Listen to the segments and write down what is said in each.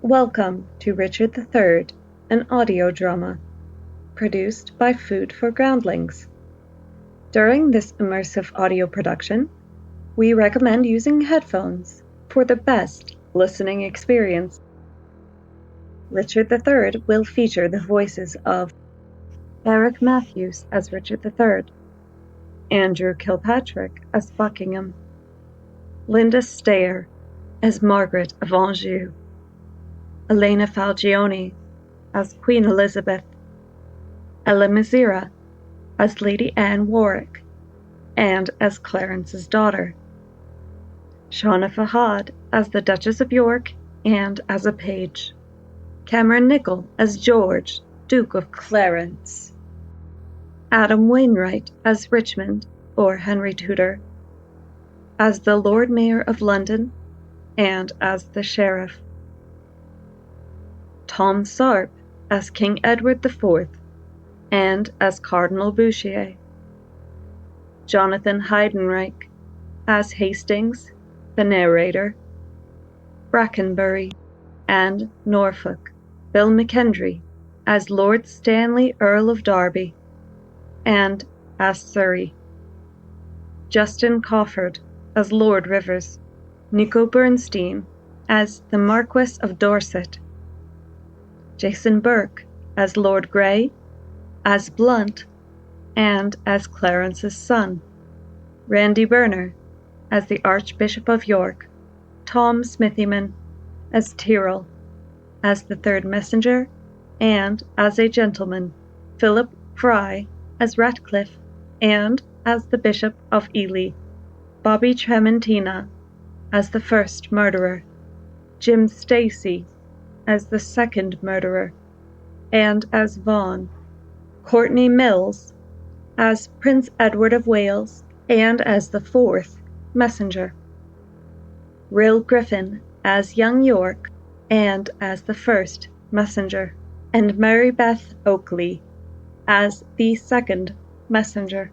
Welcome to Richard III, an audio drama, produced by Food for Groundlings. During this immersive audio production, we recommend using headphones for the best listening experience. Richard III will feature the voices of Eric Matthews as Richard III, Andrew Kilpatrick as Buckingham, Linda Stayer as Margaret of Anjou, Elena Falgione as Queen Elizabeth, Ella Mizera as Lady Anne Warwick and as Clarence's daughter, Shauna Fahad as the Duchess of York and as a page, Cameron Nichol as George, Duke of Clarence, Adam Wainwright as Richmond or Henry Tudor, as the Lord Mayor of London and as the Sheriff, Tom Sarp as King Edward IV and as Cardinal Bouchier, Jonathan Heidenreich as Hastings, the narrator, Brakenbury and Norfolk, Bill McKendree as Lord Stanley, Earl of Derby, and as Surrey, Justin Kofford as Lord Rivers, Nico Bernstein as the Marquess of Dorset, Jason Burke as Lord Grey, as Blunt, and as Clarence's son, Randy Burner as the Archbishop of York, Tom Smithyman as Tyrrell, as the third messenger, and as a gentleman, Philip Fry as Ratcliffe, and as the Bishop of Ely, Bobby Trementina as the first murderer, Jim Stacy as the second murderer, and as Vaughan, Courtney Mills as Prince Edward of Wales and as the fourth messenger, Rill Griffin as young York and as the first messenger, and Mary Beth Oakley as the second messenger.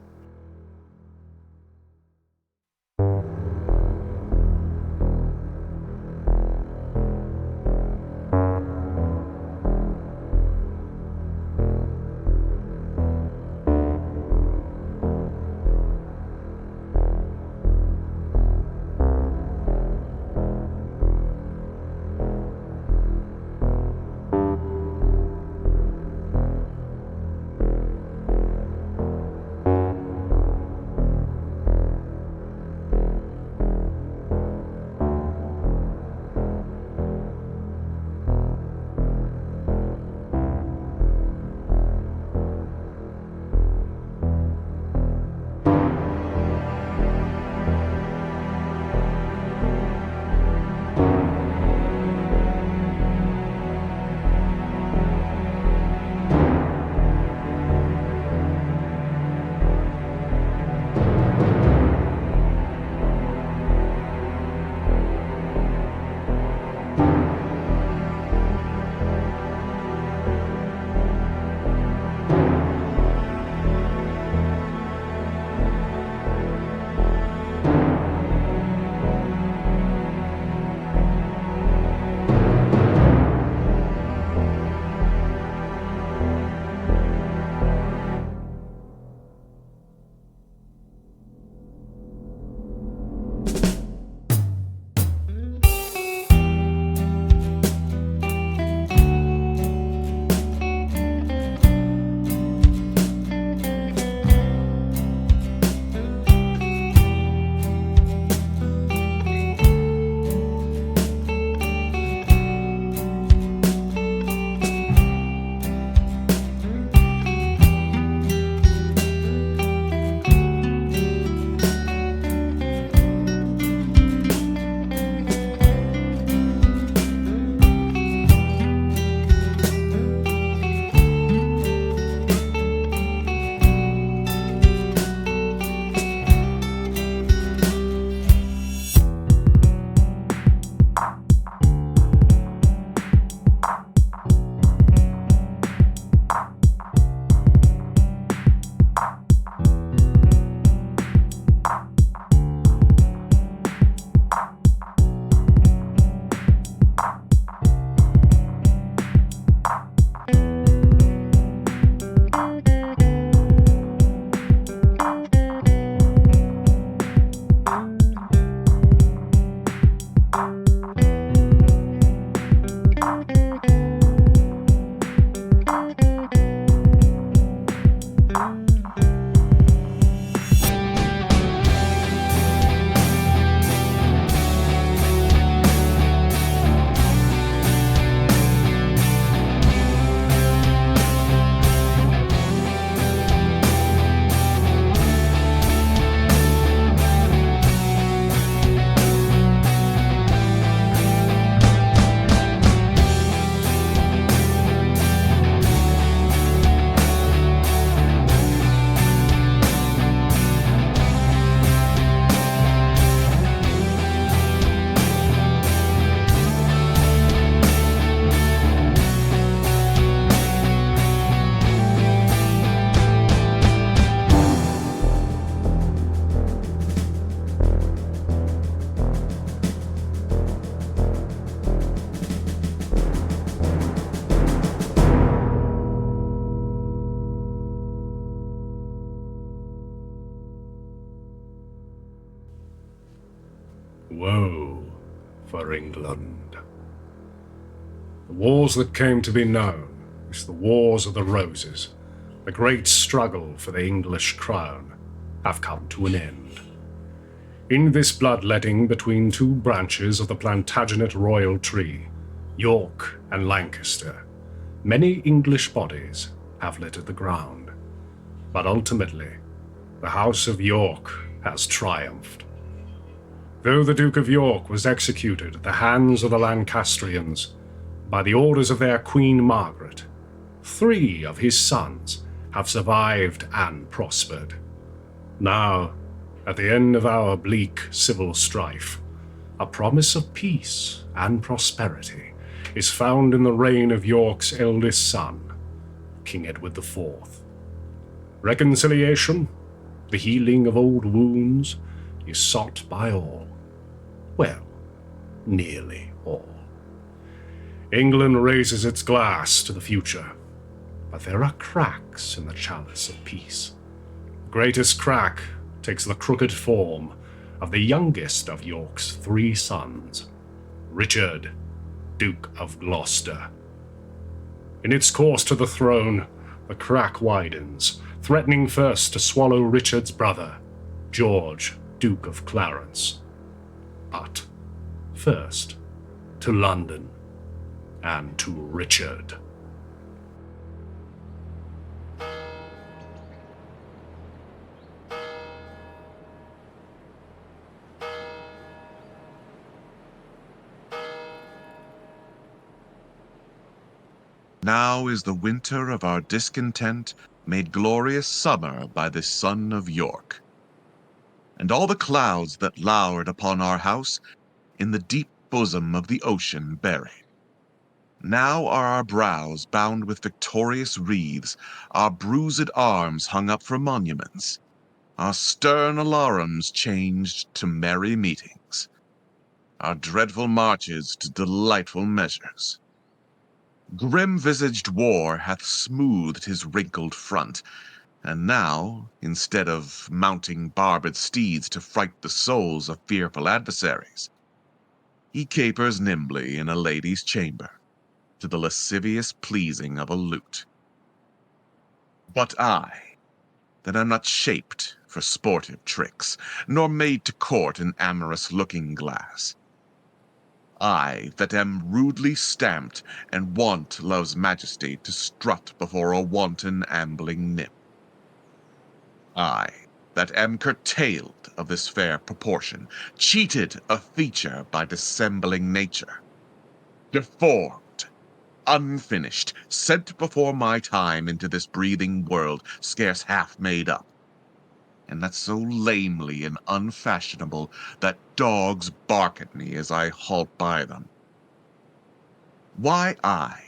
Woe for England. The wars that came to be known as the Wars of the Roses, the great struggle for the English crown, have come to an end. In this bloodletting between two branches of the Plantagenet royal tree, York and Lancaster, many English bodies have littered the ground. But ultimately, the House of York has triumphed. Though the Duke of York was executed at the hands of the Lancastrians by the orders of their Queen Margaret, 3 of his sons have survived and prospered. Now, at the end of our bleak civil strife, a promise of peace and prosperity is found in the reign of York's eldest son, King Edward IV. Reconciliation, the healing of old wounds, is sought by all. Well, nearly all. England raises its glass to the future, but there are cracks in the chalice of peace. The greatest crack takes the crooked form of the youngest of York's 3 sons, Richard, Duke of Gloucester. In its course to the throne, the crack widens, threatening first to swallow Richard's brother, George, Duke of Clarence. But first, to London and to Richard. Now is the winter of our discontent made glorious summer by this son of York. And all the clouds that lowered upon our house in the deep bosom of the ocean buried. Now are our brows bound with victorious wreaths, our bruised arms hung up for monuments, our stern alarums changed to merry meetings, our dreadful marches to delightful measures. Grim-visaged war hath smoothed his wrinkled front, and now, instead of mounting barbed steeds to fright the souls of fearful adversaries, he capers nimbly in a lady's chamber, to the lascivious pleasing of a lute. But I, that am not shaped for sportive tricks, nor made to court an amorous looking-glass, I, that am rudely stamped and want love's majesty to strut before a wanton ambling nymph, I, that am curtailed of this fair proportion, cheated of feature by dissembling nature, deformed, unfinished, sent before my time into this breathing world scarce half made up, and that so lamely and unfashionable that dogs bark at me as I halt by them. Why I,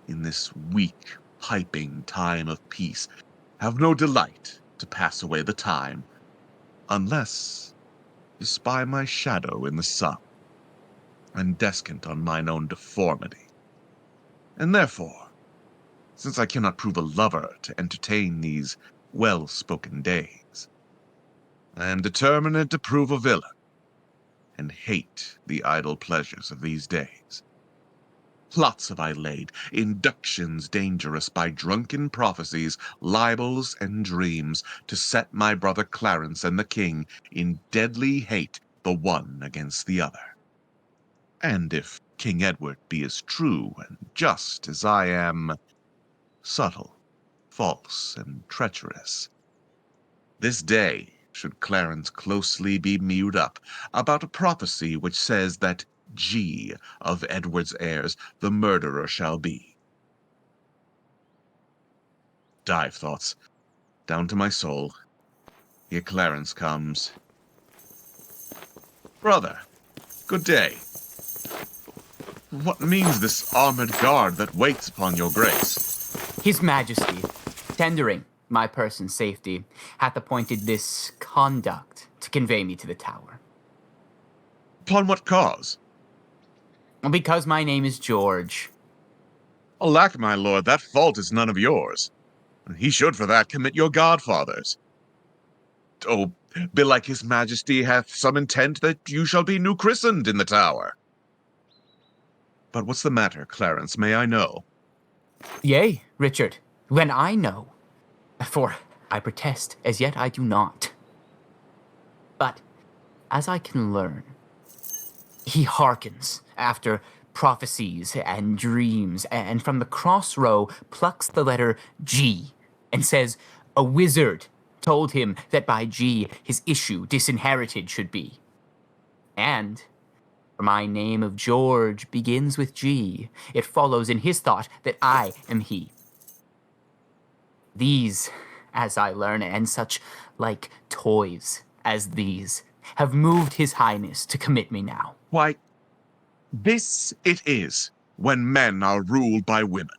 in this weak, piping time of peace, have no delight to pass away the time, unless to spy my shadow in the sun, and descant on mine own deformity. And therefore, since I cannot prove a lover to entertain these well-spoken days, I am determined to prove a villain, and hate the idle pleasures of these days. Plots have I laid, inductions dangerous by drunken prophecies, libels, and dreams, to set my brother Clarence and the king in deadly hate the one against the other. And if King Edward be as true and just as I am subtle, false, and treacherous, this day should Clarence closely be mewed up about a prophecy which says that G of Edward's heirs the murderer shall be. Dive thoughts, down to my soul. Here Clarence comes. Brother, good day. What means this armored guard that waits upon your grace? His Majesty, tendering my person's safety, hath appointed this conduct to convey me to the tower. Upon what cause? Because my name is George. Alack, my lord, that fault is none of yours. He should for that commit your godfathers. belike his majesty hath some intent that you shall be new christened in the tower. But what's the matter, Clarence, may I know? Yea, Richard, when I know. For I protest, as yet I do not. But, as I can learn, he hearkens after prophecies and dreams, and from the cross row plucks the letter G, and says a wizard told him that by G his issue disinherited should be. And, for my name of George begins with G, it follows in his thought that I am he. These, as I learn, and such like toys as these, have moved his highness to commit me now. Why, this it is, when men are ruled by women.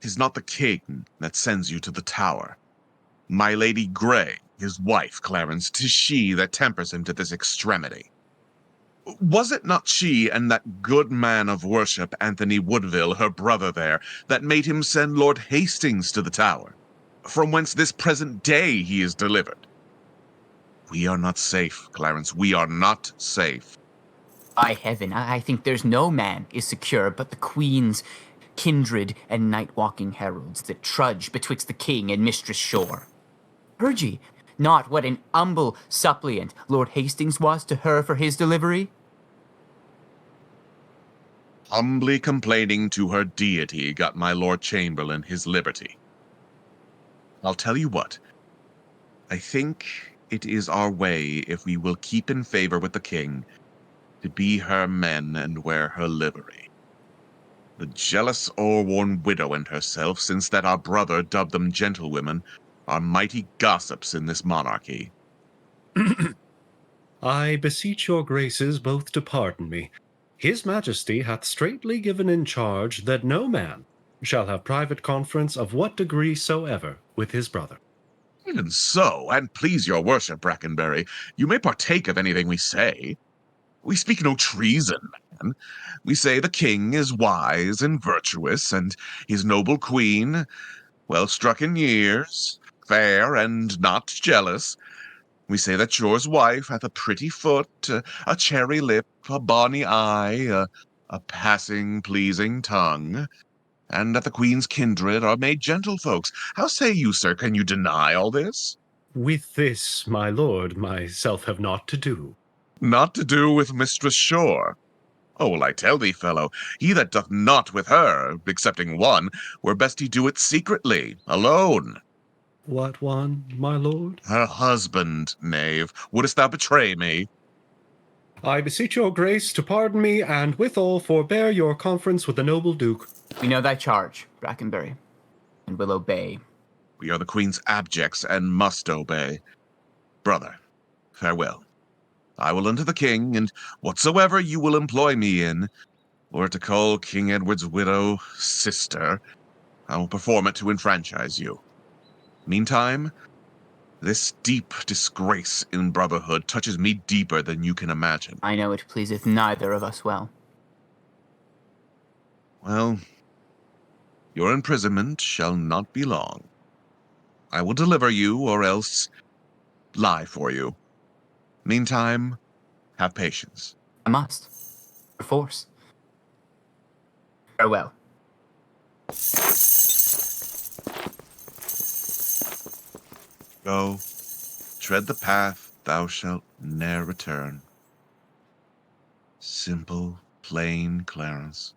'Tis not the king that sends you to the tower. My Lady Grey, his wife, Clarence, 'tis she that tempers him to this extremity. Was it not she and that good man of worship, Anthony Woodville, her brother there, that made him send Lord Hastings to the tower, from whence this present day he is delivered? We are not safe, Clarence, we are not safe. By heaven, I think there's no man is secure but the queen's kindred and night-walking heralds that trudge betwixt the king and Mistress Shore. Heard ye not what an humble suppliant Lord Hastings was to her for his delivery? Humbly complaining to her deity got my Lord Chamberlain his liberty. I'll tell you what, I think it is our way, if we will keep in favor with the king, to be her men and wear her livery. The jealous o'erworn widow and herself, since that our brother dubbed them gentlewomen, are mighty gossips in this monarchy. I beseech your graces both to pardon me. His Majesty hath straitly given in charge that no man shall have private conference of what degree soever with his brother. Even so, and please your worship, Brakenbury, you may partake of anything we say. We speak no treason, man. We say the king is wise and virtuous, and his noble queen, well struck in years, fair and not jealous. We say that yours wife hath a pretty foot, a cherry lip, a bonny eye, a passing pleasing tongue, and that the queen's kindred are made gentlefolks. How say you, sir, can you deny all this? With this, my lord, myself have naught to do. Not to do with Mistress Shore. Oh, well, I tell thee, fellow, he that doth not with her, excepting one, were best he do it secretly, alone. What one, my lord? Her husband, knave. Wouldst thou betray me? I beseech your grace to pardon me, and withal forbear your conference with the noble duke. We know thy charge, Brakenbury, and will obey. We are the queen's abjects, and must obey. Brother, farewell. I will unto the king, and whatsoever you will employ me in, or to call King Edward's widow sister, I will perform it to enfranchise you. Meantime, this deep disgrace in brotherhood touches me deeper than you can imagine. I know it pleaseth neither of us well. Well, your imprisonment shall not be long. I will deliver you, or else lie for you. Meantime, have patience. I must. Perforce. Farewell. Go, tread the path thou shalt ne'er return. Simple, plain Clarence,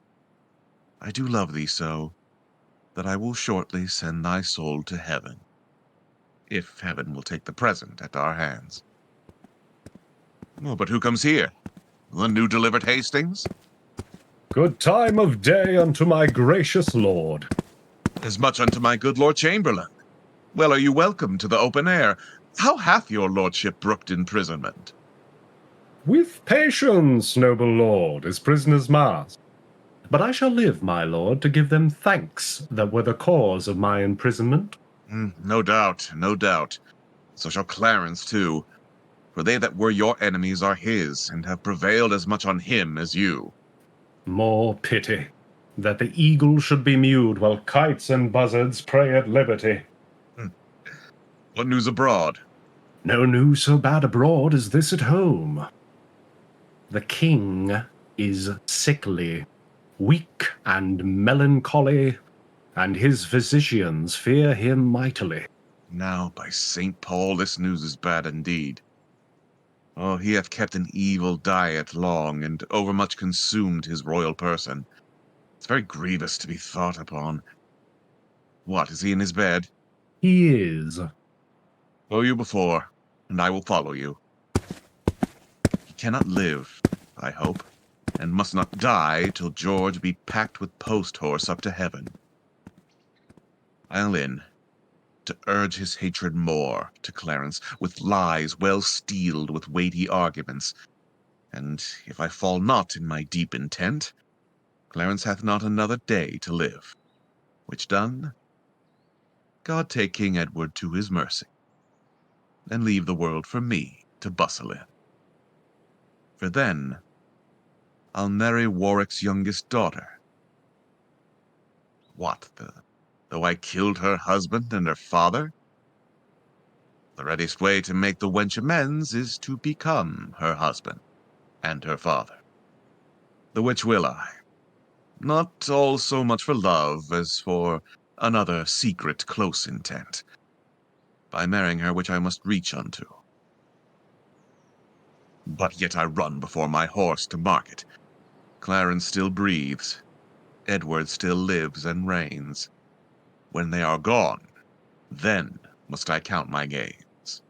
I do love thee so, that I will shortly send thy soul to heaven, if heaven will take the present at our hands. Oh, but who comes here? The new delivered Hastings? Good time of day unto my gracious lord. As much unto my good Lord Chamberlain. Well, are you welcome to the open air? How hath your lordship brooked imprisonment? With patience, noble lord, as prisoners must. But I shall live, my lord, to give them thanks that were the cause of my imprisonment. No doubt, no doubt. So shall Clarence too. For they that were your enemies are his, and have prevailed as much on him as you. More pity, that the eagle should be mewed while kites and buzzards pray at liberty. What news abroad? No news so bad abroad as this at home. The king is sickly, weak and melancholy, and his physicians fear him mightily. Now, by St. Paul, this news is bad indeed. Oh, he hath kept an evil diet long, and overmuch consumed his royal person. It's very grievous to be thought upon. What, is he in his bed? He is. Go you before, and I will follow you. He cannot live, I hope, and must not die till George be packed with post-horse up to heaven. I'll in, to urge his hatred more to Clarence, with lies well steeled with weighty arguments. And if I fall not in my deep intent, Clarence hath not another day to live. Which done, God take King Edward to his mercy, and leave the world for me to bustle in. For then I'll marry Warwick's youngest daughter. What, though I killed her husband and her father? The readiest way to make the wench amends is to become her husband and her father. The which will I, not all so much for love as for another secret close intent, by marrying her which I must reach unto. But yet I run before my horse to market. Clarence still breathes, Edward still lives and reigns. When they are gone, then must I count my gains.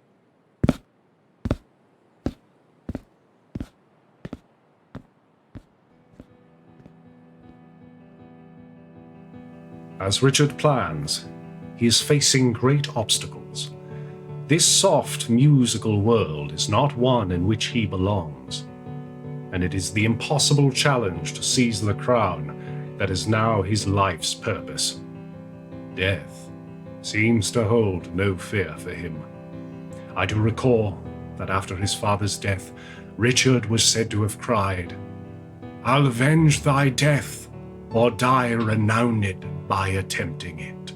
As Richard plans, he is facing great obstacles. This soft, musical world is not one in which he belongs, and it is the impossible challenge to seize the crown that is now his life's purpose. Death seems to hold no fear for him. I do recall that after his father's death, Richard was said to have cried, "I'll avenge thy death, or die renowned by attempting it."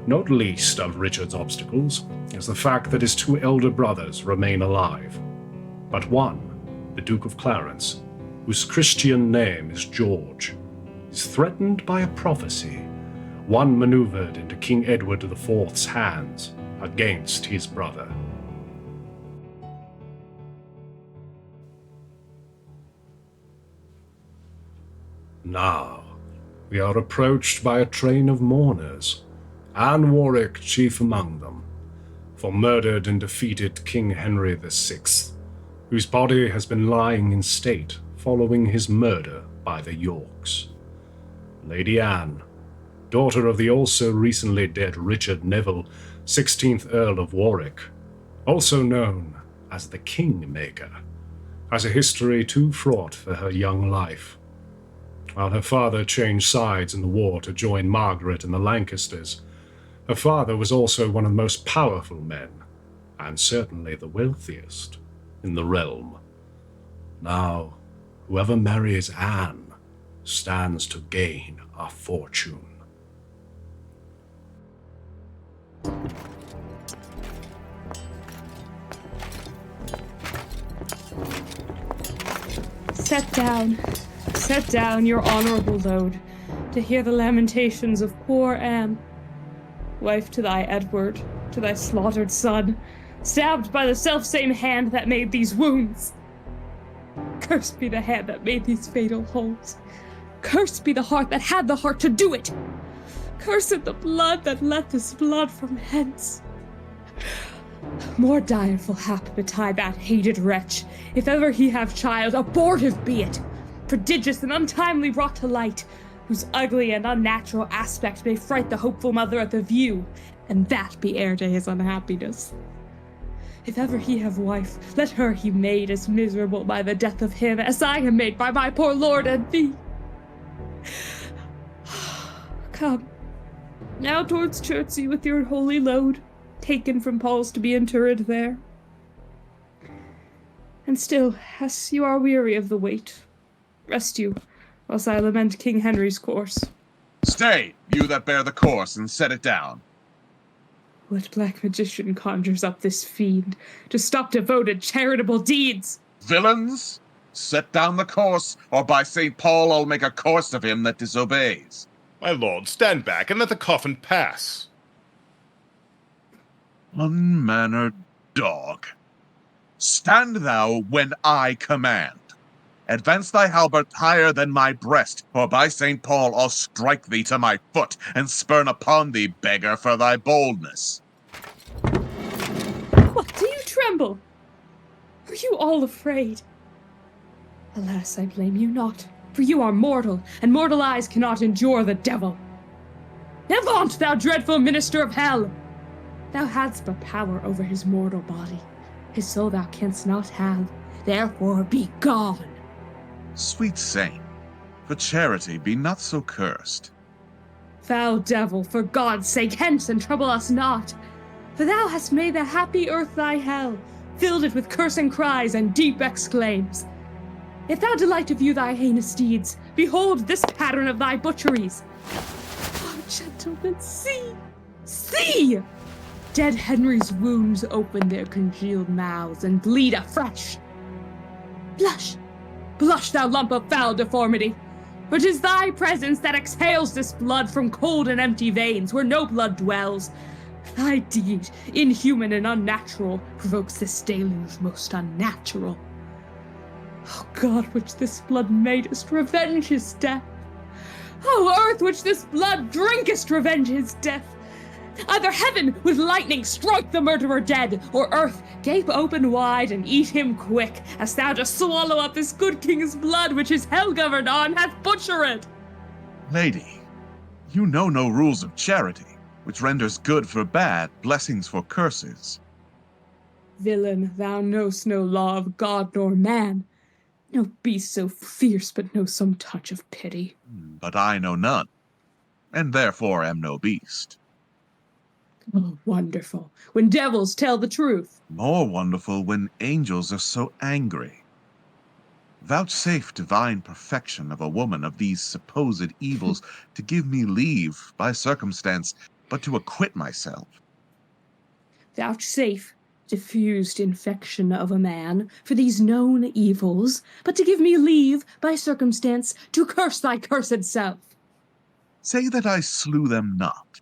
Not least of Richard's obstacles is the fact that his two elder brothers remain alive, but one, the Duke of Clarence, whose Christian name is George, is threatened by a prophecy, one maneuvered into King Edward IV's hands against his brother. Now, we are approached by a train of mourners, and Warwick chief among them, for murdered and defeated King Henry VI, whose body has been lying in state following his murder by the Yorks. Lady Anne, daughter of the also recently dead Richard Neville, 16th Earl of Warwick, also known as the Kingmaker, has a history too fraught for her young life. While her father changed sides in the war to join Margaret and the Lancasters, her father was also one of the most powerful men, and certainly the wealthiest, in the realm. Now, whoever marries Anne stands to gain a fortune. Set down your honourable load, to hear the lamentations of poor Anne. Wife to thy Edward, to thy slaughtered son, stabbed by the selfsame hand that made these wounds. Cursed be the hand that made these fatal holes. Cursed be the heart that had the heart to do it. Cursed the blood that let this blood from hence. More direful hap betide that hated wretch, if ever he have child, abortive be it, prodigious and untimely brought to light, whose ugly and unnatural aspect may fright the hopeful mother at the view, and that be heir to his unhappiness. If ever he have wife, let her he made as miserable by the death of him as I am made by my poor lord and thee. Come, now towards Chertsey with your holy load, taken from Paul's to be interred there. And still, as you are weary of the weight, rest you, whilst I lament King Henry's course. Stay, you that bear the corse, and set it down. What black magician conjures up this fiend to stop devoted charitable deeds? Villains, set down the course, or by St. Paul I'll make a course of him that disobeys. My lord, stand back and let the coffin pass. Unmannered dog. Stand thou when I command. Advance thy halberd higher than my breast, or by St. Paul I'll strike thee to my foot, and spurn upon thee, beggar, for thy boldness. What, do you tremble? Are you all afraid? Alas, I blame you not, for you are mortal, and mortal eyes cannot endure the devil. Avaunt, thou dreadful minister of hell! Thou hadst but power over his mortal body. His soul thou canst not have, therefore be gone. Sweet saint, for charity be not so cursed. Foul devil, for God's sake, hence and trouble us not. For thou hast made the happy earth thy hell, filled it with cursing cries and deep exclaims. If thou delight to view thy heinous deeds, behold this pattern of thy butcheries. Oh, gentlemen, see! See! Dead Henry's wounds open their congealed mouths and bleed afresh. Blush! Blush, thou lump of foul deformity! For 'tis thy presence that exhales this blood from cold and empty veins where no blood dwells. Thy deed, inhuman and unnatural, provokes this deluge most unnatural. O God, which this blood madest, revenge his death. O earth, which this blood drinkest, revenge his death. Either heaven with lightning strike the murderer dead, or earth gape open wide and eat him quick, as thou dost swallow up this good king's blood which his hell-governed arm hath butchered. Lady, you know no rules of charity, which renders good for bad, blessings for curses. Villain, thou know'st no law of God nor man. No beast so fierce but knows some touch of pity. But I know none, and therefore am no beast. Oh, wonderful, when devils tell the truth. More wonderful when angels are so angry. Vouchsafe divine perfection of a woman of these supposed evils to give me leave, by circumstance, but to acquit myself. Vouchsafe diffused infection of a man for these known evils, but to give me leave, by circumstance, to curse thy cursed self. Say that I slew them not.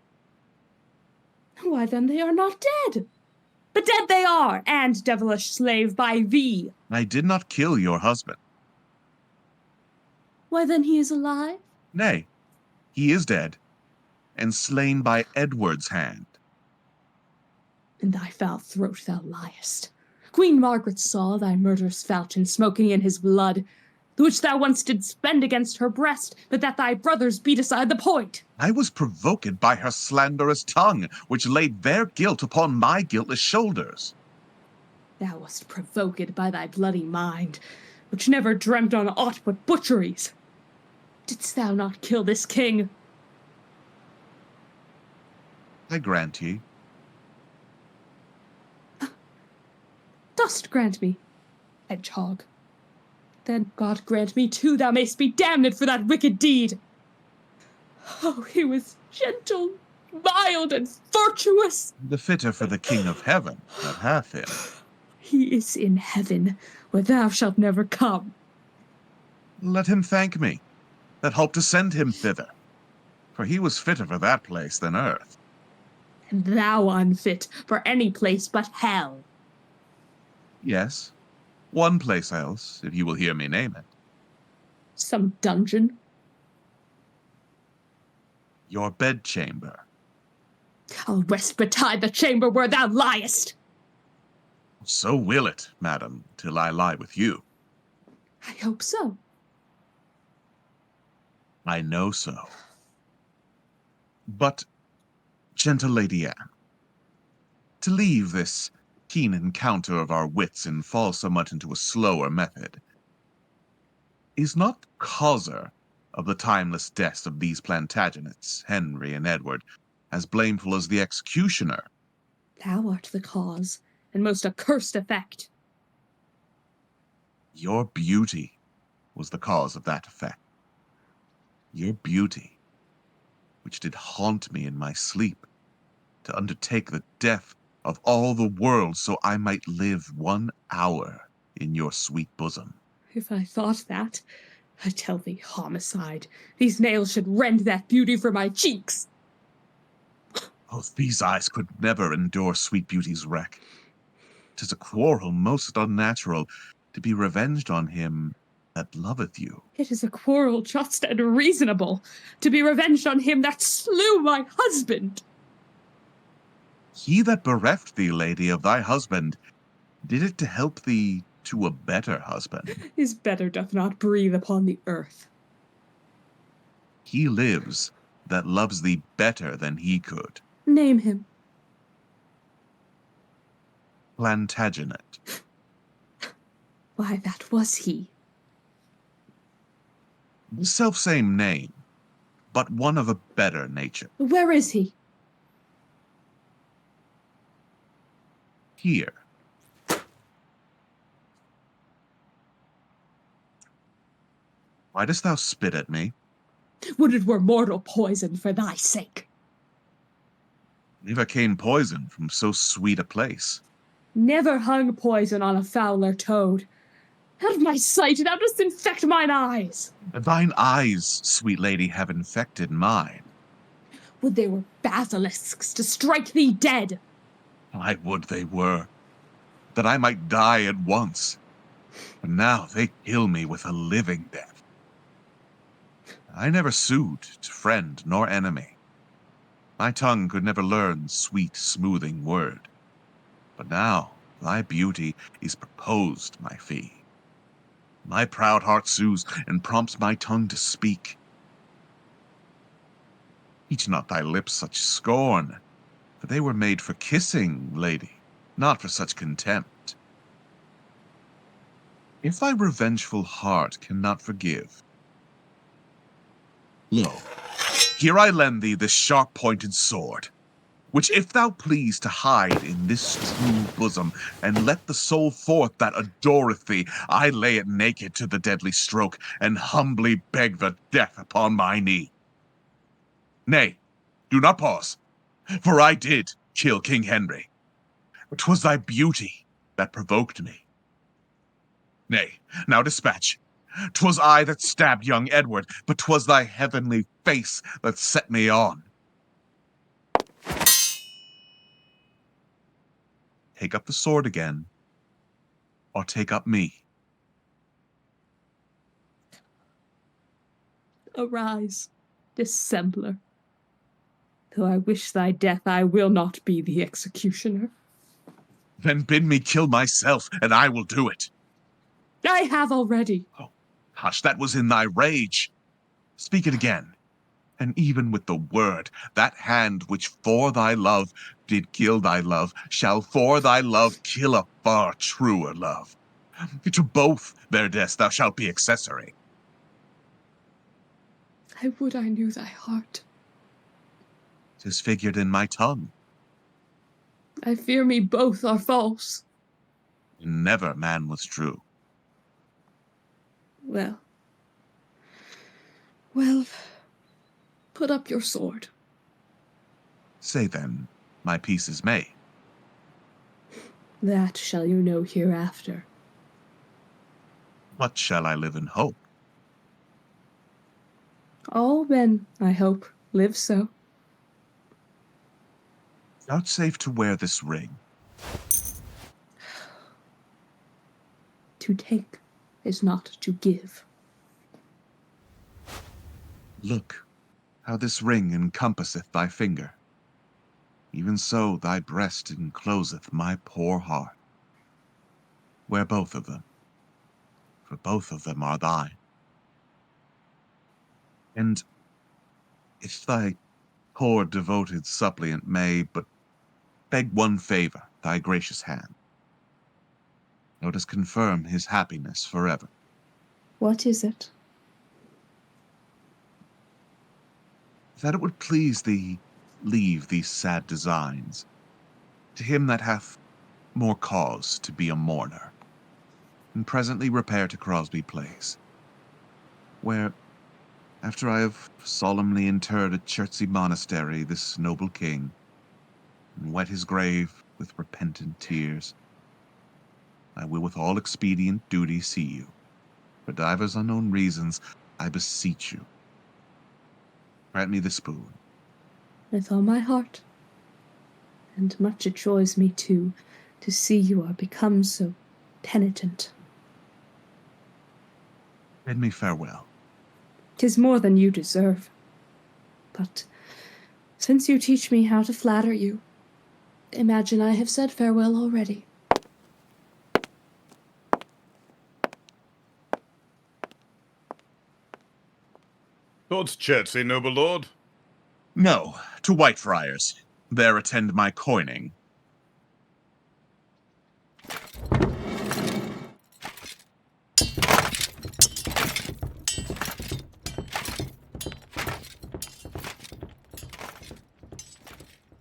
Why then they are not dead. But dead they are, and devilish slave by thee. I did not kill your husband. Why then he is alive? Nay, he is dead, and slain by Edward's hand. In thy foul throat thou liest. Queen Margaret saw thy murderous falchion smoking in his blood, the which thou once didst spend against her breast, but that thy brothers beat aside the point. I was provoked by her slanderous tongue, which laid their guilt upon my guiltless shoulders. Thou wast provoked by thy bloody mind, which never dreamt on aught but butcheries. Didst thou not kill this king? I grant ye. Dost grant me, hedgehog? Then God grant me too thou mayst be damned for that wicked deed. Oh, he was gentle, mild, and virtuous. The fitter for the King of Heaven that hath him. He is in heaven, where thou shalt never come. Let him thank me, that hope to send him thither, for he was fitter for that place than earth. And thou unfit for any place but hell. Yes, one place else, if you will hear me name it. Some dungeon. Your bedchamber. I'll rest betide the chamber where thou liest. So will it, madam, till I lie with you. I hope so. I know so. But, gentle Lady Anne, to leave this keen encounter of our wits and fall somewhat into a slower method, is not causer of the timeless deaths of these Plantagenets, Henry and Edward, as blameful as the executioner? Thou art the cause, and most accursed effect. Your beauty was the cause of that effect. Your beauty, which did haunt me in my sleep, to undertake the death of all the world so I might live 1 hour in your sweet bosom. If I thought that, I tell thee, homicide, these nails should rend that beauty from my cheeks. Oh, these eyes could never endure sweet beauty's wreck. 'Tis a quarrel most unnatural, to be revenged on him that loveth you. It is a quarrel just and reasonable, to be revenged on him that slew my husband. He that bereft thee, lady, of thy husband, did it to help thee to a better husband. His better doth not breathe upon the earth. He lives that loves thee better than he could. Name him. Plantagenet. Why, that was he. The selfsame name, but one of a better nature. Where is he? Here. Why dost thou spit at me? Would it were mortal poison for thy sake. Never came poison from so sweet a place. Never hung poison on a fouler toad. Out of my sight, thou dost infect mine eyes. Thine eyes, sweet lady, have infected mine. Would they were basilisks to strike thee dead. I would they were, that I might die at once. But now they kill me with a living death. I never sued to friend nor enemy. My tongue could never learn sweet, smoothing word. But now thy beauty is proposed my fee. My proud heart sues, and prompts my tongue to speak. Teach not thy lips such scorn, for they were made for kissing, lady, not for such contempt. If thy revengeful heart cannot forgive, lo, here I lend thee this sharp-pointed sword, which if thou please to hide in this true bosom, and let the soul forth that adoreth thee, I lay it naked to the deadly stroke, and humbly beg the death upon my knee. Nay, do not pause, for I did kill King Henry. But 'twas thy beauty that provoked me. Nay, now dispatch. 'Twas I that stabbed young Edward, but 'twas thy heavenly face that set me on. Take up the sword again, or take up me. Arise, dissembler. Though I wish thy death, I will not be the executioner. Then bid me kill myself, and I will do it. I have already. Oh, hush, that was in thy rage. Speak it again. And even with the word, that hand which for thy love did kill thy love, shall for thy love kill a far truer love. To both their deaths thou shalt be accessory. I would I knew thy heart. 'Tis figured in my tongue. I fear me both are false. Never man was true. Well, put up your sword. Say then, my peace is made. That shall you know hereafter. What shall I live in hope? All men, I hope, live so. Vouchsafe to wear this ring. To take is not to give. Look, how this ring encompasseth thy finger. Even so thy breast encloseth my poor heart. Wear both of them, for both of them are thine. And if thy poor devoted suppliant may but beg one favor, thy gracious hand, thou dost confirm his happiness forever. What is it? That it would please thee leave these sad designs to him that hath more cause to be a mourner, and presently repair to Crosby Place, where, after I have solemnly interred at Chertsey Monastery this noble king, and wet his grave with repentant tears. I will with all expedient duty see you. For divers unknown reasons, I beseech you. Grant me this boon. With all my heart. And much it joys me, too, to see you are become so penitent. Bid me farewell. 'Tis more than you deserve. But since you teach me how to flatter you, imagine I have said farewell already. Towards Chertsey, noble lord. No, to Whitefriars. There attend my coining.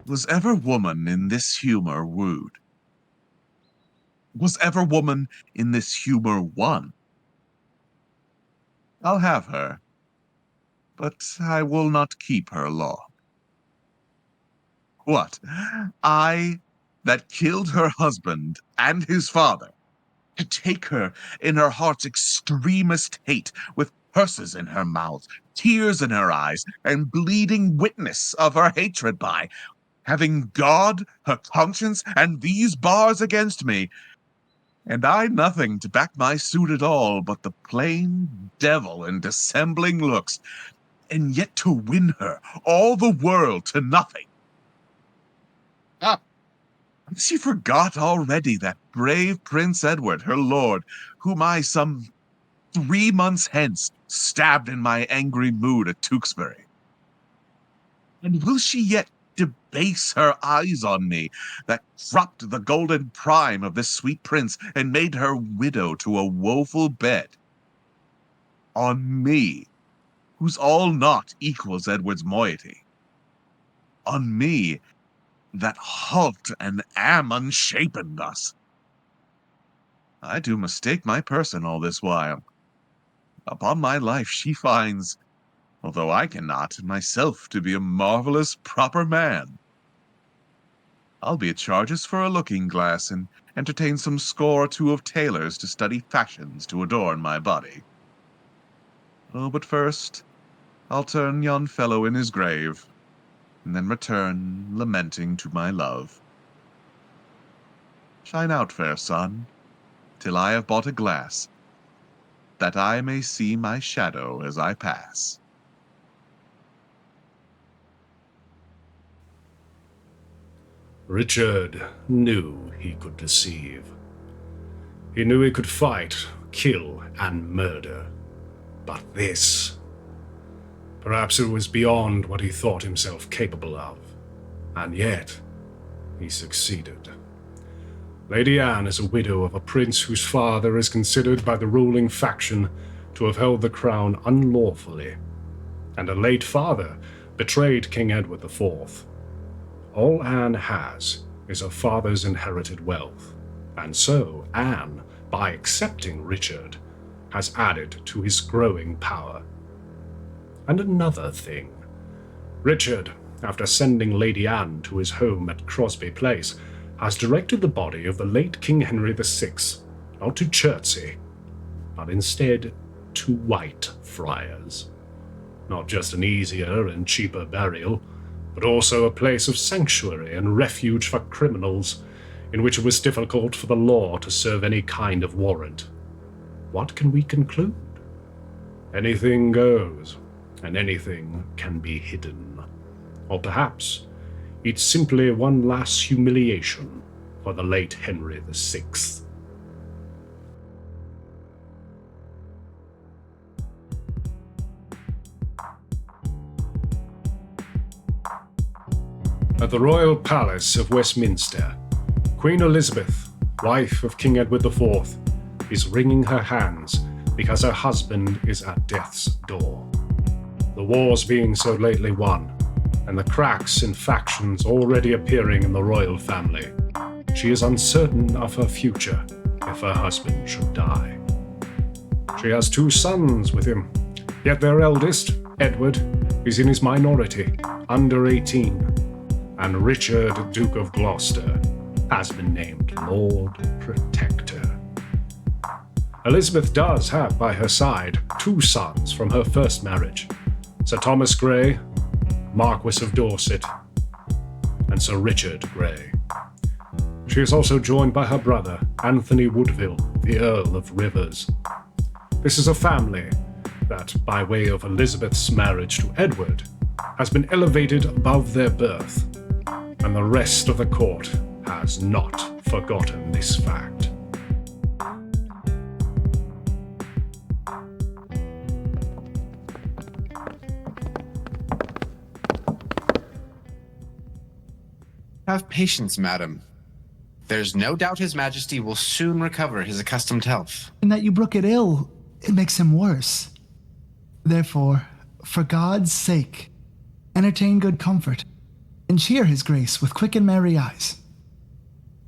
Was ever woman in this humor wooed? Was ever woman in this humor won? I'll have her, but I will not keep her long. What? I, that killed her husband and his father, to take her in her heart's extremest hate, with curses in her mouth, tears in her eyes, and bleeding witness of her hatred by, having God, her conscience, and these bars against me, and I nothing to back my suit at all but the plain devil in dissembling looks, and yet to win her, all the world to nothing. Ah, she forgot already that brave Prince Edward, her lord, whom I some 3 months hence stabbed in my angry mood at Tewkesbury. And will she yet debase her eyes on me, that dropped the golden prime of this sweet prince and made her widow to a woeful bed? On me, whose all naught equals Edward's moiety. On me, that halt and am unshapen thus. I do mistake my person all this while. Upon my life she finds, although I cannot, myself to be a marvelous proper man. I'll be at charges for a looking-glass, and entertain some score or two of tailors to study fashions to adorn my body. Oh, but first, I'll turn yon fellow in his grave, and then return, lamenting, to my love. Shine out, fair sun, till I have bought a glass, that I may see my shadow as I pass. Richard knew he could deceive. He knew he could fight, kill, and murder. But this... perhaps it was beyond what he thought himself capable of. And yet, he succeeded. Lady Anne is a widow of a prince whose father is considered by the ruling faction to have held the crown unlawfully, and a late father betrayed King Edward IV. All Anne has is her father's inherited wealth, and so Anne, by accepting Richard, has added to his growing power. And another thing. Richard, after sending Lady Anne to his home at Crosby Place, has directed the body of the late King Henry VI, not to Chertsey, but instead to Whitefriars. Not just an easier and cheaper burial, but also a place of sanctuary and refuge for criminals, in which it was difficult for the law to serve any kind of warrant. What can we conclude? Anything goes, and anything can be hidden. Or perhaps it's simply one last humiliation for the late Henry VI. At the royal palace of Westminster, Queen Elizabeth, wife of King Edward IV, is wringing her hands because her husband is at death's door. The wars being so lately won, and the cracks in factions already appearing in the royal family, she is uncertain of her future if her husband should die. She has 2 sons with him, yet their eldest, Edward, is in his minority, under 18, and Richard, Duke of Gloucester, has been named Lord Protector. Elizabeth does have by her side 2 sons from her first marriage, Sir Thomas Grey, Marquis of Dorset, and Sir Richard Grey. She is also joined by her brother, Anthony Woodville, the Earl of Rivers. This is a family that, by way of Elizabeth's marriage to Edward, has been elevated above their birth, and the rest of the court has not forgotten this fact. Have patience, madam. There's no doubt His Majesty will soon recover his accustomed health. And that you brook it ill, it makes him worse. Therefore, for God's sake, entertain good comfort, and cheer his grace with quick and merry eyes.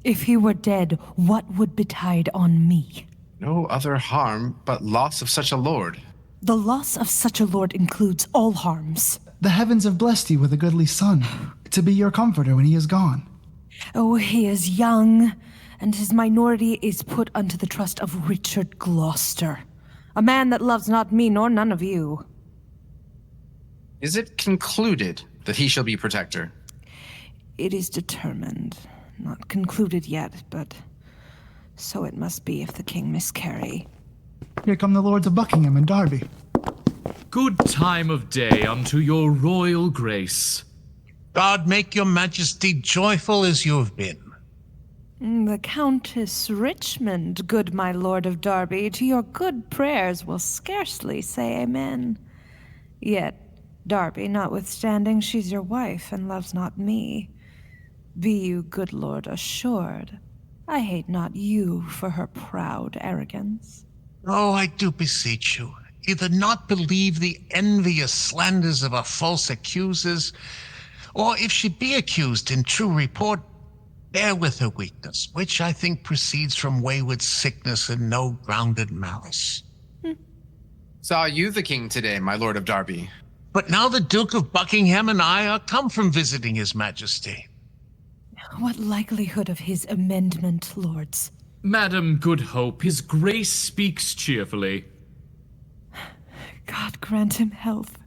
If he were dead, what would betide on me? No other harm but loss of such a lord. The loss of such a lord includes all harms. The heavens have blessed you with a goodly son, to be your comforter when he is gone. Oh, he is young, and his minority is put unto the trust of Richard Gloucester, a man that loves not me nor none of you. Is it concluded that he shall be protector? It is determined. Not concluded yet, but so it must be if the king miscarry. Here come the lords of Buckingham and Derby. Good time of day unto your royal grace. God make your majesty joyful as you have been. The Countess Richmond, good my lord of Derby, to your good prayers will scarcely say amen. Yet, Derby, notwithstanding, she's your wife and loves not me. Be you, good lord, assured, I hate not you for her proud arrogance. Oh, I do beseech you, either not believe the envious slanders of her false accusers, or if she be accused in true report, bear with her weakness, which I think proceeds from wayward sickness and no grounded malice. Saw you the king today, my lord of Derby. But now the Duke of Buckingham and I are come from visiting his majesty. What likelihood of his amendment, lords? Madam Good Hope, his grace speaks cheerfully. God grant him health.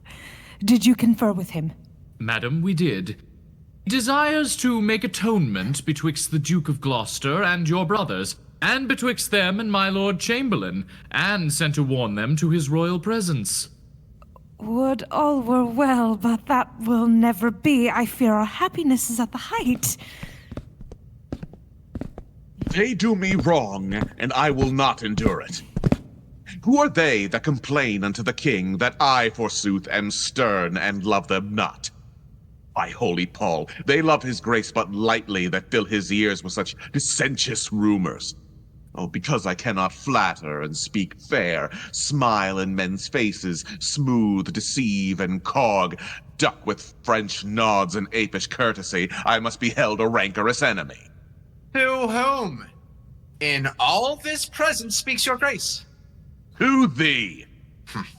Did you confer with him? Madam, we did. He desires to make atonement betwixt the Duke of Gloucester and your brothers, and betwixt them and my Lord Chamberlain, and sent to warn them to his royal presence. Would all were well, but that will never be. I fear our happiness is at the height. They do me wrong, and I will not endure it. Who are they that complain unto the king that I, forsooth, am stern and love them not? By holy Paul, they love his grace but lightly that fill his ears with such dissentious rumors. Oh, because I cannot flatter and speak fair, smile in men's faces, smooth, deceive, and cog, duck with French nods and apish courtesy, I must be held a rancorous enemy. To whom? In all this presence speaks your grace. To thee,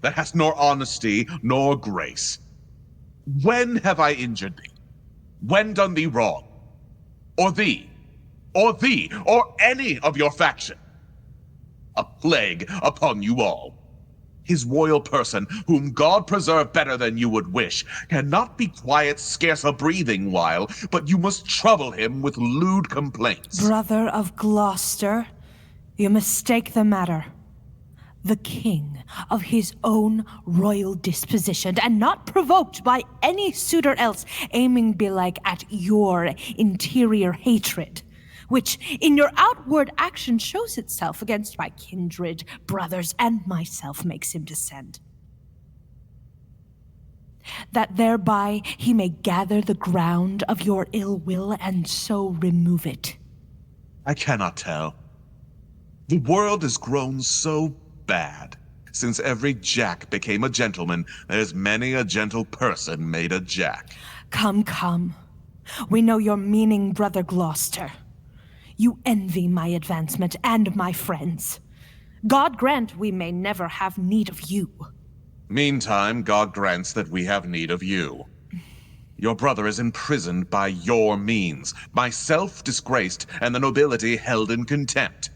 that hast nor honesty nor grace. When have I injured thee? When done thee wrong? Or thee? Or thee? Or any of your faction? A plague upon you all. His royal person, whom God preserve better than you would wish, cannot be quiet scarce a breathing while, but you must trouble him with lewd complaints. Brother of Gloucester, you mistake the matter. The king, of his own royal disposition, and not provoked by any suitor else, aiming belike at your interior hatred, which in your outward action shows itself against my kindred, brothers, and myself, makes him descend. That thereby he may gather the ground of your ill will, and so remove it. I cannot tell. The world has grown so bad. Since every jack became a gentleman, there's many a gentle person made a jack. Come, come. We know your meaning, Brother Gloucester. You envy my advancement and my friends. God grant we may never have need of you. Meantime, God grants that we have need of you. Your brother is imprisoned by your means, myself disgraced, and the nobility held in contempt.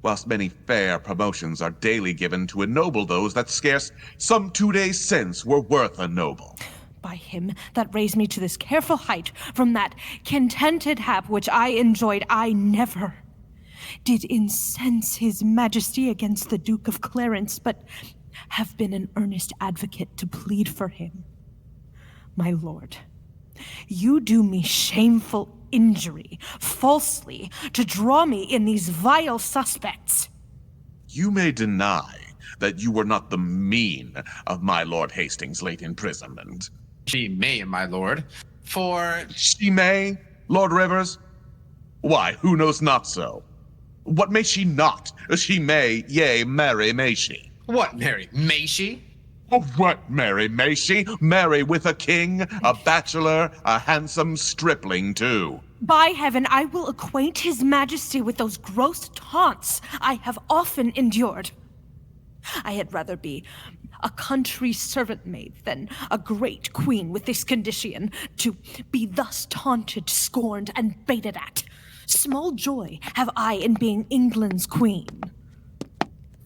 Whilst many fair promotions are daily given to ennoble those that scarce some 2 days since were worth a noble. By him that raised me to this careful height, from that contented hap which I enjoyed, I never did incense his majesty against the Duke of Clarence, but have been an earnest advocate to plead for him. My lord, you do me shameful injury, falsely, to draw me in these vile suspects. You may deny that you were not the mean of my Lord Hastings' late imprisonment. She may, my lord, for... She may, Lord Rivers? Why, who knows not so? What may she not? She may, yea, marry may she. What, marry, may she? Oh, what, marry may she? Marry with a king, a bachelor, a handsome stripling, too. By heaven, I will acquaint his majesty with those gross taunts I have often endured. I had rather be a country servant maid than a great queen with this condition, to be thus taunted, scorned, and baited at. Small joy have I in being England's queen.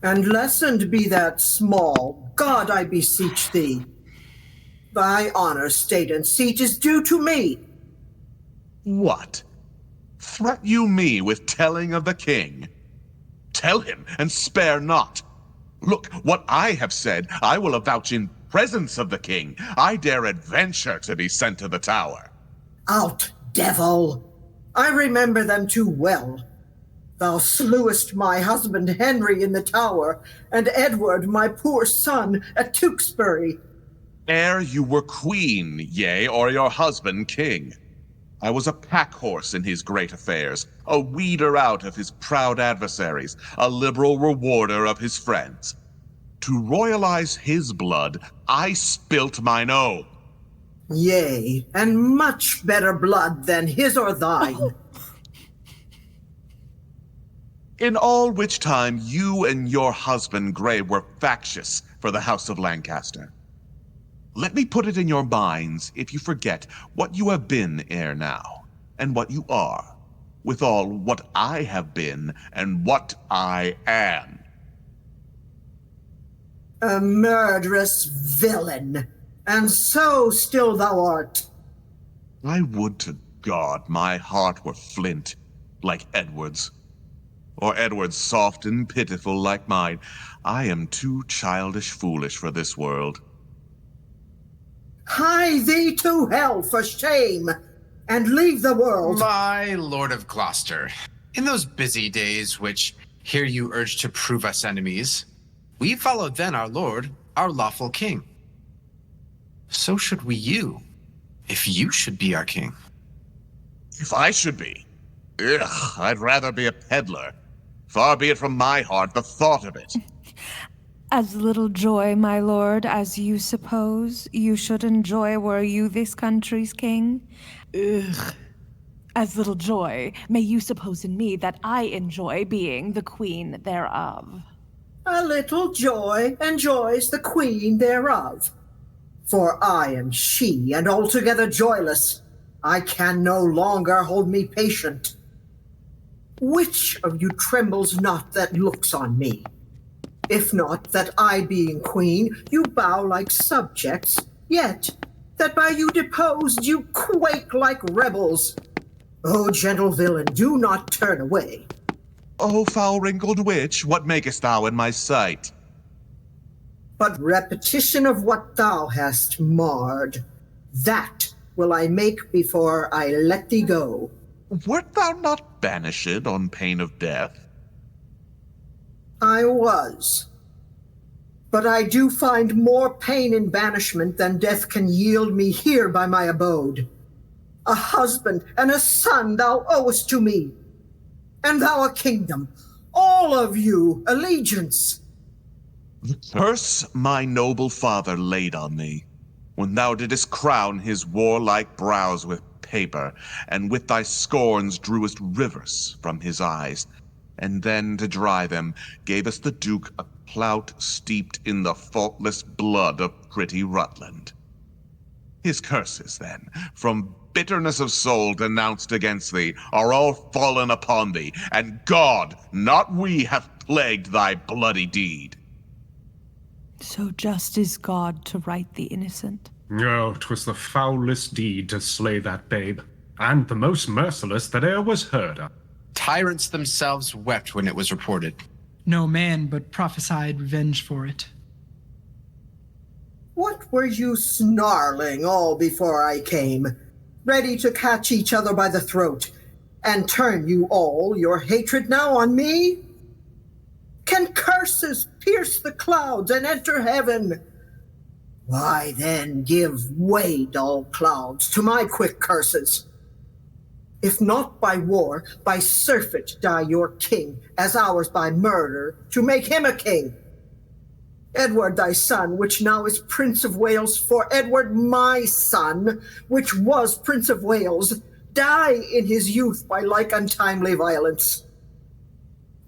And lessened be that small, God, I beseech thee. Thy honor, state, and seat is due to me. What? Threat you me with telling of the king? Tell him, and spare not. Look, what I have said, I will avouch in presence of the king. I dare adventure to be sent to the tower. Out, devil! I remember them too well. Thou slewest my husband Henry in the Tower, and Edward, my poor son, at Tewkesbury. Ere you were queen, yea, or your husband king. I was a pack-horse in his great affairs, a weeder out of his proud adversaries, a liberal rewarder of his friends. To royalize his blood, I spilt mine own. Yea, and much better blood than his or thine. In all which time you and your husband Grey were factious for the House of Lancaster. Let me put it in your minds, if you forget, what you have been ere now, and what you are, withal what I have been, and what I am. A murderous villain, and so still thou art. I would to God my heart were flint, like Edward's. Or Edward's soft and pitiful like mine. I am too childish foolish for this world. Hie thee to hell for shame, and leave the world. My Lord of Gloucester, in those busy days which here you urge to prove us enemies, we followed then our lord, our lawful king. So should we you, if you should be our king. If I should be? Ugh, I'd rather be a peddler. Far be it from my heart the thought of it. As little joy, my lord, as you suppose you should enjoy were you this country's king. Ugh. As little joy may you suppose in me that I enjoy being the queen thereof. A little joy enjoys the queen thereof. For I am she, and altogether joyless. I can no longer hold me patient. Which of you trembles not that looks on me? If not, that I being queen, you bow like subjects, yet that by you deposed you quake like rebels. O gentle villain, do not turn away. O foul-wrinkled witch, what makest thou in my sight? But repetition of what thou hast marred, that will I make before I let thee go. Wert thou not banished on pain of death? I was. But I do find more pain in banishment than death can yield me here by my abode. A husband and a son thou owest to me, and thou a kingdom, all of you allegiance. The curse my noble father laid on thee, when thou didst crown his warlike brows with paper, and with thy scorns drewest rivers from his eyes, and then to dry them gavest the Duke a clout steeped in the faultless blood of pretty Rutland. His curses, then, from bitterness of soul denounced against thee, are all fallen upon thee, and God, not we, hath plagued thy bloody deed. So just is God to right the innocent. Oh, 'twas the foulest deed to slay that babe, and the most merciless that e'er was heard of. Tyrants themselves wept when it was reported. No man but prophesied revenge for it. What were you snarling all before I came, ready to catch each other by the throat, and turn you all your hatred now on me? Can curses pierce the clouds and enter heaven? Why then give way, dull clouds, to my quick curses. If not by war, by surfeit die your king, as ours by murder, to make him a king. Edward thy son, which now is Prince of Wales, for Edward my son, which was Prince of Wales, die in his youth by like untimely violence.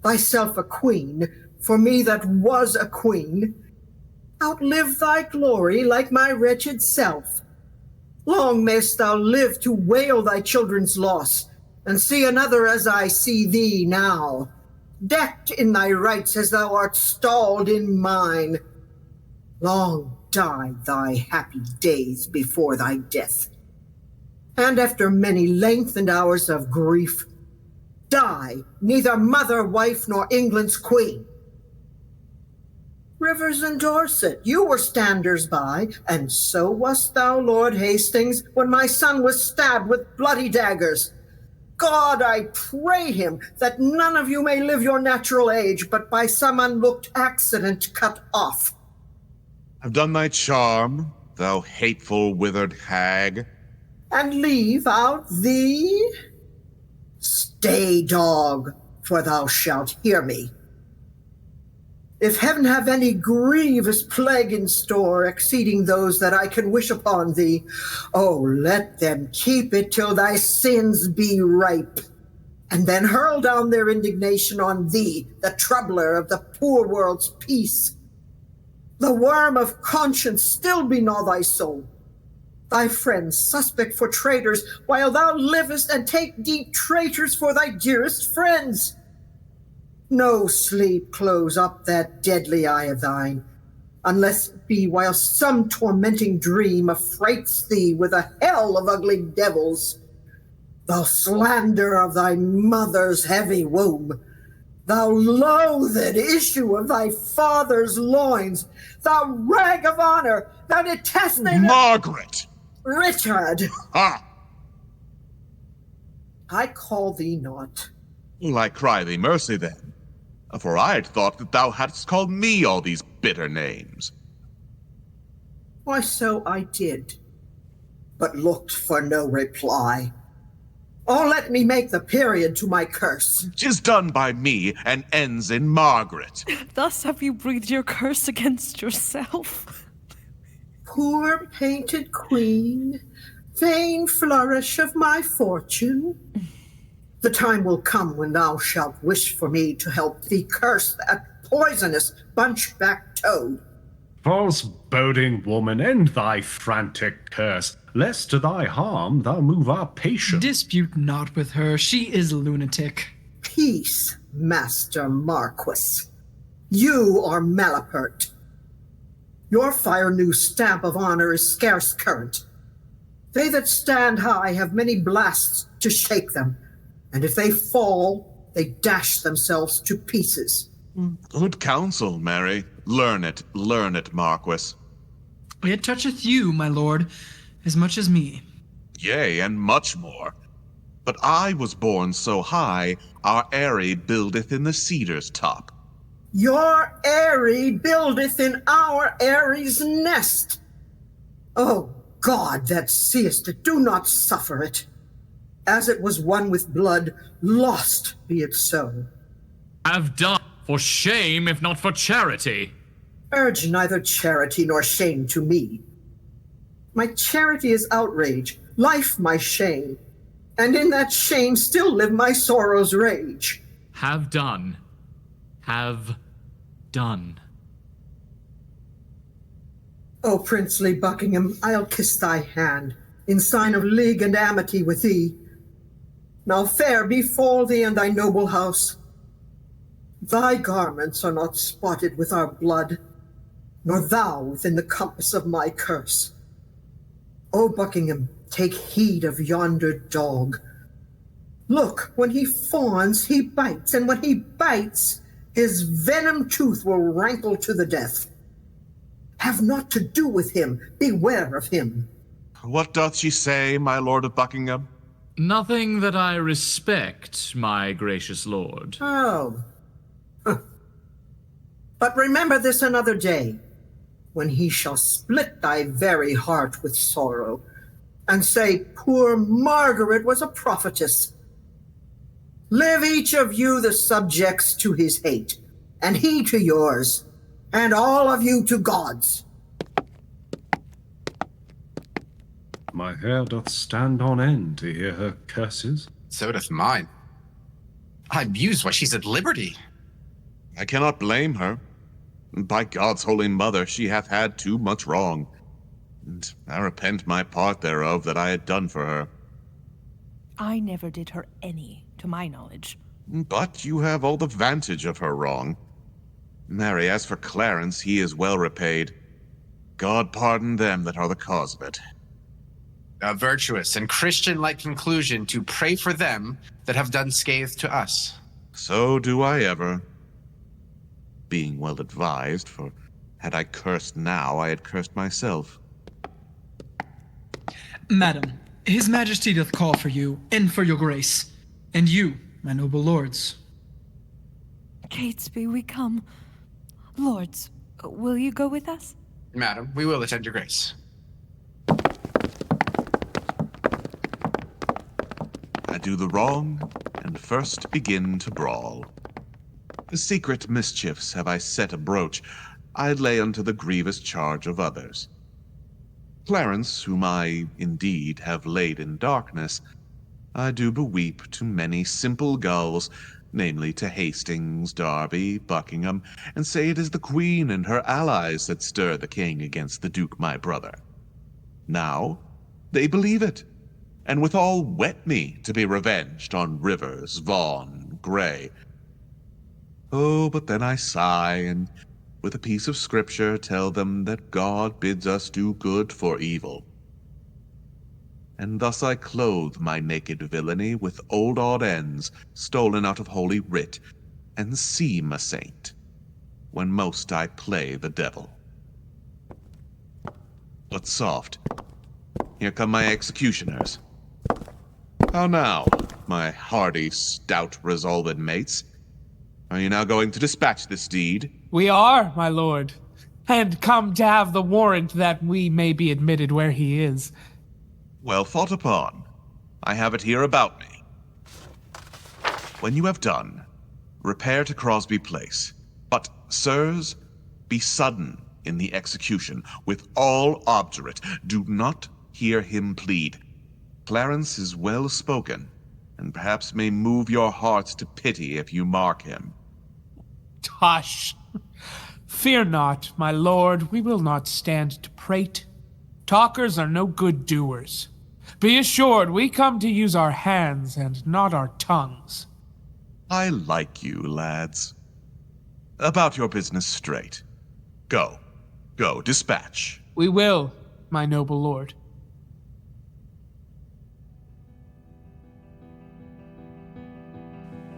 Thyself a queen, for me that was a queen, outlive thy glory like my wretched self. Long mayst thou live to wail thy children's loss, and see another as I see thee now, decked in thy rights as thou art stalled in mine. Long die thy happy days before thy death, and after many lengthened hours of grief, die neither mother, wife, nor England's queen. Rivers and Dorset, you were standers by, and so wast thou, Lord Hastings, when my son was stabbed with bloody daggers. God, I pray him that none of you may live your natural age, but by some unlooked accident cut off. I've done thy charm, thou hateful withered hag. And leave out thee? Stay, dog, for thou shalt hear me. If heaven have any grievous plague in store, exceeding those that I can wish upon thee, oh, let them keep it till thy sins be ripe, and then hurl down their indignation on thee, the troubler of the poor world's peace. The worm of conscience still begnaw thy soul, thy friends suspect for traitors, while thou livest, and take deep traitors for thy dearest friends. No sleep close up that deadly eye of thine, unless it be while some tormenting dream affrights thee with a hell of ugly devils. Thou slander of thy mother's heavy womb, thou loathed issue of thy father's loins, thou rag of honor, thou detested Margaret! Richard! Ha! I call thee not. Well, I cry thee mercy then, for I had thought that thou hadst called me all these bitter names. Why, so I did, but looked for no reply. Oh, let me make the period to my curse. 'Tis done by me, and ends in Margaret. Thus have you breathed your curse against yourself. Poor painted queen, vain flourish of my fortune. The time will come when thou shalt wish for me to help thee curse that poisonous bunchback toad. False boding woman, end thy frantic curse, lest to thy harm thou move our patience. Dispute not with her, she is lunatic. Peace, Master Marquis. You are malapert. Your fire-new stamp of honor is scarce current. They that stand high have many blasts to shake them, and if they fall, they dash themselves to pieces. Good counsel, Mary. Learn it, Marquis. It toucheth you, my lord, as much as me. Yea, and much more. But I was born so high, our eyrie buildeth in the cedar's top. Your eyrie buildeth in our eyrie's nest. Oh, God that seest it, do not suffer it. As it was won with blood, lost be it so. Have done, for shame, if not for charity. Urge neither charity nor shame to me. My charity is outrage, life my shame, and in that shame still live my sorrow's rage. Have done. Have done. O princely Buckingham, I'll kiss thy hand, in sign of league and amity with thee. Now fair befall thee and thy noble house. Thy garments are not spotted with our blood, nor thou within the compass of my curse. O Buckingham, take heed of yonder dog. Look, when he fawns, he bites, and when he bites, his venom tooth will rankle to the death. Have naught to do with him. Beware of him. What doth she say, my lord of Buckingham? Nothing that I respect, my gracious lord. Oh. But remember this another day, when he shall split thy very heart with sorrow, and say, poor Margaret was a prophetess. Live each of you the subjects to his hate, and he to yours, and all of you to God's. My hair doth stand on end to hear her curses. So doth mine. I muse why she's at liberty. I cannot blame her. By God's holy mother, she hath had too much wrong, and I repent my part thereof that I had done for her. I never did her any, to my knowledge. But you have all the vantage of her wrong. Marry, as for Clarence, he is well repaid. God pardon them that are the cause of it. A virtuous and Christian-like conclusion to pray for them that have done scathe to us. So do I ever. Being well advised, for had I cursed now, I had cursed myself. Madam, his majesty doth call for you, and for your grace, and you, my noble lords. Catesby, we come. Lords, will you go with us? Madam, we will attend your grace. I do the wrong, and first begin to brawl. The secret mischiefs have I set abroach, I lay unto the grievous charge of others. Clarence, whom I indeed have laid in darkness, I do beweep to many simple gulls, namely to Hastings, Derby, Buckingham, and say it is the Queen and her allies that stir the king against the Duke my brother. Now they believe it, and withal wet me to be revenged on Rivers, Vaughan, Grey. Oh, but then I sigh, and with a piece of scripture tell them that God bids us do good for evil. And thus I clothe my naked villainy with old odd ends stolen out of Holy Writ, and seem a saint, when most I play the devil. But soft, here come my executioners. How now, my hardy, stout, resolved mates? Are you now going to dispatch this deed? We are, my lord, and come to have the warrant that we may be admitted where he is. Well thought upon. I have it here about me. When you have done, repair to Crosby Place. But, sirs, be sudden in the execution, with all obdurate. Do not hear him plead. Clarence is well spoken, and perhaps may move your hearts to pity if you mark him. Hush! Fear not, my lord, we will not stand to prate. Talkers are no good doers. Be assured, we come to use our hands and not our tongues. I like you, lads. About your business straight. Go, dispatch. We will, my noble lord.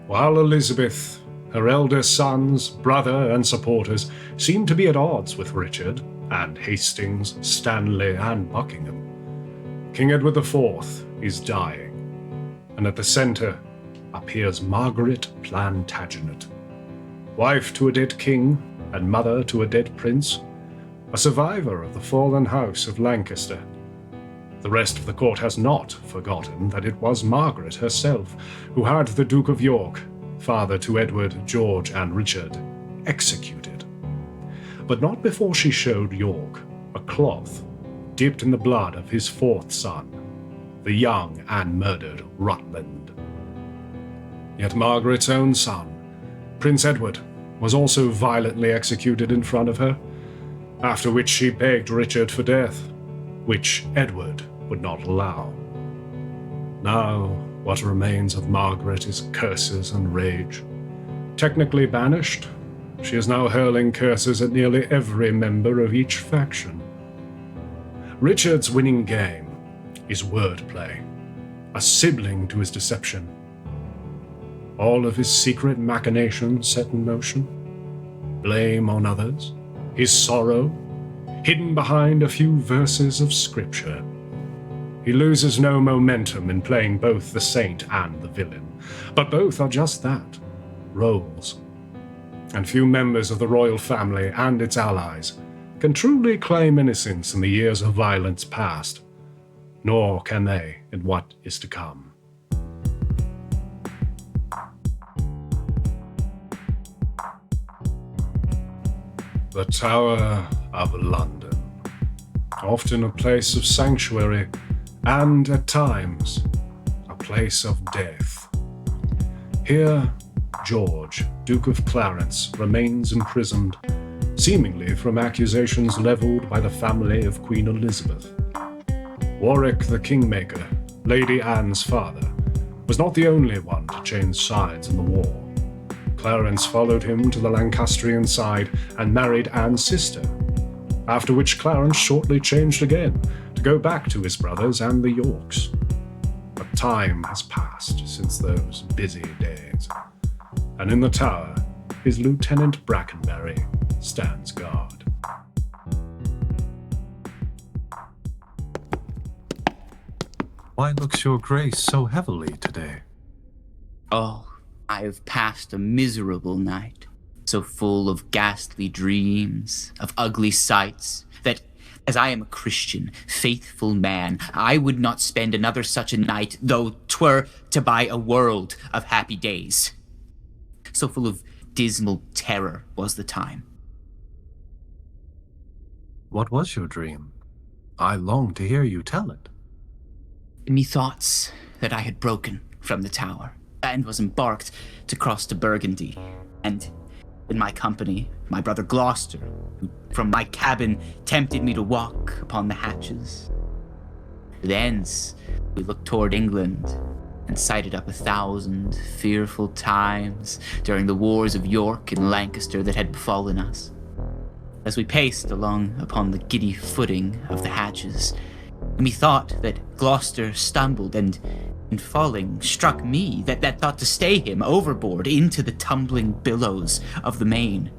While Elizabeth, her elder sons, brother, and supporters seemed to be at odds with Richard, and Hastings, Stanley, and Buckingham, King Edward IV is dying, and at the centre appears Margaret Plantagenet, wife to a dead king and mother to a dead prince, a survivor of the fallen house of Lancaster. The rest of the court has not forgotten that it was Margaret herself who had the Duke of York, father to Edward, George, and Richard, executed. But not before she showed York a cloth dipped in the blood of his fourth son, the young and murdered Rutland. Yet Margaret's own son, Prince Edward, was also violently executed in front of her, after which she begged Richard for death, which Edward would not allow. Now, what remains of Margaret is curses and rage. Technically banished, she is now hurling curses at nearly every member of each faction. Richard's winning game is wordplay, a sibling to his deception. All of his secret machinations set in motion, blame on others, his sorrow, hidden behind a few verses of scripture. He loses no momentum in playing both the saint and the villain, but both are just that, roles. And few members of the royal family and its allies can truly claim innocence in the years of violence past, nor can they in what is to come. The Tower of London, often a place of sanctuary, and at times, a place of death. Here, George, Duke of Clarence, remains imprisoned, seemingly from accusations levelled by the family of Queen Elizabeth. Warwick the Kingmaker, Lady Anne's father, was not the only one to change sides in the war. Clarence followed him to the Lancastrian side and married Anne's sister, after which Clarence shortly changed again to go back to his brothers and the Yorks. But time has passed since those busy days, and in the tower, his Lieutenant Brakenbury stands guard. Why looks your grace so heavily today? Oh, I have passed a miserable night, so full of ghastly dreams, of ugly sights, that, as I am a Christian, faithful man, I would not spend another such a night, though 'twere to buy a world of happy days. So full of dismal terror was the time. What was your dream? I long to hear you tell it. Methoughts that I had broken from the tower, and was embarked to cross to Burgundy, and in my company, my brother Gloucester, who from my cabin tempted me to walk upon the hatches. Thence we looked toward England, and sighted up 1,000 fearful times during the wars of York and Lancaster that had befallen us. As we paced along upon the giddy footing of the hatches, methought that Gloucester stumbled and, in falling, struck me that thought to stay him overboard into the tumbling billows of the main.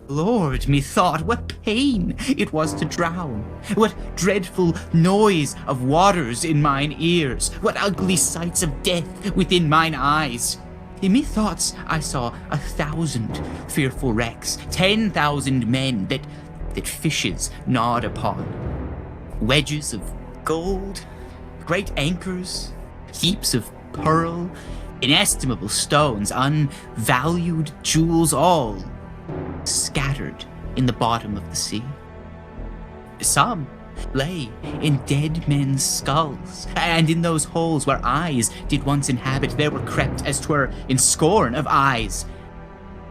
Lord, methought, what pain it was to drown, what dreadful noise of waters in mine ears, what ugly sights of death within mine eyes. Methoughts I saw 1,000 fearful wrecks, 10,000 men that fishes gnawed upon, wedges of gold, great anchors, heaps of pearl, inestimable stones, unvalued jewels, all scattered in the bottom of the sea. Some lay in dead men's skulls, and in those holes where eyes did once inhabit there were crept, as 'twere in scorn of eyes,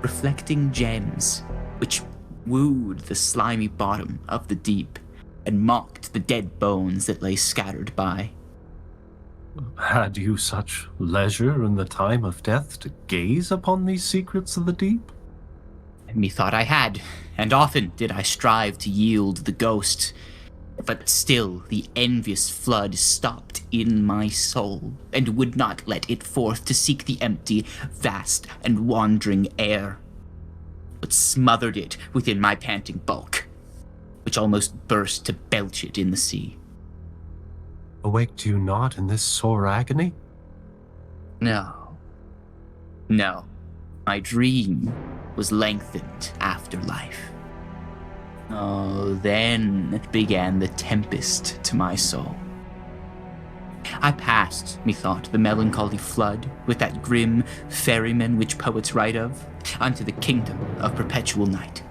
reflecting gems, which wooed the slimy bottom of the deep, and mocked the dead bones that lay scattered by. Had you such leisure in the time of death to gaze upon these secrets of the deep? Methought I had, and often did I strive to yield the ghost, but still the envious flood stopped in my soul, and would not let it forth to seek the empty, vast, and wandering air, but smothered it within my panting bulk, which almost burst to belch it in the sea. Awaked you not in this sore agony? No. My dream was lengthened after life. Oh, then began the tempest to my soul. I passed, methought, the melancholy flood, with that grim ferryman which poets write of, unto the kingdom of perpetual night.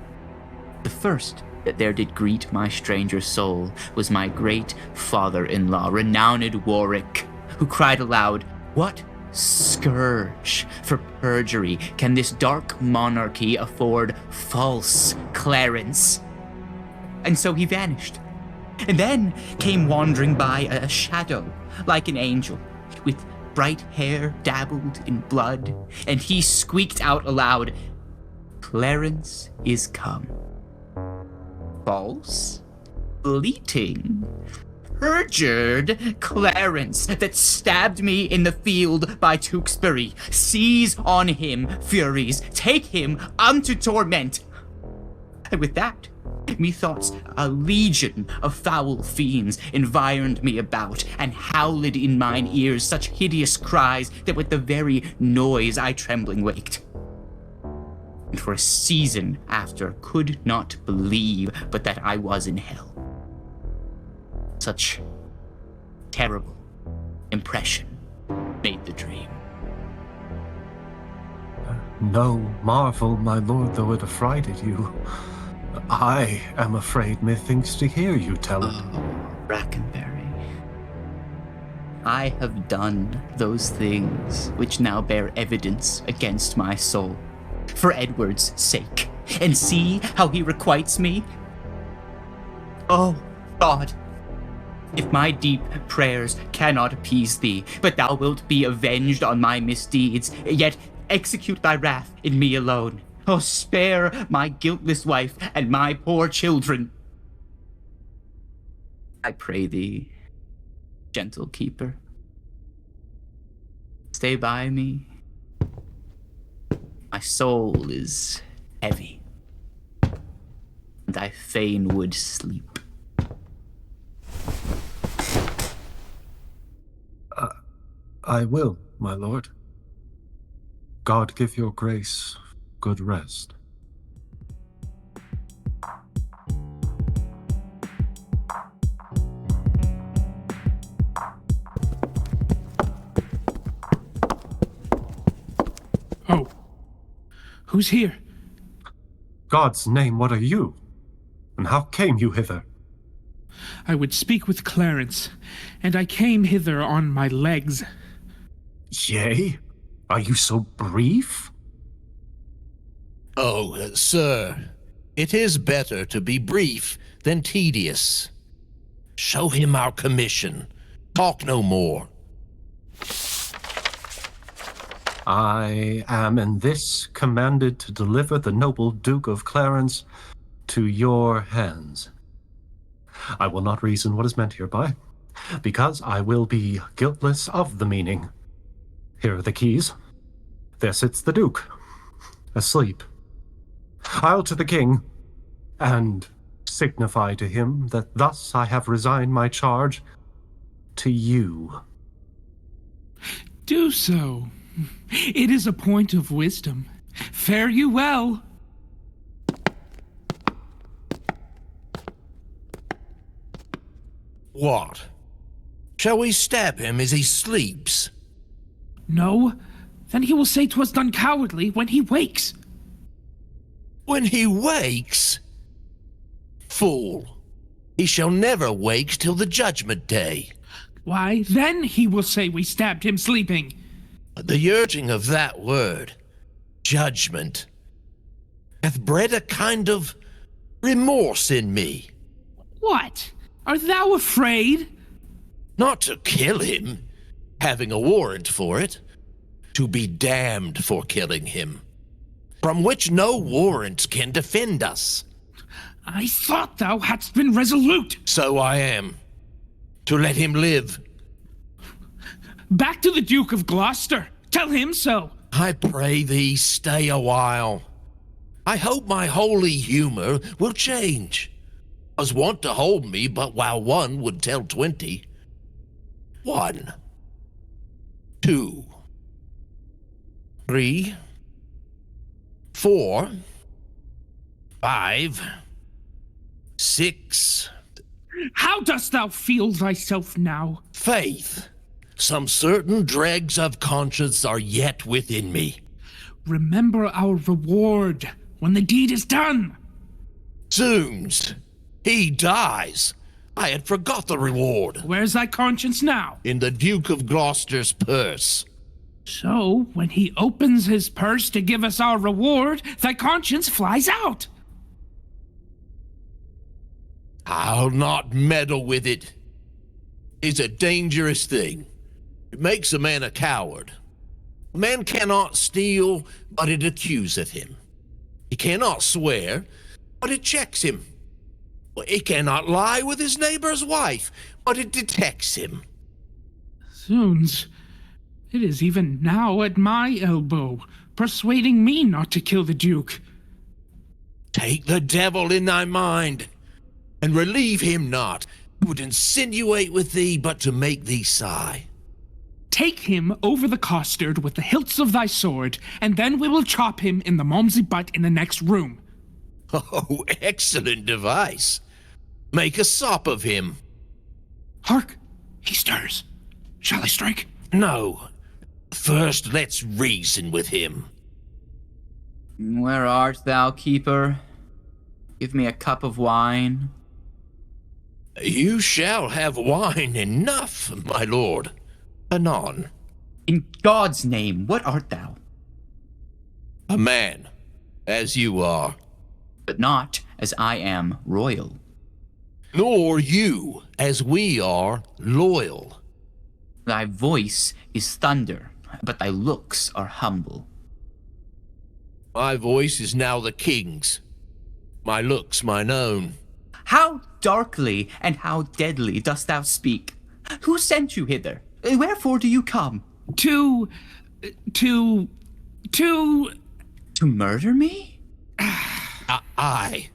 The first that there did greet my stranger soul was my great father-in-law, renowned Warwick, who cried aloud, "What scourge for perjury can this dark monarchy afford false Clarence. And so he vanished. And then came wandering by a shadow, like an angel, with bright hair dabbled in blood, and he squeaked out aloud, "Clarence is come." False, fleeting, perjured Clarence that stabbed me in the field by Tewkesbury. Seize on him, Furies, take him unto torment. And with that, methoughts a legion of foul fiends environed me about, and howled in mine ears such hideous cries that with the very noise I trembling waked. And for a season after could not believe but that I was in hell. Such terrible impression made the dream. No marvel, my lord, though it affrighted you. I am afraid, methinks, to hear you tell it. Brakenbury, I have done those things which now bear evidence against my soul, for Edward's sake, and see how he requites me. Oh, God, if my deep prayers cannot appease thee, but thou wilt be avenged on my misdeeds, yet execute thy wrath in me alone. Oh, spare my guiltless wife and my poor children. I pray thee, gentle keeper, stay by me. My soul is heavy, and I fain would sleep. I will, my lord. God give your grace good rest. Oh. Who's here? God's name, what are you? And how came you hither? I would speak with Clarence, and I came hither on my legs. Yea? Are you so brief? Oh, sir, it is better to be brief than tedious. Show him our commission. Talk no more. I am in this commanded to deliver the noble Duke of Clarence to your hands. I will not reason what is meant hereby, because I will be guiltless of the meaning. Here are the keys. There sits the Duke, asleep. I'll to the king, and signify to him that thus I have resigned my charge to you. Do so. It is a point of wisdom. Fare you well. What? Shall we stab him as he sleeps? No. Then he will say 'twas done cowardly when he wakes. When he wakes? Fool. He shall never wake till the judgment day. Why, then he will say we stabbed him sleeping. The urging of that word, judgment, hath bred a kind of remorse in me. What? Art thou afraid? Not to kill him, having a warrant for it, to be damned for killing him, from which no warrant can defend us. I thought thou hadst been resolute. So I am. To let him live. Back to the Duke of Gloucester. Tell him so. I pray thee, stay a while. I hope my holy humor will change. 'Was wont to hold me, but while one would tell 20. 1, 2, 3, 4, 5, 6. How dost thou feel thyself now? Faith. Some certain dregs of conscience are yet within me. Remember our reward when the deed is done. Zoons. He dies. I had forgot the reward. Where's thy conscience now? In the Duke of Gloucester's purse. So, when he opens his purse to give us our reward, thy conscience flies out. I'll not meddle with it. It's a dangerous thing. It makes a man a coward. A man cannot steal, but it accuseth him. He cannot swear, but it checks him. He cannot lie with his neighbor's wife, but it detects him. Zoons, it is even now at my elbow, persuading me not to kill the Duke. Take the devil in thy mind, and relieve him not, who would insinuate with thee but to make thee sigh. Take him over the costard with the hilts of thy sword, and then we will chop him in the malmsey butt in the next room. Oh, excellent device. Make a sop of him. Hark! He stirs. Shall I strike? No. First, let's reason with him. Where art thou, keeper? Give me a cup of wine. You shall have wine enough, my lord. Anon. In God's name, what art thou? A man, as you are. But not as I am royal. Nor you, as we are, loyal. Thy voice is thunder, but thy looks are humble. My voice is now the king's. My looks mine own. How darkly and how deadly dost thou speak? Who sent you hither? Wherefore do you come? To murder me? I.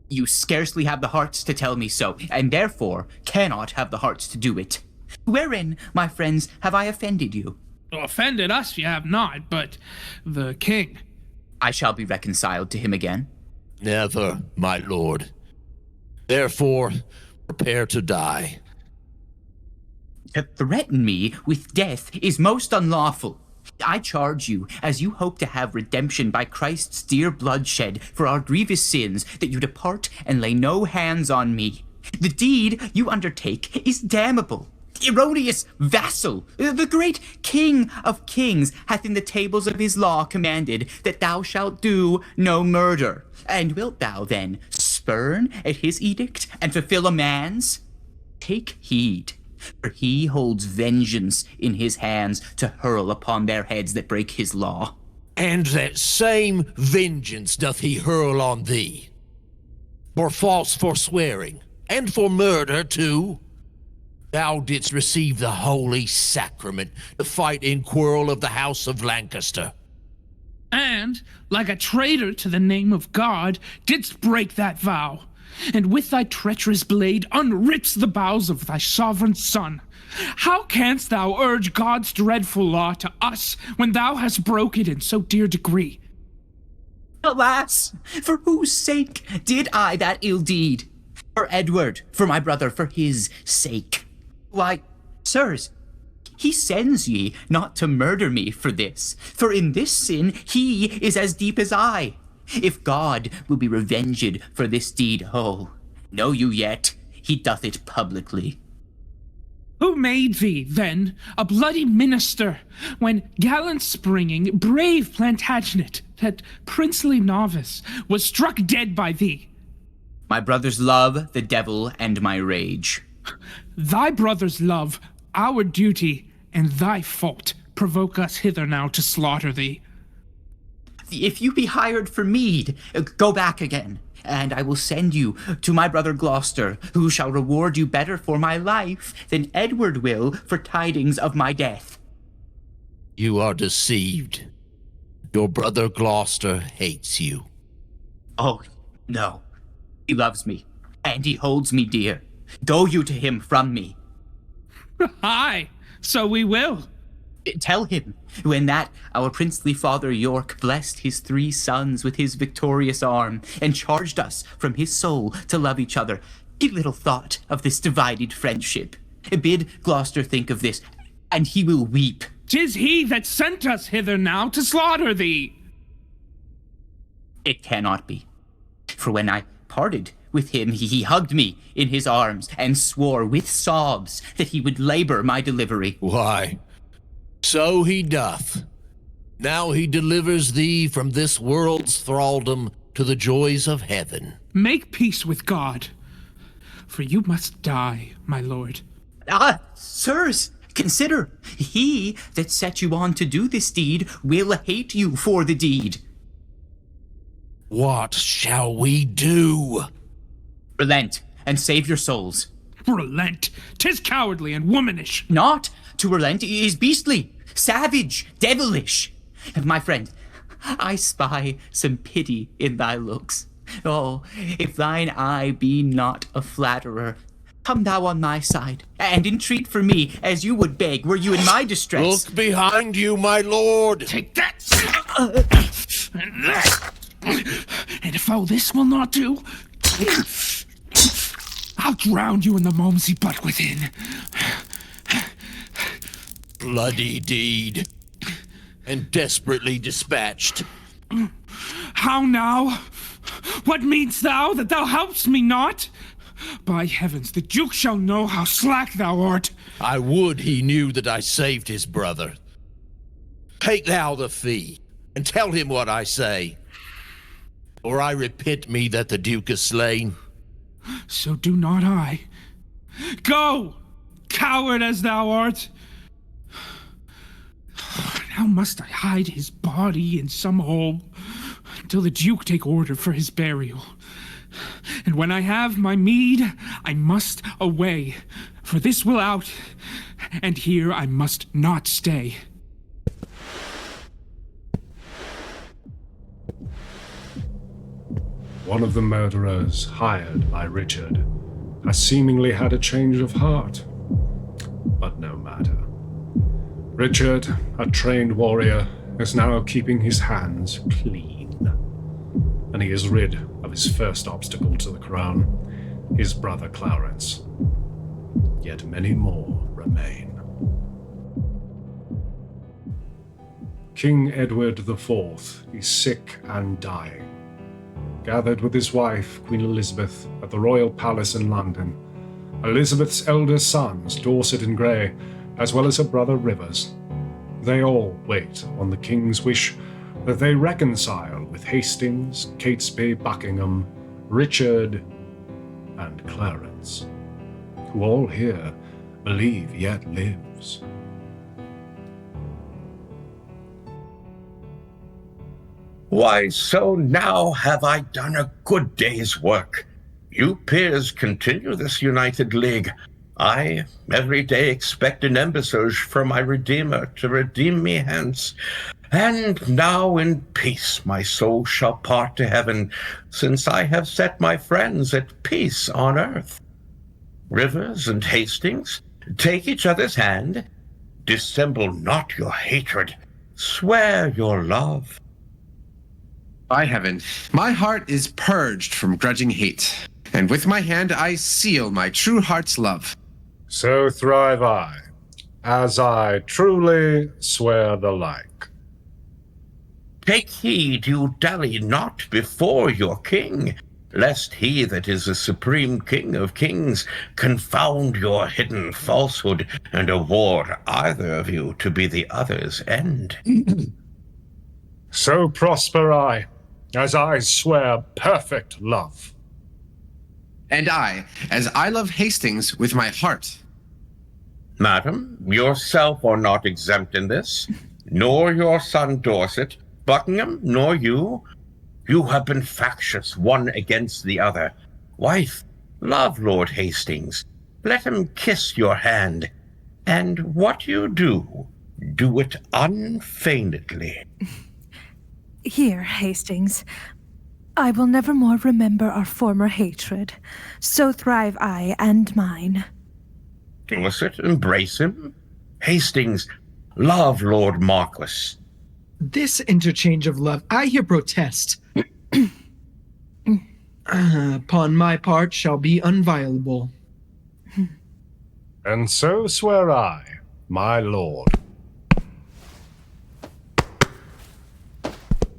You scarcely have the hearts to tell me so, and therefore cannot have the hearts to do it. Wherein, my friends, have I offended you? Offended us you have not, but the king. I shall be reconciled to him again. Never, my lord. Therefore, prepare to die. To threaten me with death is most unlawful. I charge you, as you hope to have redemption by Christ's dear blood shed for our grievous sins, that you depart and lay no hands on me. The deed you undertake is damnable. Erroneous vassal, the great King of Kings hath in the tables of his law commanded that thou shalt do no murder. And wilt thou then spurn at his edict and fulfill a man's? Take heed, for he holds vengeance in his hands to hurl upon their heads that break his law. And that same vengeance doth he hurl on thee. For false forswearing, and for murder too. Thou didst receive the holy sacrament to fight in quarrel of the house of Lancaster. And, like a traitor to the name of God, didst break that vow, and with thy treacherous blade unrips the bowels of thy sovereign son. How canst thou urge God's dreadful law to us when thou hast broke it in so dear degree? Alas, for whose sake did I that ill deed? For Edward, for my brother, for his sake. Why, sirs, he sends ye not to murder me for this, for in this sin he is as deep as I. If God will be revenged for this deed, oh, know you yet, he doth it publicly. Who made thee, then, a bloody minister, when gallant springing, brave Plantagenet, that princely novice, was struck dead by thee? My brother's love, the devil, and my rage. Thy brother's love, our duty, and thy fault provoke us hither now to slaughter thee. If you be hired for meed, go back again, and I will send you to my brother Gloucester, who shall reward you better for my life than Edward will for tidings of my death. You are deceived. Your brother Gloucester hates you. Oh, no. He loves me, and he holds me dear. Go you to him from me. Aye, so we will. Tell him, when that our princely father York blessed his 3 sons with his victorious arm, and charged us from his soul to love each other, he little thought of this divided friendship. Bid Gloucester think of this, and he will weep. 'Tis he that sent us hither now to slaughter thee. It cannot be, for when I parted with him, he hugged me in his arms and swore with sobs that he would labor my delivery. Why, so he doth. Now he delivers thee from this world's thraldom to the joys of heaven. Make peace with God, for you must die, my lord. Ah, sirs, consider, he that set you on to do this deed will hate you for the deed. What shall we do? Relent and save your souls. Relent? 'Tis cowardly and womanish. Not to relent is beastly, savage, devilish. My friend, I spy some pity in thy looks. Oh, if thine eye be not a flatterer, come thou on my side, and entreat for me as you would beg were you in my distress. Look behind you, my lord. Take that! And if all this will not do, I'll drown you in the Momsey butt within. Bloody deed. And desperately dispatched. How now? What mean'st thou, that thou helpst me not? By heavens, the Duke shall know how slack thou art. I would he knew that I saved his brother. Take thou the fee, and tell him what I say. Or I repent me that the Duke is slain. So do not I. Go, coward as thou art. Now must I hide his body in some hole, until the Duke take order for his burial. And when I have my meed, I must away, for this will out, and here I must not stay. One of the murderers, hired by Richard, has seemingly had a change of heart. But no matter. Richard, a trained warrior, is now keeping his hands clean. And he is rid of his first obstacle to the crown, his brother Clarence. Yet many more remain. King Edward IV is sick and dying. Gathered with his wife, Queen Elizabeth, at the Royal Palace in London, Elizabeth's elder sons, Dorset and Grey, as well as her brother Rivers. They all wait on the king's wish that they reconcile with Hastings, Catesby, Buckingham, Richard, and Clarence, who all here believe yet lives. Why, so now have I done a good day's work. You peers continue this united league. I every day expect an embassage from my Redeemer to redeem me hence. And now in peace my soul shall part to heaven, since I have set my friends at peace on earth. Rivers and Hastings, take each other's hand. Dissemble not your hatred. Swear your love. By heaven, my heart is purged from grudging hate, and with my hand I seal my true heart's love. So thrive I, as I truly swear the like. Take heed you dally not before your king, lest he that is the supreme king of kings confound your hidden falsehood and award either of you to be the other's end. So prosper I, as I swear perfect love. And I, as I love Hastings with my heart. Madam, yourself are not exempt in this, nor your son Dorset, Buckingham, nor you. You have been factious one against the other. Wife, love Lord Hastings. Let him kiss your hand. And what you do, do it unfeignedly. Here, Hastings. I will nevermore remember our former hatred. So thrive I and mine. Dorset, embrace him. Hastings, love Lord Marquis. This interchange of love, I here protest. Upon my part shall be inviolable. And so swear I, my lord.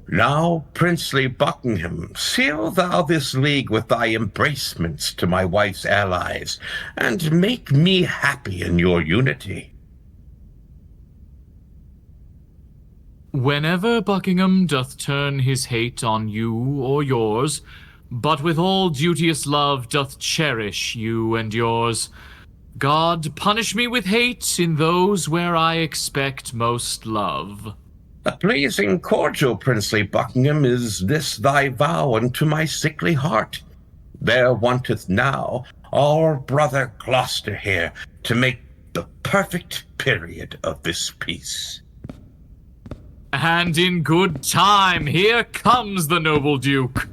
Now, princely Buckingham, seal thou this league with thy embracements to my wife's allies, and make me happy in your unity. Whenever Buckingham doth turn his hate on you or yours, but with all duteous love doth cherish you and yours, God punish me with hate in those where I expect most love. A pleasing cordial, princely Buckingham, is this thy vow unto my sickly heart. There wanteth now our brother Gloucester here to make the perfect period of this peace. And in good time, here comes the noble Duke.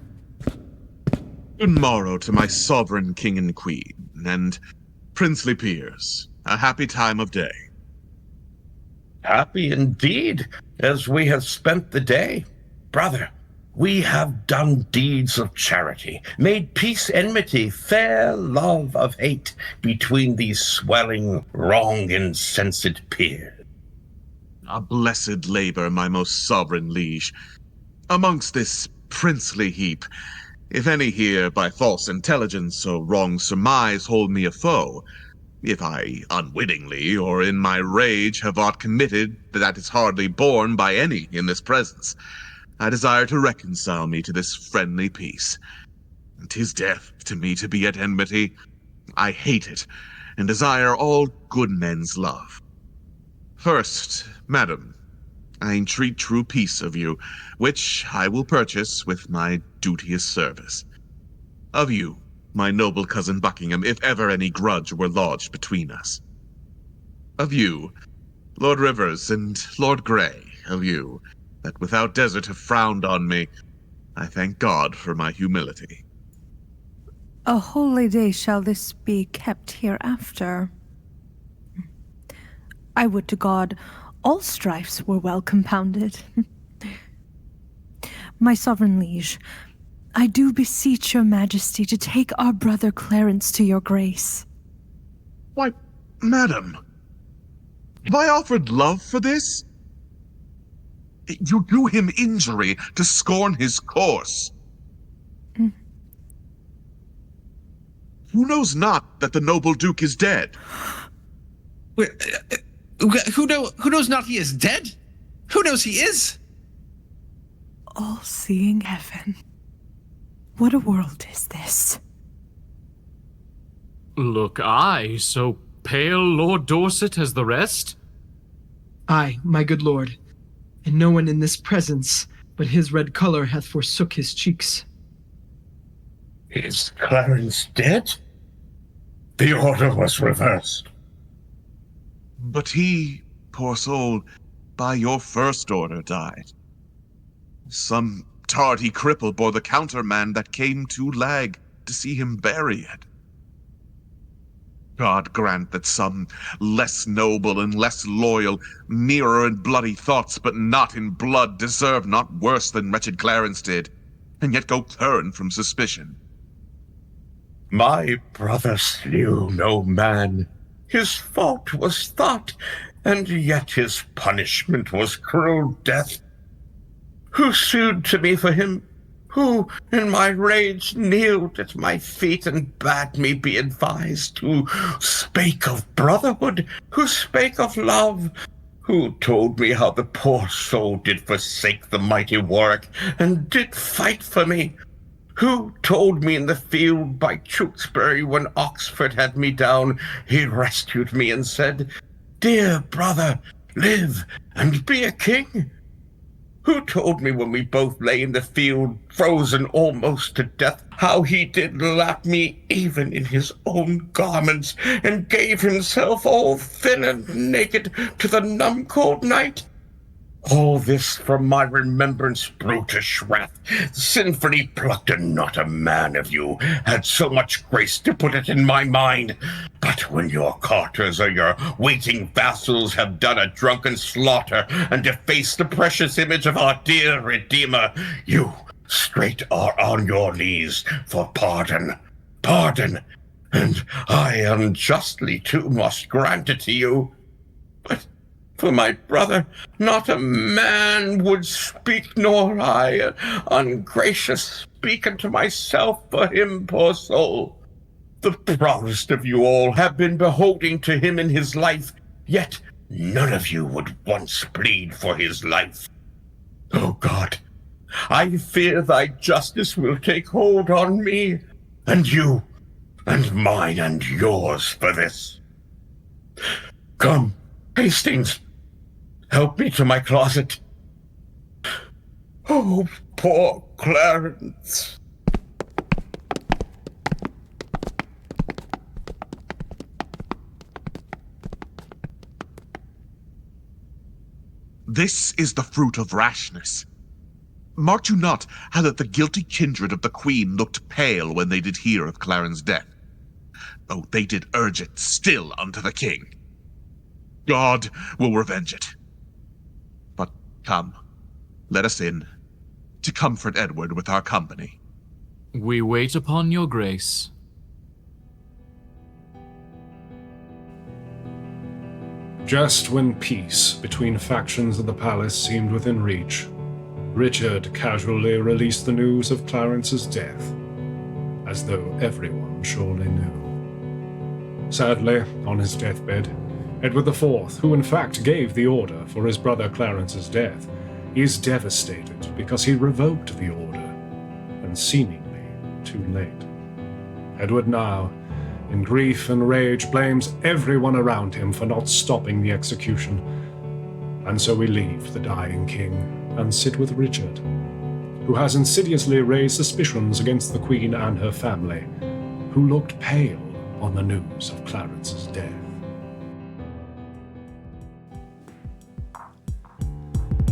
Good morrow to my sovereign king and queen, and princely peers. A happy time of day. Happy indeed, as we have spent the day. Brother, we have done deeds of charity, made peace enmity, fair love of hate between these swelling, wrong, insensate peers. A blessed labor, my most sovereign liege. Amongst this princely heap, if any here by false intelligence or wrong surmise hold me a foe, if I unwittingly or in my rage have aught committed that is hardly borne by any in this presence, I desire to reconcile me to this friendly peace. 'Tis death to me to be at enmity. I hate it, and desire all good men's love. First, madam, I entreat true peace of you, which I will purchase with my duteous service. Of you, my noble cousin Buckingham, if ever any grudge were lodged between us. Of you, Lord Rivers and Lord Grey, of you, that without desert have frowned on me, I thank God for my humility. A holy day shall this be kept hereafter. I would to God all strifes were well compounded. My sovereign liege, I do beseech your majesty to take our brother Clarence to your grace. Why, madam, have I offered love for this? You do him injury to scorn his course. Who knows not that the noble Duke is dead? Who knows not he is dead? Who knows he is? All-seeing heaven. What a world is this? Look I so pale, Lord Dorset, as the rest? Aye, my good lord, and no one in this presence but his red colour hath forsook his cheeks. Is Clarence dead? The order was reversed. But he, poor soul, by your first order died. Some tardy cripple bore the countermand that came to lag to see him buried. God grant that some less noble and less loyal, nearer in bloody thoughts but not in blood, deserve not worse than wretched Clarence did, and yet go turn from suspicion. My brother slew no man. His fault was thought, and yet his punishment was cruel death. Who sued to me for him? Who, in my rage, kneeled at my feet and bade me be advised? Who spake of brotherhood? Who spake of love? Who told me how the poor soul did forsake the mighty Warwick, and did fight for me? Who told me in the field by Tewkesbury, when Oxford had me down, he rescued me and said, "Dear brother, live and be a king"? Who told me when we both lay in the field, frozen almost to death, how he did lap me even in his own garments, and gave himself all thin and naked to the numb cold night? All this from my remembrance, brutish wrath, sinfully plucked, and not a man of you had so much grace to put it in my mind. But when your carters or your waiting vassals have done a drunken slaughter and defaced the precious image of our dear Redeemer, you straight are on your knees for pardon. Pardon, and I unjustly too must grant it to you. But for my brother, not a man would speak, nor I, ungracious, speak unto myself for him, poor soul. The proudest of you all have been beholding to him in his life, yet none of you would once plead for his life. O God, I fear thy justice will take hold on me, and you, and mine and yours for this. Come, Hastings, help me to my closet. Oh, poor Clarence. This is the fruit of rashness. Marked you not how that the guilty kindred of the Queen looked pale when they did hear of Clarence's death? Oh, they did urge it still unto the king. God will revenge it. But come, let us in, to comfort Edward with our company. We wait upon your grace. Just when peace between factions of the palace seemed within reach, Richard casually released the news of Clarence's death, as though everyone surely knew. Sadly, on his deathbed, Edward IV, who in fact gave the order for his brother Clarence's death, is devastated because he revoked the order, and seemingly too late. Edward now, in grief and rage, blames everyone around him for not stopping the execution, and so we leave the dying king and sit with Richard, who has insidiously raised suspicions against the Queen and her family, who looked pale on the news of Clarence's death.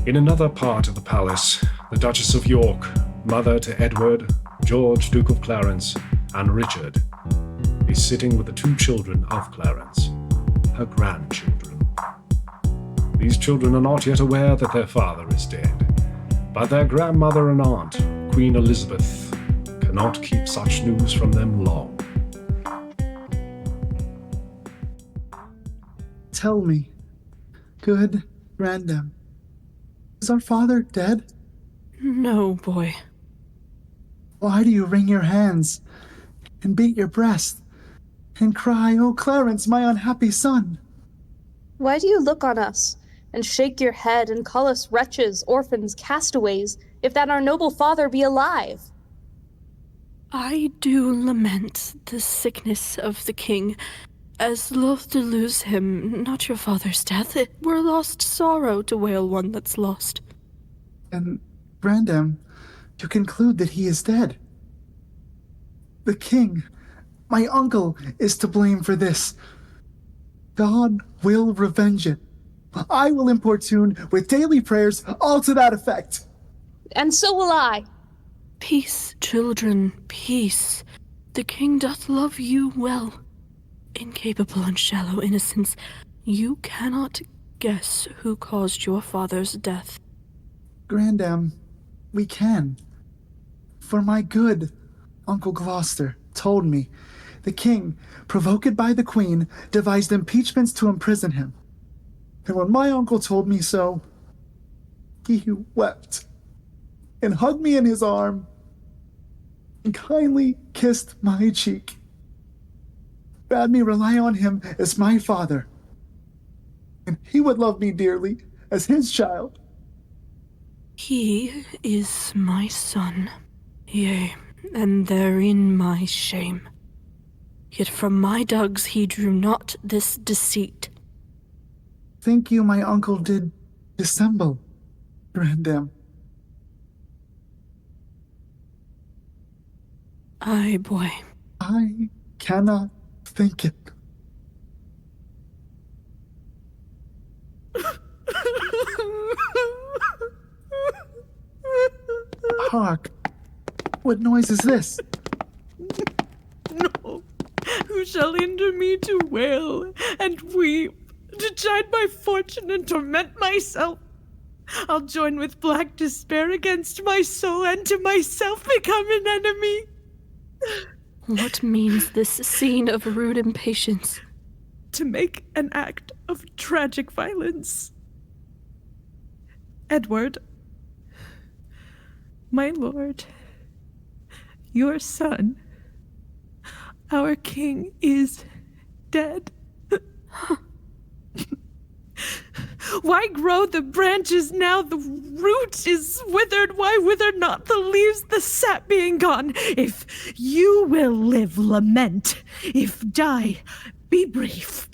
In another part of the palace, the Duchess of York, mother to Edward, George, Duke of Clarence, and Richard, is sitting with the two children of Clarence, her grandchildren. These children are not yet aware that their father is dead, but their grandmother and aunt, Queen Elizabeth, cannot keep such news from them long. Tell me, good Grandam, is our father dead? No, boy. Why do you wring your hands and beat your breast and cry, "Oh, Clarence, my unhappy son"? Why do you look on us and shake your head and call us wretches, orphans, castaways, if that our noble father be alive? I do lament the sickness of the king, as loth to lose him, not your father's death. It were lost sorrow to wail one that's lost. And, Grandam, to conclude that he is dead. The king, my uncle, is to blame for this. God will revenge it. I will importune with daily prayers, all to that effect. And so will I. Peace, children, peace. The king doth love you well. Incapable and shallow innocence, you cannot guess who caused your father's death. Grandam, we can. For my good, Uncle Gloucester told me the king, provoked by the queen, devised impeachments to imprison him. And when my uncle told me so, he wept and hugged me in his arm and kindly kissed my cheek. Bade me rely on him as my father, and he would love me dearly as his child. He is my son, yea, and therein my shame. Yet from my dugs he drew not this deceit. Think you my uncle did dissemble, Grandam? Aye, boy. I cannot think it. Hark! What noise is this? No, who shall hinder me to wail and weep, to chide my fortune and torment myself? I'll join with black despair against my soul, and to myself become an enemy. What means this scene of rude impatience? To make an act of tragic violence, Edward, my lord, your son, our king, is dead. Why grow the branches now the root is withered? Why wither not the leaves, the sap being gone? If you will live, lament. If die, be brief.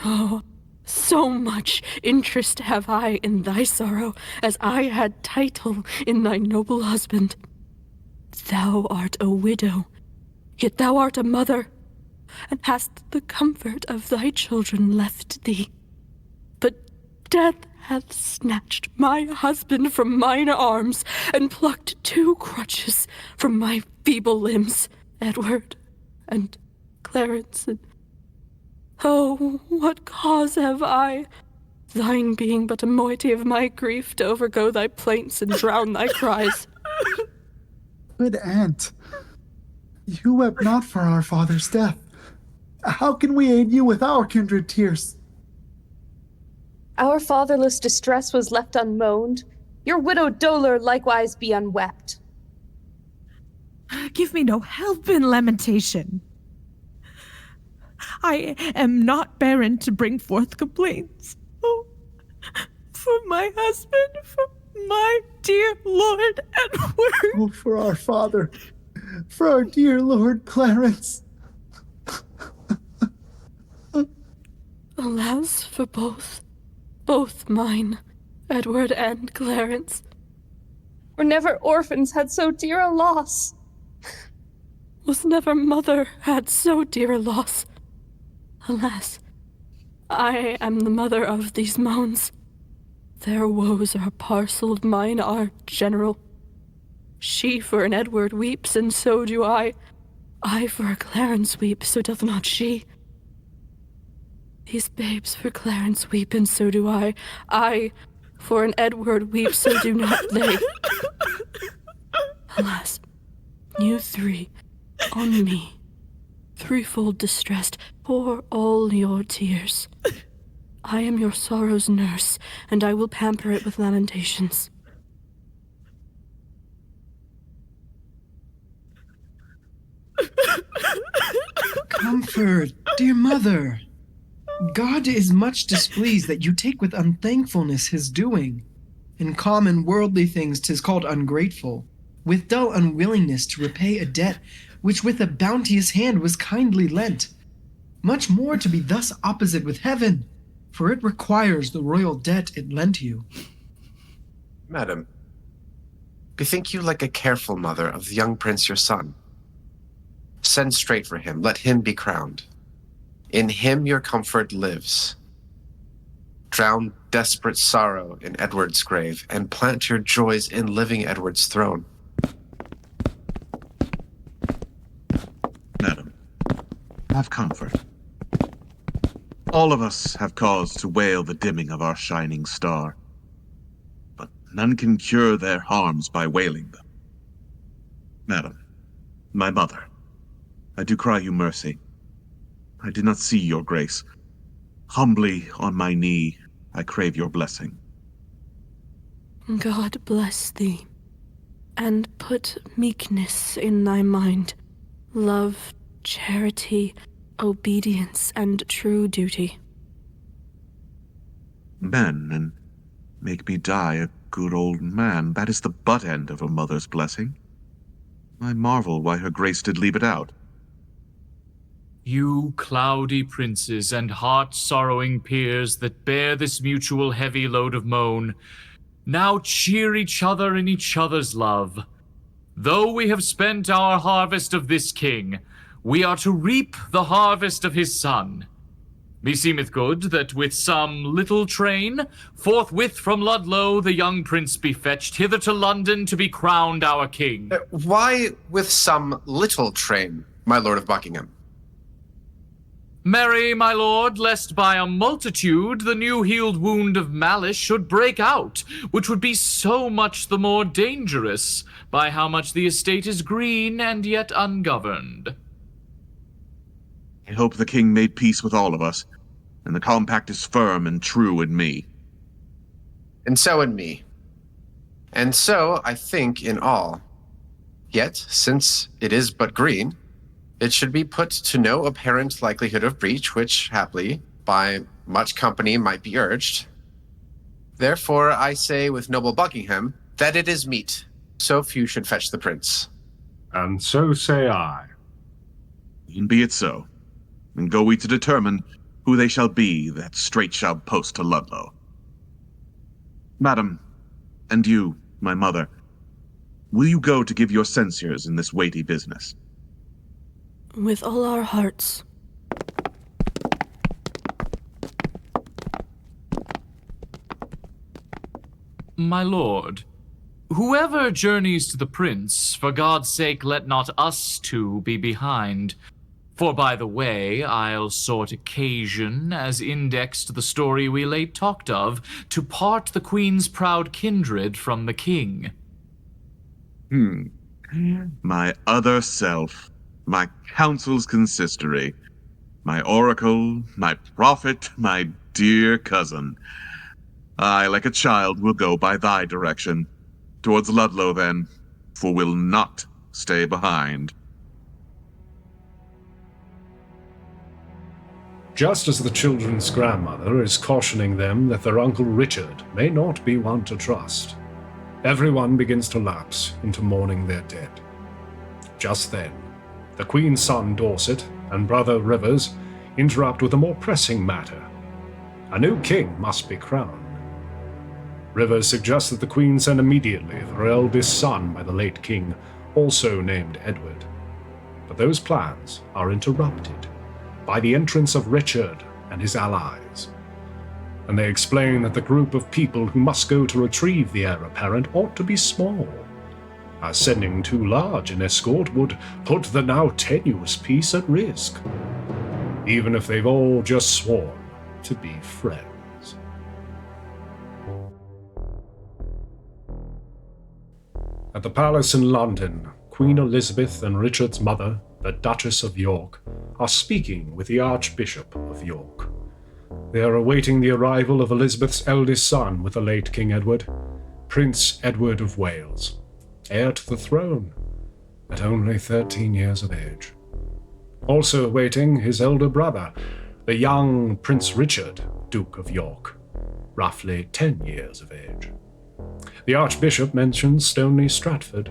Oh, so much interest have I in thy sorrow, as I had title in thy noble husband. Thou art a widow, yet thou art a mother, and hast the comfort of thy children left thee. But death hath snatched my husband from mine arms, and plucked 2 crutches from my feeble limbs, Edward and Clarence, and oh, what cause have I, thine being but a moiety of my grief, to overgo thy plaints and drown thy cries? Good aunt, you wept not for our father's death. How can we aid you with our kindred tears? Our fatherless distress was left unmoaned. Your widowed dolour likewise be unwept. Give me no help in lamentation. I am not barren to bring forth complaints. Oh, for my husband, for my dear Lord Edward. Oh, for our father, for our dear Lord Clarence. Alas for both mine, Edward and Clarence. For never orphans had so dear a loss. Was never mother had so dear a loss. Alas, I am the mother of these moans. Their woes are parcelled, mine are general. She for an Edward weeps, and so do I. I for a Clarence weep, so doth not she. These babes for Clarence weep, and so do I. I for an Edward weep, so do not they. Alas, you 3, on me, threefold distressed, pour all your tears. I am your sorrow's nurse, and I will pamper it with lamentations. Comfort, dear mother. God is much displeased that you take with unthankfulness his doing. In common worldly things 'tis called ungrateful, with dull unwillingness to repay a debt which with a bounteous hand was kindly lent. Much more to be thus opposite with heaven, for it requires the royal debt it lent you. Madam, bethink you like a careful mother of the young prince your son. Send straight for him, let him be crowned. In him your comfort lives. Drown desperate sorrow in Edward's grave, and plant your joys in living Edward's throne. Madam, have comfort. All of us have cause to wail the dimming of our shining star, but none can cure their harms by wailing them. Madam, my mother, I do cry you mercy. I did not see your grace. Humbly on my knee, I crave your blessing. God bless thee, and put meekness in thy mind, love, charity, obedience, and true duty. Men, and make me die a good old man. That is the butt end of a mother's blessing. I marvel why her grace did leave it out. You cloudy princes and heart-sorrowing peers that bear this mutual heavy load of moan, now cheer each other in each other's love. Though we have spent our harvest of this king, we are to reap the harvest of his son. Meseemeth good that with some little train, forthwith from Ludlow the young prince be fetched hither to London to be crowned our king. Why with some little train, my lord of Buckingham? Marry, my lord, lest by a multitude the new-healed wound of malice should break out, which would be so much the more dangerous, by how much the estate is green and yet ungoverned. I hope the king made peace with all of us, and the compact is firm and true in me. And so in me. And so, I think, in all. Yet, since it is but green, it should be put to no apparent likelihood of breach, which, haply, by much company might be urged. Therefore, I say with noble Buckingham, that it is meet, so few should fetch the prince. And so say I. And be it so. And go we to determine who they shall be that straight shall post to Ludlow. Madam, and you, my mother, will you go to give your censures in this weighty business? With all our hearts. My lord, whoever journeys to the prince, for God's sake let not us two be behind. For by the way, I'll sort occasion, as index to the story we late talked of, to part the queen's proud kindred from the king. My other self, my counsel's consistory, my oracle, my prophet, my dear cousin. I, like a child, will go by thy direction. Towards Ludlow, then, for we'll not stay behind. Just as the children's grandmother is cautioning them that their Uncle Richard may not be one to trust, everyone begins to lapse into mourning their dead. Just then, the Queen's son Dorset and brother Rivers interrupt with a more pressing matter. A new king must be crowned. Rivers suggests that the Queen send immediately her eldest son by the late king, also named Edward. But those plans are interrupted by the entrance of Richard and his allies, and they explain that the group of people who must go to retrieve the heir apparent ought to be small, as sending too large an escort would put the now tenuous peace at risk, even if they've all just sworn to be friends. At the palace in London, Queen Elizabeth and Richard's mother, the Duchess of York, are speaking with the Archbishop of York. They are awaiting the arrival of Elizabeth's eldest son with the late King Edward, Prince Edward of Wales, heir to the throne, at only 13 years of age. Also awaiting his elder brother, the young Prince Richard, Duke of York, roughly 10 years of age. The Archbishop mentions Stoneleigh Stratford,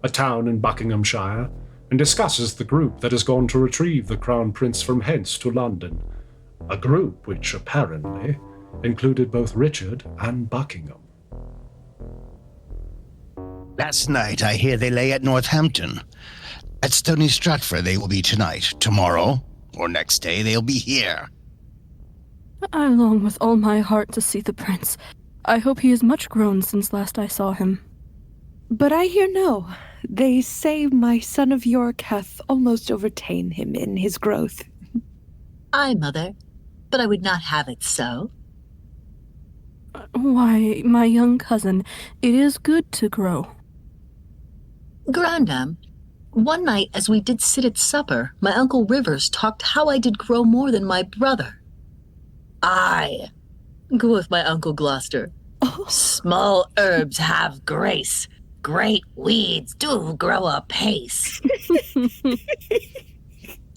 a town in Buckinghamshire, and discusses the group that has gone to retrieve the Crown Prince from hence to London, a group which apparently included both Richard and Buckingham. Last night I hear they lay at Northampton. At Stoneleigh Stratford they will be tonight. Tomorrow, or next day, they'll be here. I long with all my heart to see the prince. I hope he is much grown since last I saw him. But I hear no. They say my son of York hath almost overta'en him in his growth. Aye, mother, but I would not have it so. Why, my young cousin, it is good to grow. Grandam, one night as we did sit at supper, my Uncle Rivers talked how I did grow more than my brother. Aye, quoth my Uncle Gloucester. Small herbs have grace. Great weeds do grow apace.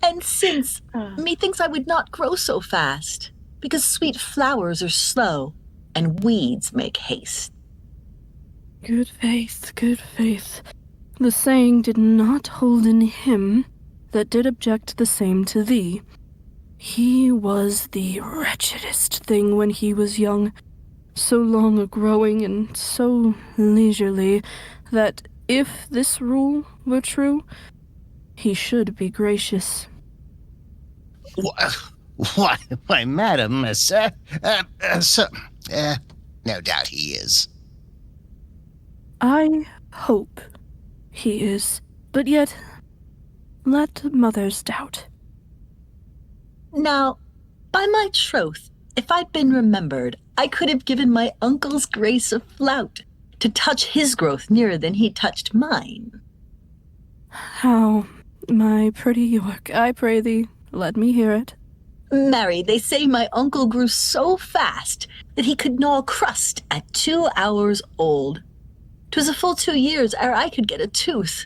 And since, methinks I would not grow so fast, because sweet flowers are slow, and weeds make haste. Good faith, good faith. The saying did not hold in him that did object the same to thee. He was the wretchedest thing when he was young, so long a-growing and so leisurely, that if this rule were true, he should be gracious. Why, madam, sir, no doubt he is. I hope he is, but yet, let mothers doubt. Now, by my troth, if I'd been remembered, I could have given my uncle's grace a flout, to touch his growth nearer than he touched mine. How, my pretty York, I pray thee, let me hear it. Marry, they say my uncle grew so fast that he could gnaw crust at 2 hours old. 'Twas a full 2 years ere I could get a tooth.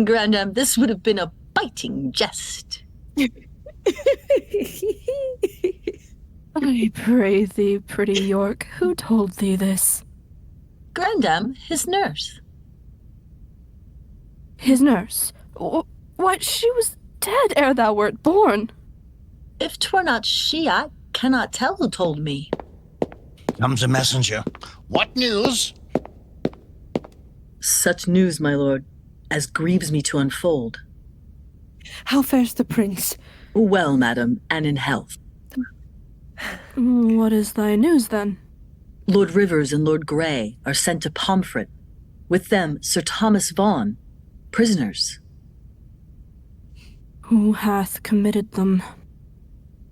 Grandam, this would have been a biting jest. I pray thee, pretty York, who told thee this? Grandam, his nurse. His nurse? Why, she was dead ere thou wert born. If 'twere not she, I cannot tell who told me. Comes a messenger. What news? Such news, my lord, as grieves me to unfold. How fares the prince? Well, madam, and in health. What is thy news, then? Lord Rivers and Lord Grey are sent to Pomfret. With them, Sir Thomas Vaughan, prisoners. Who hath committed them?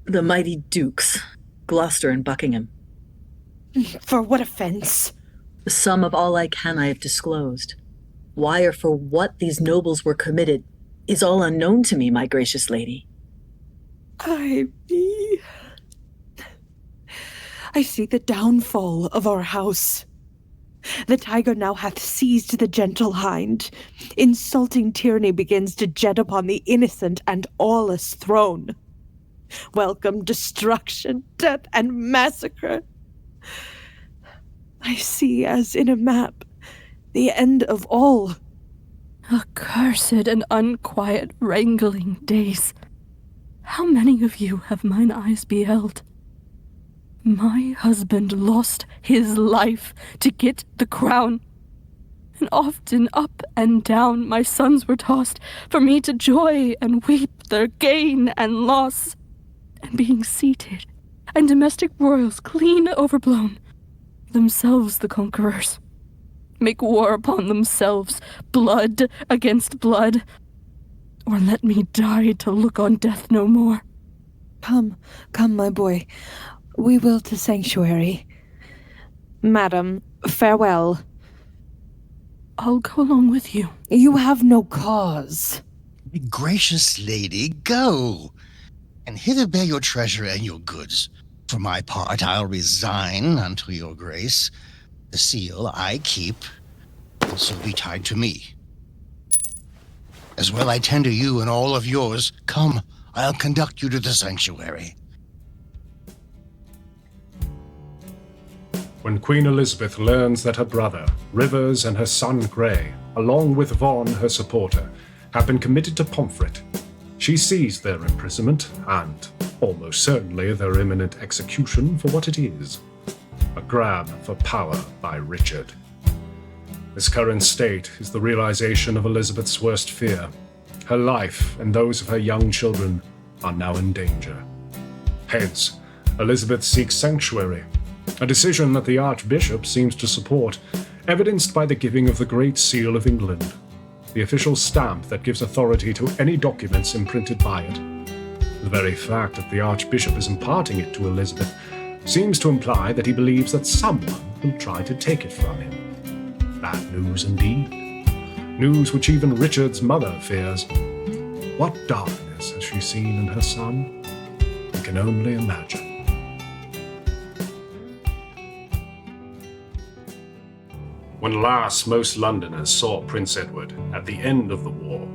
The mighty dukes, Gloucester and Buckingham. For what offence? Some of all I have disclosed. Why or for what these nobles were committed is all unknown to me, my gracious lady. I see the downfall of our house. The tiger now hath seized the gentle hind. Insulting tyranny begins to jet upon the innocent and aweless throne. Welcome destruction, death, and massacre. I see, as in a map, the end of all. Accursed and unquiet wrangling days. How many of you have mine eyes beheld? My husband lost his life to get the crown, and often up and down my sons were tossed for me to joy and weep their gain and loss. And being seated, and domestic broils clean overblown, themselves the conquerors, make war upon themselves, blood against blood, or let me die to look on death no more. Come, my boy. We will to sanctuary. Madam, farewell. I'll go along with you. You have no cause. Gracious lady, go. And hither bear your treasure and your goods. For my part, I'll resign unto your grace. The seal I keep, also be tied to me. As well I tend to you and all of yours. Come, I'll conduct you to the sanctuary. When Queen Elizabeth learns that her brother, Rivers, and her son Grey, along with Vaughan, her supporter, have been committed to Pomfret, she sees their imprisonment and, almost certainly, their imminent execution for what it is, a grab for power by Richard. This current state is the realization of Elizabeth's worst fear. Her life and those of her young children are now in danger. Hence, Elizabeth seeks sanctuary, a decision that the Archbishop seems to support, evidenced by the giving of the Great Seal of England, the official stamp that gives authority to any documents imprinted by it. The very fact that the Archbishop is imparting it to Elizabeth seems to imply that he believes that someone will try to take it from him. Bad news indeed. News which even Richard's mother fears. What darkness has she seen in her son? We can only imagine. When last most Londoners saw Prince Edward at the end of the war,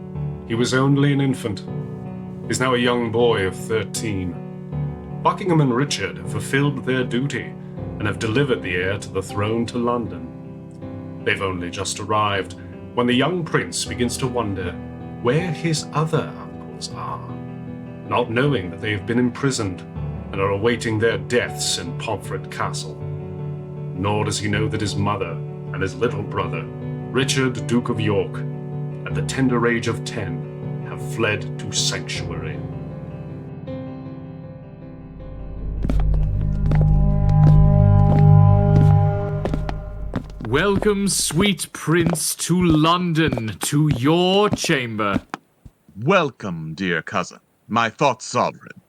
he was only an infant. He's now a young boy of 13. Buckingham and Richard have fulfilled their duty and have delivered the heir to the throne to London. They've only just arrived when the young prince begins to wonder where his other uncles are, not knowing that they have been imprisoned and are awaiting their deaths in Pomfret Castle. Nor does he know that his mother and his little brother, Richard, Duke of York, at the tender age of 10, have fled to sanctuary. Welcome, sweet prince, to London, to your chamber. Welcome, dear cousin, my thoughts sovereign.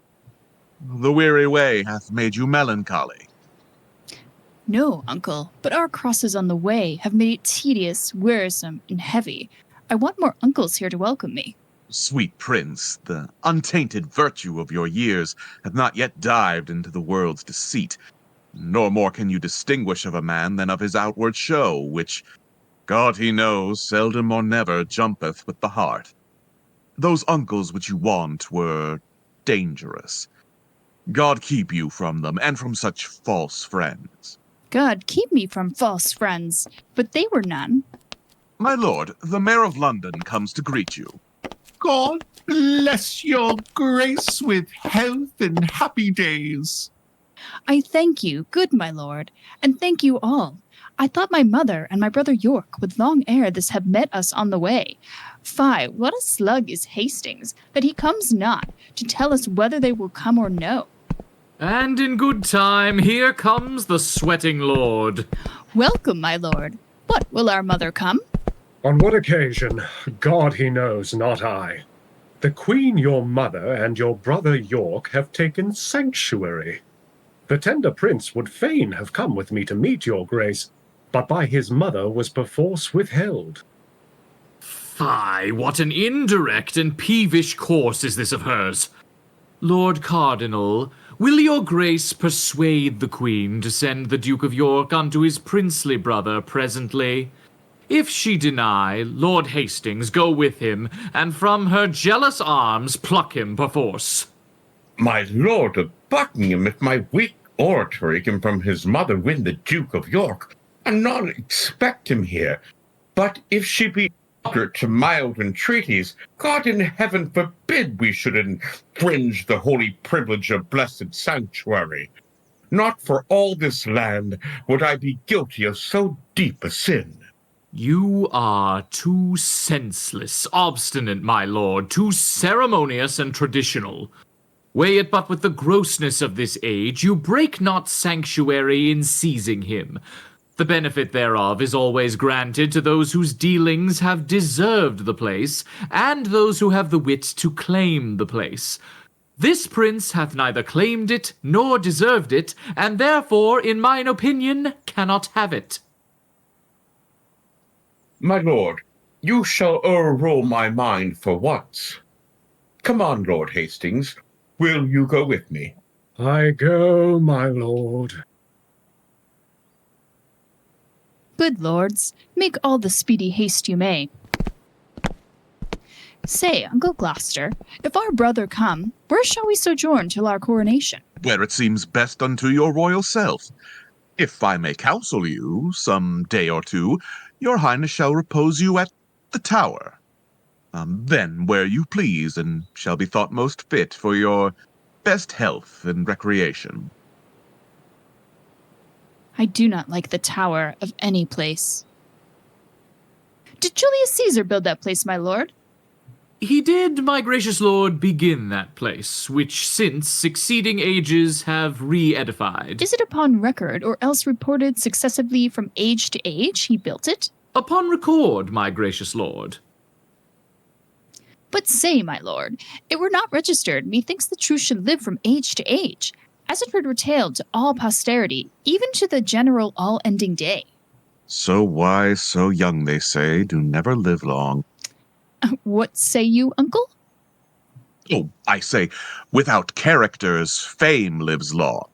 The weary way hath made you melancholy. No, uncle, but our crosses on the way have made it tedious, wearisome, and heavy. I want more uncles here to welcome me. Sweet prince, the untainted virtue of your years hath not yet dived into the world's deceit, nor more can you distinguish of a man than of his outward show, which, God he knows, seldom or never jumpeth with the heart. Those uncles which you want were dangerous. God keep you from them, and from such false friends. God keep me from false friends, but they were none. My lord, the Mayor of London comes to greet you. God bless your grace with health and happy days. I thank you, good my lord, and thank you all. I thought my mother and my brother York would long ere this have met us on the way. Fie, what a slug is Hastings, that he comes not to tell us whether they will come or no. And in good time, here comes the sweating lord. Welcome, my lord. What, will our mother come? On what occasion? God he knows, not I. The Queen your mother and your brother York have taken sanctuary. The tender prince would fain have come with me to meet your grace, but by his mother was perforce withheld. Fie, what an indirect and peevish course is this of hers. Lord Cardinal, will your grace persuade the Queen to send the Duke of York unto his princely brother presently? If she deny, Lord Hastings go with him, and from her jealous arms pluck him perforce. My lord of Buckingham, if my weak oratory can from his mother win the Duke of York, and not expect him here. But if she be eager to mild entreaties, God in heaven forbid we should infringe the holy privilege of blessed sanctuary. Not for all this land would I be guilty of so deep a sin. You are too senseless, obstinate, my lord, too ceremonious and traditional. Weigh it but with the grossness of this age, you break not sanctuary in seizing him. The benefit thereof is always granted to those whose dealings have deserved the place, and those who have the wit to claim the place. This prince hath neither claimed it nor deserved it, and therefore, in mine opinion, cannot have it. My lord, you shall o'errule my mind for once. Come on, Lord Hastings. Will you go with me? I go, my lord. Good lords, make all the speedy haste you may. Say, Uncle Gloucester, if our brother come, where shall we sojourn till our coronation? Where it seems best unto your royal self. If I may counsel you, some day or two, your highness shall repose you at the Tower. Then where you please, and shall be thought most fit for your best health and recreation. I do not like the Tower of any place. Did Julius Caesar build that place, my lord? He did, my gracious lord, begin that place, which since succeeding ages have re-edified. Is it upon record, or else reported successively from age to age he built it? Upon record, my gracious lord. But say, my lord, it were not registered, methinks the truth should live from age to age, as it were retailed to all posterity, even to the general all-ending day. So wise, so young, they say, do never live long. What say you, uncle? Oh, I say, without characters, fame lives long.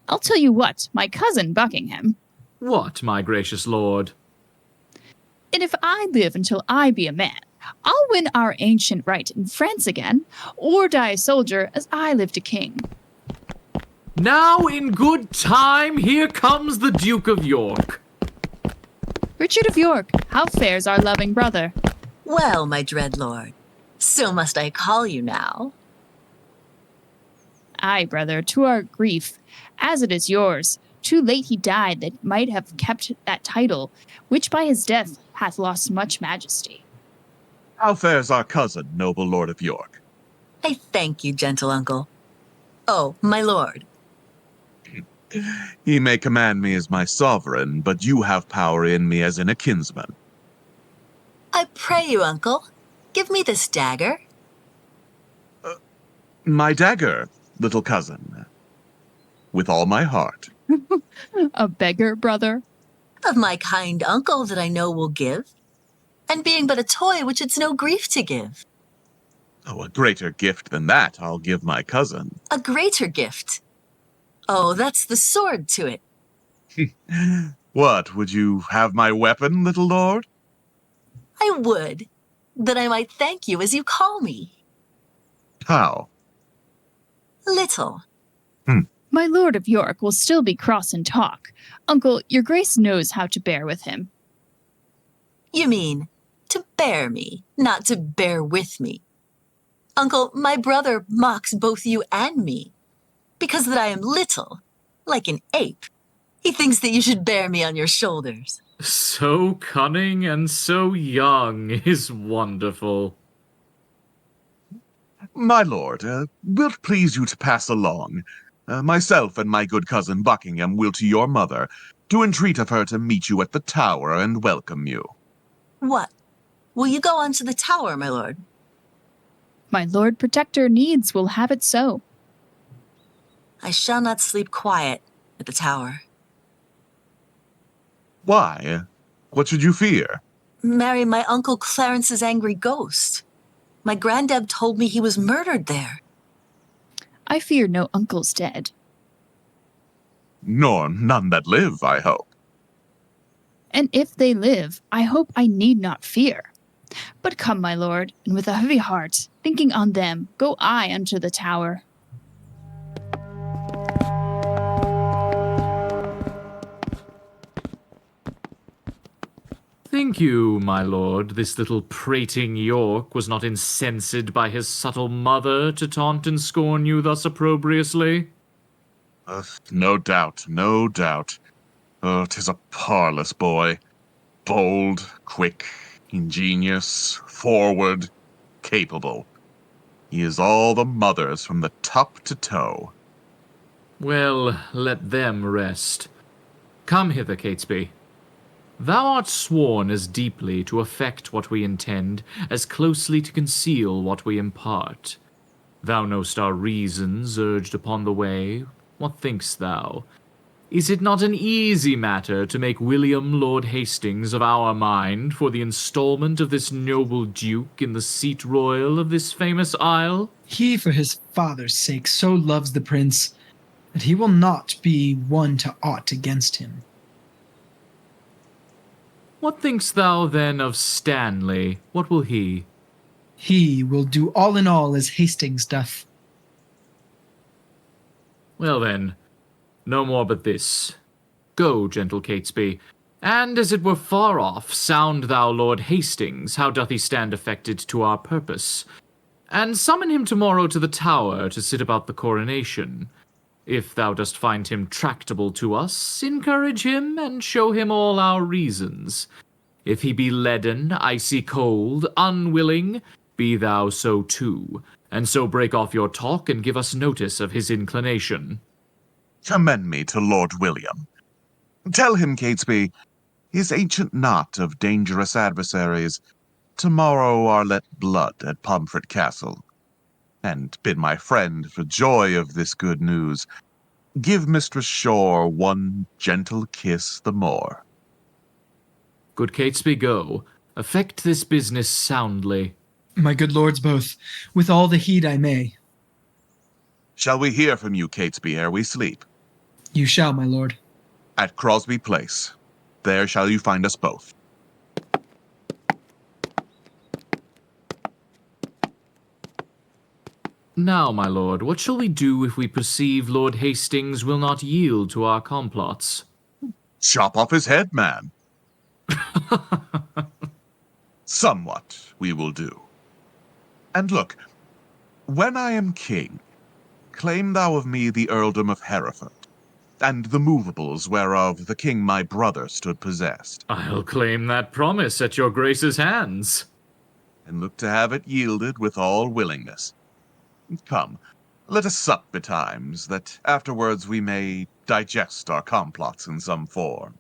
I'll tell you what, my cousin Buckingham. What, my gracious lord? And if I live until I be a man, I'll win our ancient right in France again, or die a soldier as I lived a king. Now in good time, here comes the Duke of York. Richard of York, how fares our loving brother? Well, my dread lord, so must I call you now. Aye, brother, to our grief, as it is yours. Too late he died that might have kept that title, which by his death hath lost much majesty. How fares our cousin, noble Lord of York? I thank you, gentle uncle. Oh, my lord. He may command me as my sovereign, but you have power in me as in a kinsman. I pray you, uncle, give me this dagger. My dagger, little cousin. With all my heart. A beggar, brother? Of my kind uncle that I know will give. and being but a toy which it's no grief to give. Oh, a greater gift than that I'll give my cousin. A greater gift? Oh, that's the sword to it. What, would you have my weapon, little lord? I would, that I might thank you as you call me. How? Little. My Lord of York will still be cross in talk. Uncle, your grace knows how to bear with him. You mean, to bear me, not to bear with me. Uncle, my brother mocks both you and me, because that I am little, like an ape. He thinks that you should bear me on your shoulders. So cunning and so young is wonderful. My lord, will't please you to pass along? Myself and my good cousin Buckingham will to your mother, to entreat of her to meet you at the tower and welcome you. What? Will you go on to the tower, my lord? My Lord Protector needs will have it so. I shall not sleep quiet at the tower. Why? What should you fear? Marry my Uncle Clarence's angry ghost. My granddad told me he was murdered there. I fear no uncle's dead. Nor none that live, I hope. And if they live, I hope I need not fear. But come, my lord, and with a heavy heart, thinking on them, go I unto the tower. Think you, my lord, this little prating York was not incensed by his subtle mother to taunt and scorn you thus opprobriously? No doubt, no doubt. Oh, 'tis a parlous boy. Bold, quick, ingenious, forward, capable. He is all the mother's from the top to toe. Well, let them rest. Come hither, Catesby. Thou art sworn as deeply to effect what we intend, as closely to conceal what we impart. Thou know'st our reasons urged upon the way. What think'st thou? Is it not an easy matter to make William Lord Hastings of our mind for the installment of this noble duke in the seat royal of this famous isle? He, for his father's sake, so loves the prince that he will not be one to aught against him. What think'st thou, then, of Stanley? What will he? He will do all in all as Hastings doth. Well, then, no more but this. Go, gentle Catesby, and, as it were far off, sound thou Lord Hastings, how doth he stand affected to our purpose, and summon him tomorrow to the tower to sit about the coronation. If thou dost find him tractable to us, encourage him, and show him all our reasons. If he be leaden, icy cold, unwilling, be thou so too, and so break off your talk and give us notice of his inclination. Commend me to Lord William. Tell him, Catesby, his ancient knot of dangerous adversaries tomorrow are let blood at Pomfret Castle. And bid my friend, for joy of this good news, give Mistress Shore one gentle kiss the more. Good Catesby, go. Effect this business soundly. My good lords both, with all the heed I may. Shall we hear from you, Catesby, ere we sleep? You shall, my lord. At Crosby Place. There shall you find us both. Now, my lord, what shall we do if we perceive Lord Hastings will not yield to our complots? Chop off his head, man. Somewhat we will do. And look, when I am king, claim thou of me the earldom of Hereford, and the movables whereof the king my brother stood possessed. I'll claim that promise at your grace's hands. And look to have it yielded with all willingness. Come, let us sup betimes, that afterwards we may digest our complots in some form.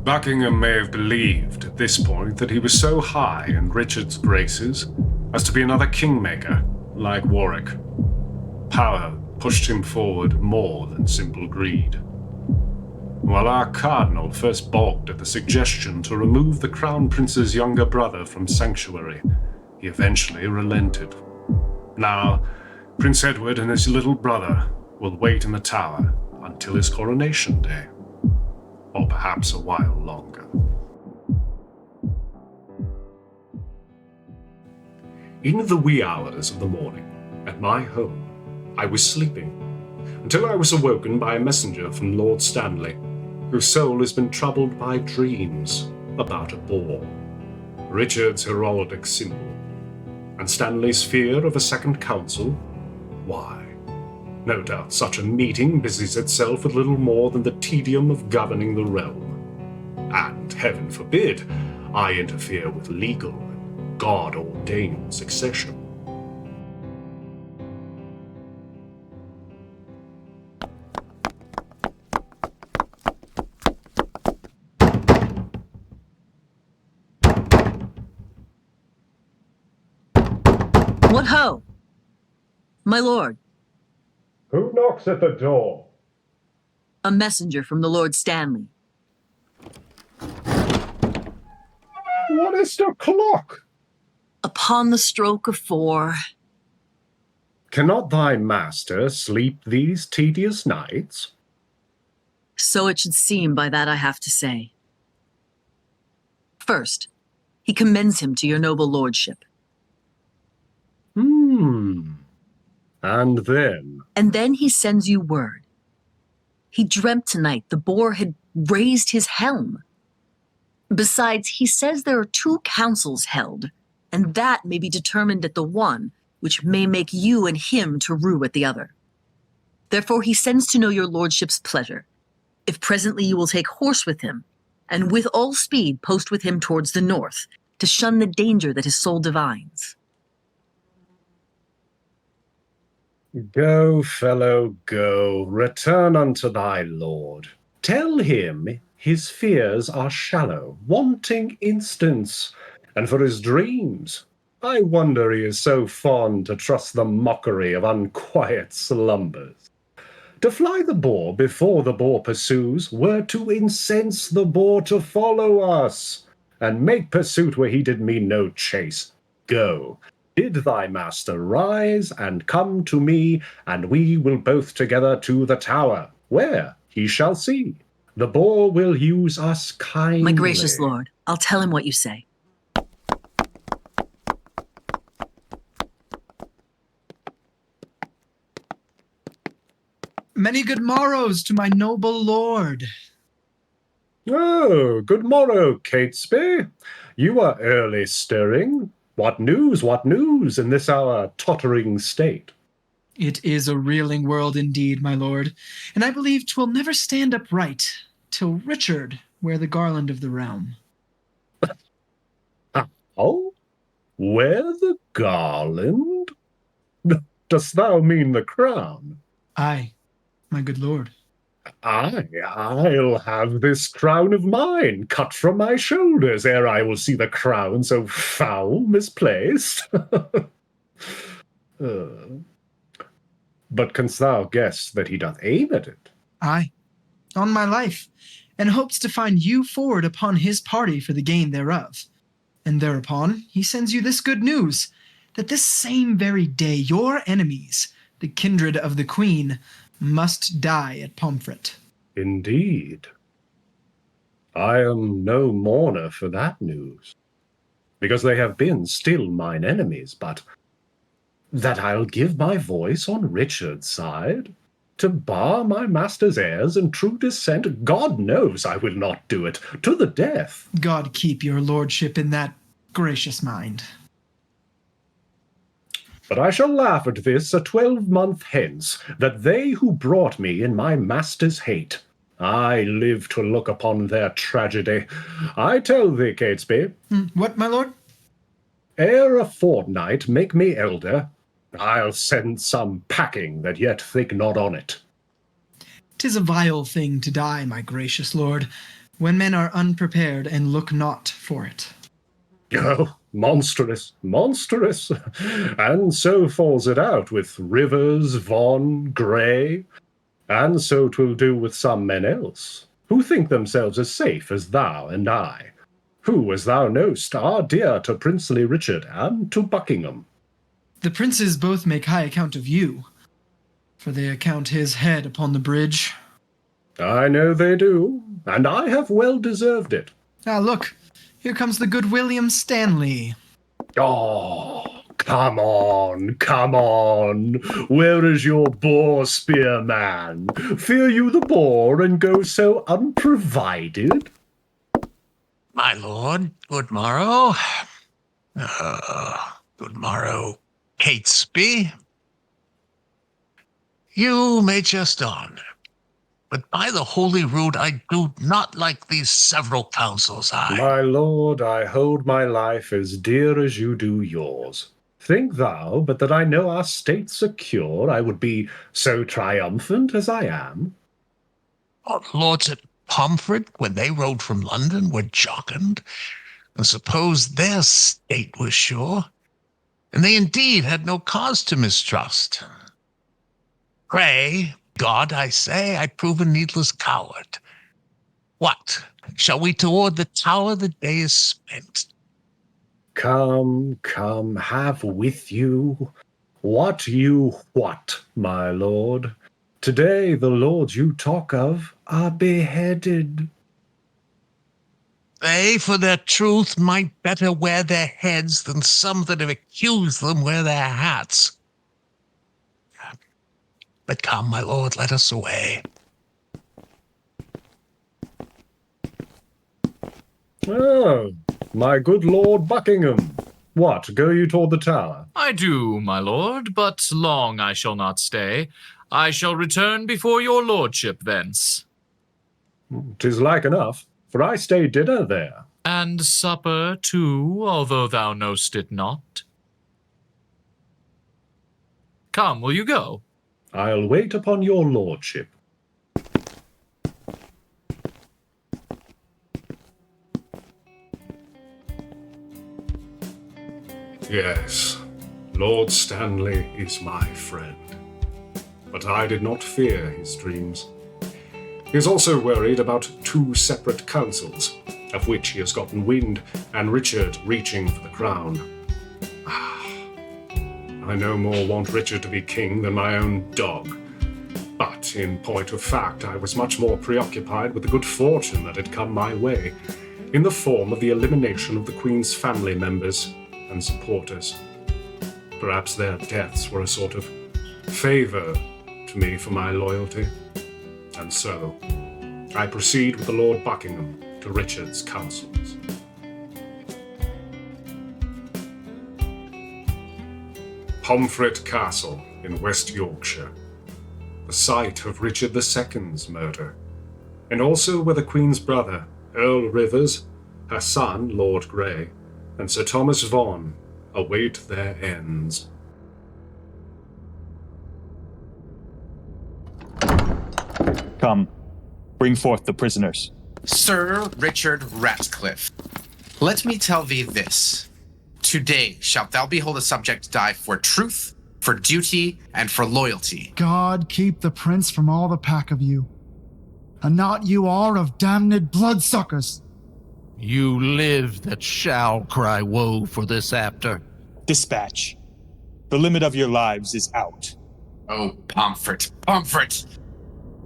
Buckingham may have believed at this point that he was so high in Richard's graces as to be another kingmaker, like Warwick. Power pushed him forward more than simple greed. While our Cardinal first balked at the suggestion to remove the Crown Prince's younger brother from sanctuary, he eventually relented. Now, Prince Edward and his little brother will wait in the tower until his coronation day, or perhaps a while longer. In the wee hours of the morning, at my home, I was sleeping, until I was awoken by a messenger from Lord Stanley, whose soul has been troubled by dreams about a boar, Richard's heraldic symbol, and Stanley's fear of a second council. Why? No doubt such a meeting busies itself with little more than the tedium of governing the realm. And, heaven forbid, I interfere with legal and God-ordained succession. What ho? My lord. Who knocks at the door? A messenger from the Lord Stanley. What is the clock? Upon the stroke of 4. Cannot thy master sleep these tedious nights? So it should seem by that I have to say. First, he commends him to your noble lordship. And then? And then he sends you word. He dreamt tonight the boar had raised his helm. Besides, he says there are 2 councils held, and that may be determined at the one, which may make you and him to rue at the other. Therefore he sends to know your lordship's pleasure, if presently you will take horse with him, and with all speed post with him towards the north, to shun the danger that his soul divines. Go, fellow, go, return unto thy lord. Tell him his fears are shallow, wanting instance, and for his dreams, I wonder he is so fond to trust the mockery of unquiet slumbers. To fly the boar before the boar pursues were to incense the boar to follow us, and make pursuit where he did mean no chase. Go, bid thy master rise and come to me, and we will both together to the tower, where he shall see. The boar will use us kindly. My gracious lord, I'll tell him what you say. Many good morrows to my noble lord. Oh, good morrow, Catesby. You are early stirring. What news in this our tottering state? It is a reeling world indeed, my lord, and I believe 'twill never stand upright till Richard wear the garland of the realm. Oh? Wear the garland? Dost thou mean the crown? Aye, my good lord. I'll have this crown of mine cut from my shoulders ere I will see the crown so foul misplaced. But canst thou guess that he doth aim at it? Aye, on my life, and hopes to find you forward upon his party for the gain thereof. And thereupon he sends you this good news, that this same very day your enemies, the kindred of the Queen, must die at Pomfret. Indeed. I am no mourner for that news, because they have been still mine enemies, but that I'll give my voice on Richard's side, to bar my master's heirs and true descent, God knows I will not do it, to the death. God keep your lordship in that gracious mind. But I shall laugh at this a 12-month hence, that they who brought me in my master's hate, I live to look upon their tragedy. I tell thee, Catesby. What, my lord? Ere a fortnight make me elder, I'll send some packing that yet think not on it. 'Tis a vile thing to die, my gracious lord, when men are unprepared and look not for it. Oh, monstrous, monstrous. And so falls it out with Rivers, Vaughan, Grey, and so 'twill do with some men else, who think themselves as safe as thou and I, who, as thou knowst, are dear to princely Richard and to Buckingham. The princes both make high account of you, for they account his head upon the bridge. I know they do, and I have well deserved it. Ah, look, here comes the good William Stanley. Oh, come on, come on. Where is your boar spear man? Fear you the boar and go so unprovided? My lord, good morrow. Good morrow, Catesby. You may jest on, but by the holy rood I do not like these several counsels. My lord, I hold my life as dear as you do yours. Think thou but that I know our state secure, I would be so triumphant as I am. Lords at Pomfret, when they rode from London, were jocund, and supposed their state was sure, and they indeed had no cause to mistrust. Pray, God, I say, I prove a needless coward. What, shall we toward the tower? The day is spent. Come, come, have with you. What, my lord? Today the lords you talk of are beheaded. They, for their truth, might better wear their heads than some that have accused them wear their hats. But come, my lord, let us away. Oh, my good Lord Buckingham. What, go you toward the tower? I do, my lord, but long I shall not stay. I shall return before your lordship thence. 'Tis like enough, for I stay dinner there. And supper too, although thou knowst it not. Come, will you go? I'll wait upon your lordship. Yes, Lord Stanley is my friend. But I did not fear his dreams. He is also worried about 2 separate councils, of which he has gotten wind, and Richard reaching for the crown. I no more want Richard to be king than my own dog. But in point of fact, I was much more preoccupied with the good fortune that had come my way, in the form of the elimination of the Queen's family members and supporters. Perhaps their deaths were a sort of favour to me for my loyalty. And so, I proceed with the Lord Buckingham to Richard's councils. Pomfret Castle in West Yorkshire, the site of Richard II's murder, and also where the Queen's brother, Earl Rivers, her son, Lord Grey, and Sir Thomas Vaughan await their ends. Come, bring forth the prisoners. Sir Richard Ratcliffe, let me tell thee this. Today shalt thou behold a subject die for truth, for duty, and for loyalty. God keep the prince from all the pack of you, and not you all of damned bloodsuckers. You live that shall cry woe for this after. Dispatch. The limit of your lives is out. Oh, Pomfret, Pomfret!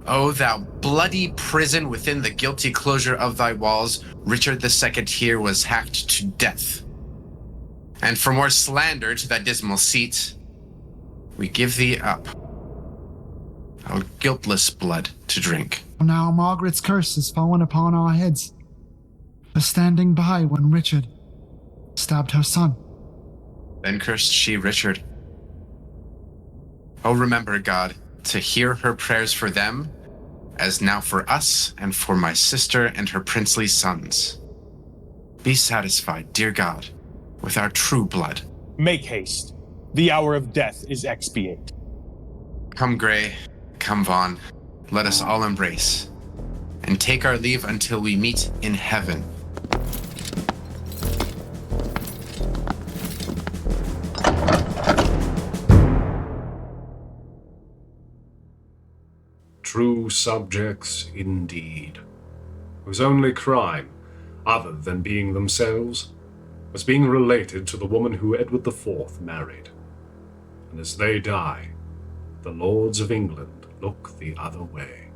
O thou bloody prison within the guilty closure of thy walls, Richard II here was hacked to death. And for more slander to thy dismal seat, we give thee up, our guiltless blood to drink. Now Margaret's curse has fallen upon our heads, for standing by when Richard stabbed her son. Then cursed she Richard. Oh, remember, God, to hear her prayers for them, as now for us and for my sister and her princely sons. Be satisfied, dear God, with our true blood. Make haste. The hour of death is expiate. Come, Grey, come, Vaughan, let us all embrace, and take our leave until we meet in heaven. true subjects indeed, whose only crime, other than being themselves, was being related to the woman who Edward IV married. And as they die, the lords of England look the other way.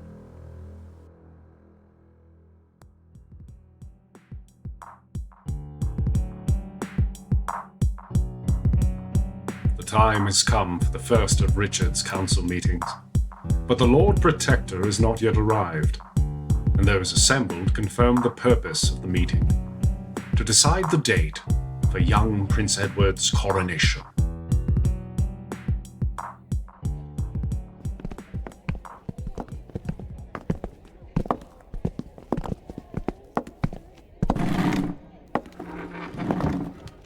The time has come for the first of Richard's council meetings, but the Lord Protector has not yet arrived, and those assembled confirm the purpose of the meeting, to decide the date for young Prince Edward's coronation.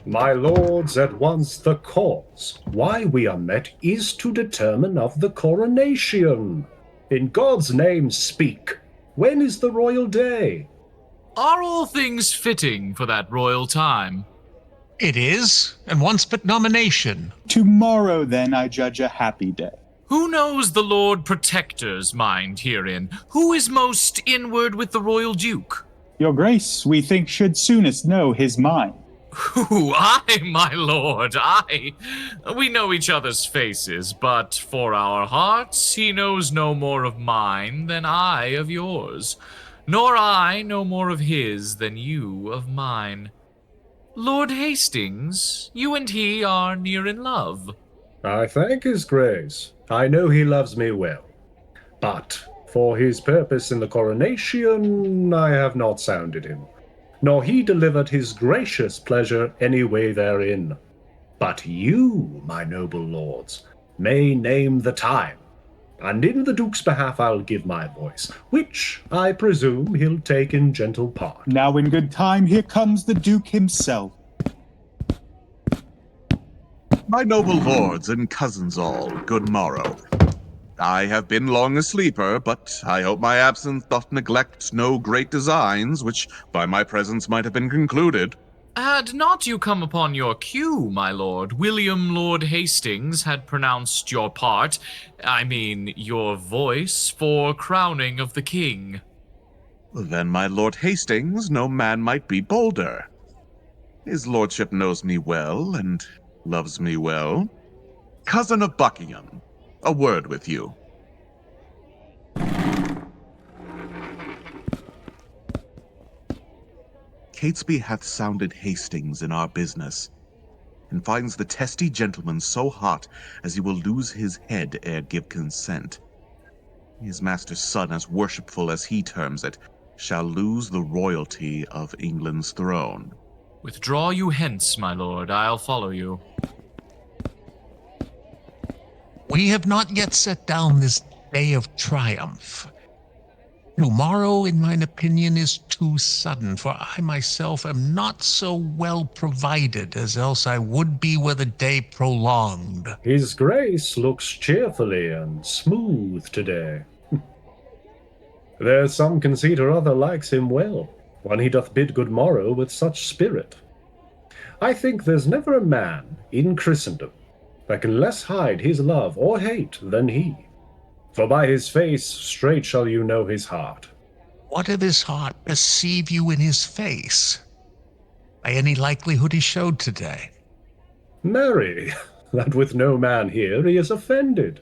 My lords, at once the cause why we are met is to determine of the coronation. In God's name speak, when is the royal day? Are all things fitting for that royal time? It is, and once but nomination. Tomorrow, then, I judge a happy day. Who knows the Lord Protector's mind herein? Who is most inward with the royal duke? Your grace, we think, should soonest know his mind. Who, I, my lord, I. We know each other's faces, but for our hearts he knows no more of mine than I of yours, nor I no more of his than you of mine. Lord Hastings, you and he are near in love. I thank his grace. I know he loves me well. But for his purpose in the coronation, I have not sounded him, nor he delivered his gracious pleasure any way therein. But you, my noble lords, may name the time, and in the Duke's behalf I'll give my voice, which I presume he'll take in gentle part. Now in good time, here comes the Duke himself. My noble lords and cousins all, good morrow. I have been long a sleeper, but I hope my absence doth neglect no great designs, which by my presence might have been concluded. Had not you come upon your cue, my lord, William Lord Hastings had pronounced your part, I mean your voice, for crowning of the king. Then my Lord Hastings, no man might be bolder. His lordship knows me well, and loves me well. Cousin of Buckingham, a word with you. Catesby hath sounded Hastings in our business, and finds the testy gentleman so hot as he will lose his head ere give consent. His master's son, as worshipful as he terms it, shall lose the royalty of England's throne. Withdraw you hence, my lord, I'll follow you. We have not yet set down this day of triumph. Tomorrow, in mine opinion, is too sudden, for I myself am not so well provided as else I would be were the day prolonged. His grace looks cheerfully and smooth today. There's some conceit or other likes him well, when he doth bid good morrow with such spirit. I think there's never a man in Christendom that can less hide his love or hate than he. For by his face straight shall you know his heart. What of his heart perceive you in his face? By any likelihood he showed today? Marry, that with no man here he is offended.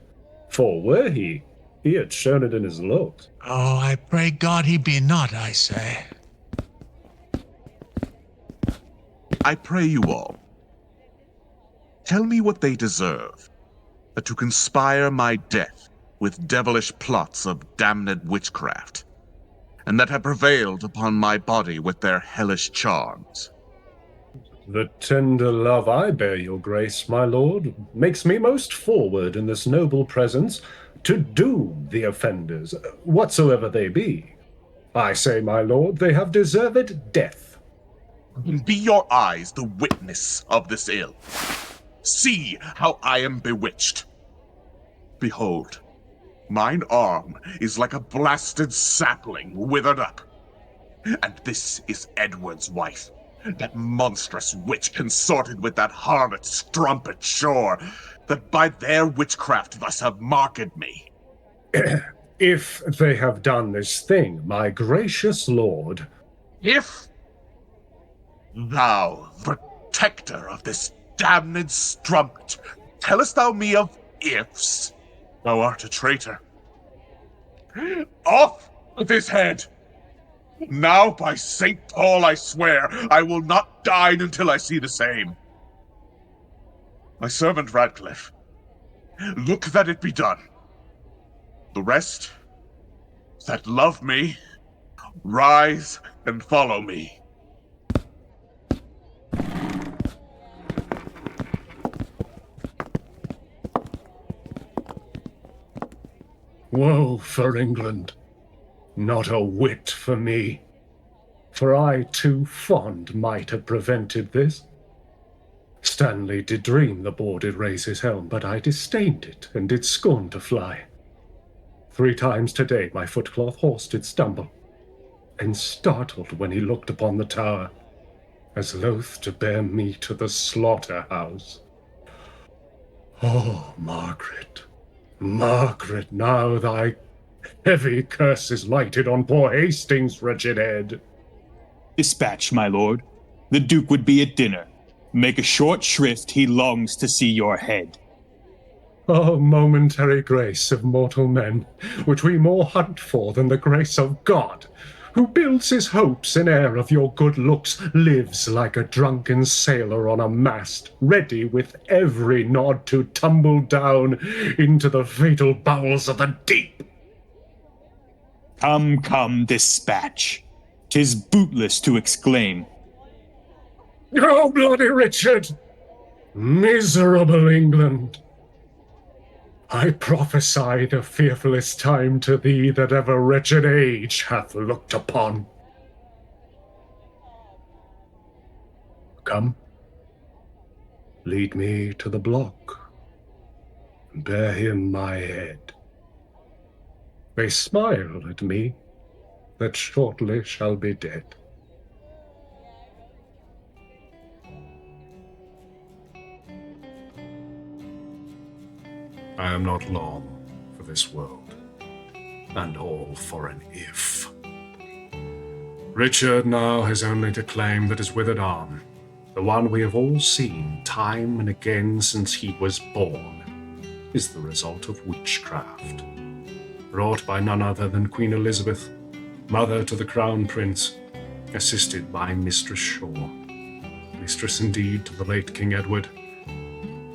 For were he had shown it in his looks. Oh, I pray God he be not, I say. I pray you all, tell me what they deserve, but to conspire my death with devilish plots of damned witchcraft, and that have prevailed upon my body with their hellish charms. The tender love I bear your grace, my lord, makes me most forward in this noble presence to doom the offenders, whatsoever they be. I say, my lord, they have deserved death. Be your eyes the witness of this ill. See how I am bewitched. Behold, mine arm is like a blasted sapling withered up. And this is Edward's wife, that monstrous witch consorted with that harlot strumpet shore, that by their witchcraft thus have marked me. If they have done this thing, my gracious lord. If thou, protector of this damned strumpet, tellest thou me of ifs, thou art a traitor. Off with his head! Now, by St. Paul, I swear, I will not dine until I see the same. My servant Radcliffe, look that it be done. The rest, that love me, rise and follow me. Woe for England, not a whit for me, for I too fond might have prevented this. Stanley did dream the boar did raise his helm, but I disdained it, and did scorn to fly. 3 times today my footcloth horse did stumble, and startled when he looked upon the tower, as loath to bear me to the slaughter-house. Oh, Margaret, Margaret, now thy heavy curse is lighted on poor Hastings' wretched head. Dispatch, my lord. The Duke would be at dinner. Make a short shrift, he longs to see your head. Oh, momentary grace of mortal men, which we more hunt for than the grace of God, who builds his hopes in air of your good looks, lives like a drunken sailor on a mast, ready with every nod to tumble down into the fatal bowels of the deep. Come, come, dispatch. 'Tis bootless to exclaim. Oh, bloody Richard! Miserable England! I prophesy the fearfullest time to thee that ever wretched age hath looked upon. Come, lead me to the block, and bear him my head. They smile at me, that shortly shall be dead. I am not long for this world, and all for an if. Richard now has only to claim that his withered arm, the one we have all seen time and again since he was born, is the result of witchcraft, wrought by none other than Queen Elizabeth, mother to the Crown Prince, assisted by Mistress Shaw, mistress indeed to the late King Edward,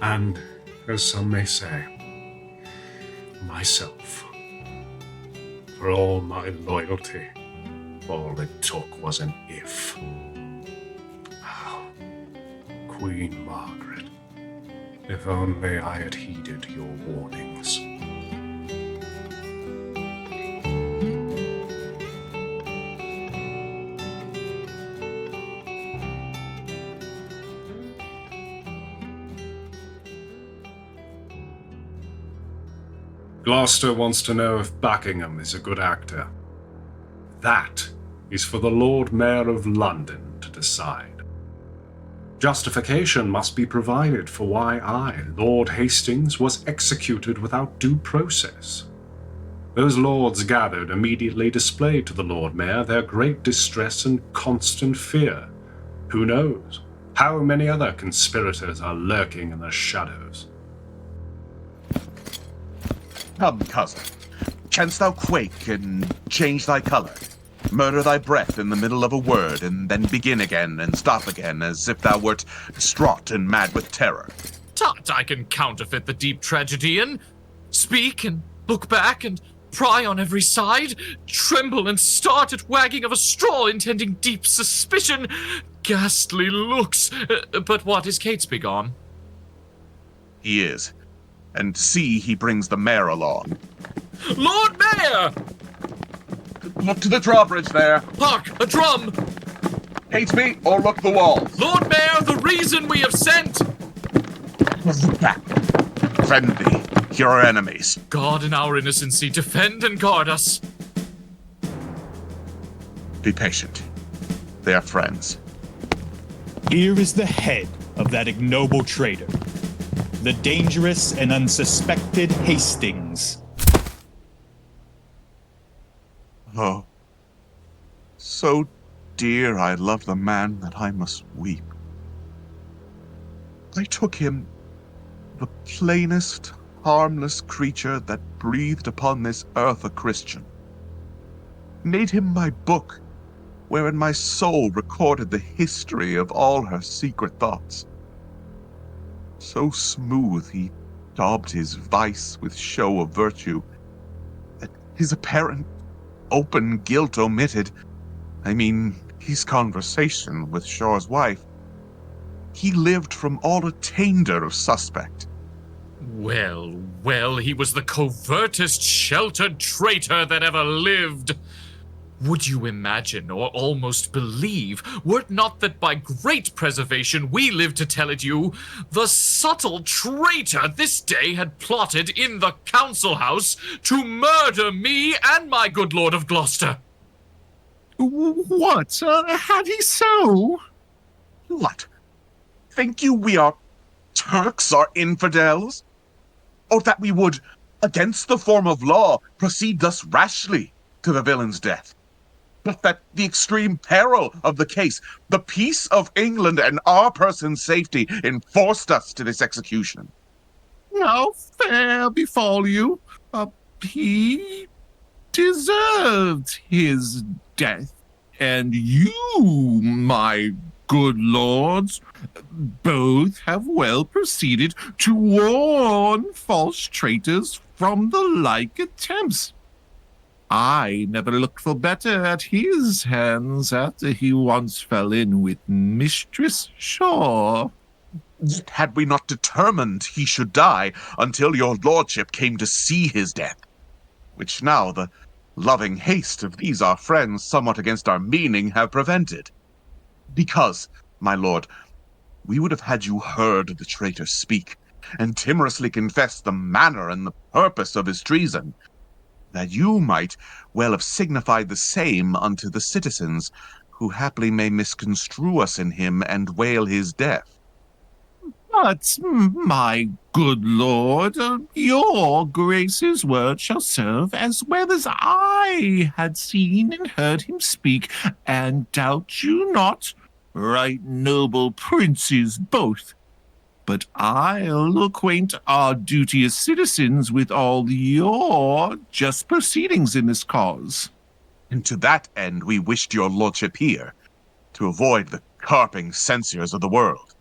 and, as some may say, myself. For all my loyalty, all it took was an if. Oh, Queen Margaret, if only I had heeded your warnings. Gloucester wants to know if Buckingham is a good actor. That is for the Lord Mayor of London to decide. Justification must be provided for why I, Lord Hastings, was executed without due process. Those lords gathered immediately displayed to the Lord Mayor their great distress and constant fear. Who knows how many other conspirators are lurking in the shadows? Come, cousin, canst thou quake and change thy colour? Murder thy breath in the middle of a word, and then begin again and stop again, as if thou wert distraught and mad with terror. Tut, I can counterfeit the deep tragedy, and speak and look back and pry on every side, tremble and start at wagging of a straw, intending deep suspicion, ghastly looks. But what, is Catesby gone? He is. And see, he brings the mayor along. Lord Mayor! Look to the drawbridge there. Hark, a drum! Catesby, or look the walls. Lord Mayor, the reason we have sent! Back. Defend thee, your enemies. God in our innocency, defend and guard us. Be patient. They are friends. Here is the head of that ignoble traitor, the dangerous and unsuspected Hastings. Oh, so dear I love the man that I must weep. I took him, the plainest, harmless creature that breathed upon this earth a Christian, made him my book, wherein my soul recorded the history of all her secret thoughts. So smooth he daubed his vice with show of virtue, that his apparent open guilt omitted, I mean, his conversation with Shore's wife, he lived from all attainder of suspect. Well, well, he was the covertest sheltered traitor that ever lived. Would you imagine or almost believe, were it not that by great preservation we live to tell it you, the subtle traitor this day had plotted in the council house to murder me and my good lord of Gloucester? What? Had he so? What? Think you we are Turks or infidels? Or that we would, against the form of law, proceed thus rashly to the villain's death? But that the extreme peril of the case, the peace of England and our person's safety, enforced us to this execution. Now fair befall you. He deserved his death, and you, my good lords, both have well proceeded to warn false traitors from the like attempts. I never looked for better at his hands after he once fell in with Mistress Shaw. Yet had we not determined he should die until your lordship came to see his death, which now the loving haste of these our friends, somewhat against our meaning, have prevented. Because, my lord, we would have had you heard the traitor speak, and timorously confess the manner and the purpose of his treason, that you might well have signified the same unto the citizens, who haply may misconstrue us in him and wail his death. But, my good lord, your grace's word shall serve as well as I had seen and heard him speak, and doubt you not, right noble princes both. But I'll acquaint our duteous citizens with all your just proceedings in this cause. And to that end we wished your lordship here, to avoid the carping censures of the world.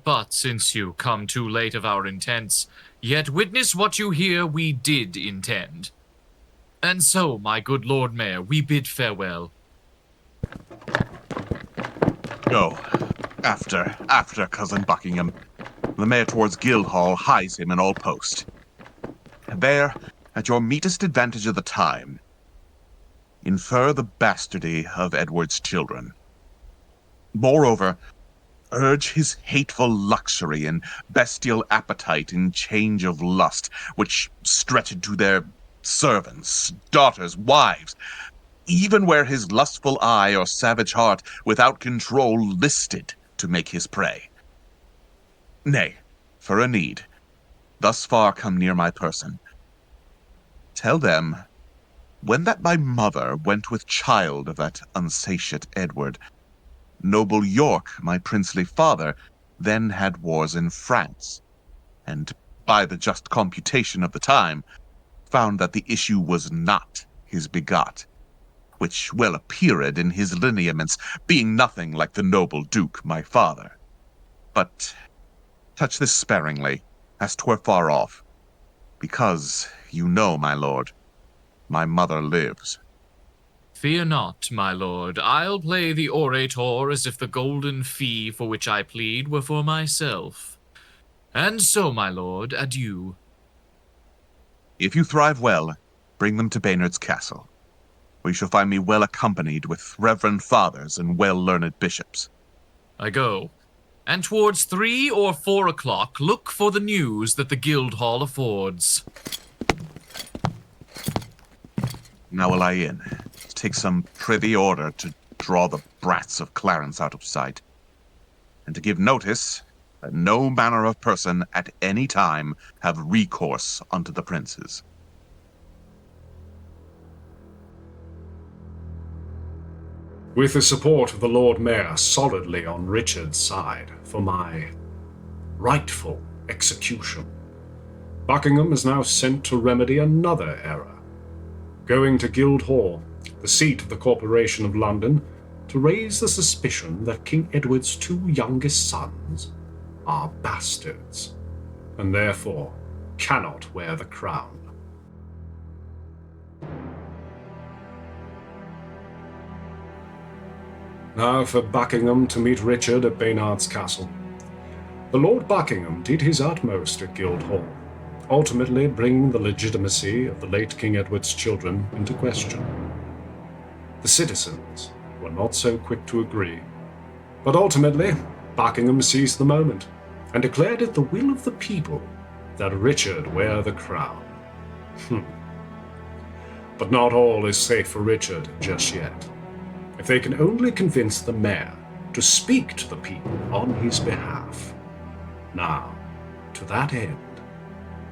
But since you come too late of our intents, yet witness what you hear we did intend. And so, my good Lord Mayor, we bid farewell. Go. After cousin Buckingham. The mayor towards Guildhall hies him in all post. There, at your meetest advantage of the time, infer the bastardy of Edward's children. Moreover, urge his hateful luxury and bestial appetite in change of lust, which stretched to their servants, daughters, wives, even where his lustful eye or savage heart without control listed to make his prey. Nay, for a need, thus far come near my person. Tell them, when that my mother went with child of that unsatiate Edward, noble York, my princely father, then had wars in France, and by the just computation of the time, found that the issue was not his begot, which well appeared in his lineaments, being nothing like the noble Duke, my father. But touch this sparingly, as 'twere far off, because, you know, my lord, my mother lives. Fear not, my lord. I'll play the orator as if the golden fee for which I plead were for myself. And so, my lord, adieu. If you thrive well, bring them to Baynard's castle, where you shall find me well accompanied with reverend fathers and well-learned bishops. I go. And towards 3 or 4 o'clock, look for the news that the Guildhall affords. Now will I in, to take some privy order to draw the brats of Clarence out of sight, and to give notice that no manner of person at any time have recourse unto the princes. with the support of the Lord Mayor solidly on Richard's side for my rightful execution, Buckingham is now sent to remedy another error, going to Guildhall, the seat of the Corporation of London, to raise the suspicion that King Edward's 2 youngest sons are bastards, and therefore cannot wear the crown. Now for Buckingham to meet Richard at Baynard's Castle. The Lord Buckingham did his utmost at Guildhall, ultimately bringing the legitimacy of the late King Edward's children into question. The citizens were not so quick to agree, but ultimately Buckingham seized the moment and declared it the will of the people that Richard wear the crown. But not all is safe for Richard just yet. If they can only convince the mayor to speak to the people on his behalf. Now, to that end,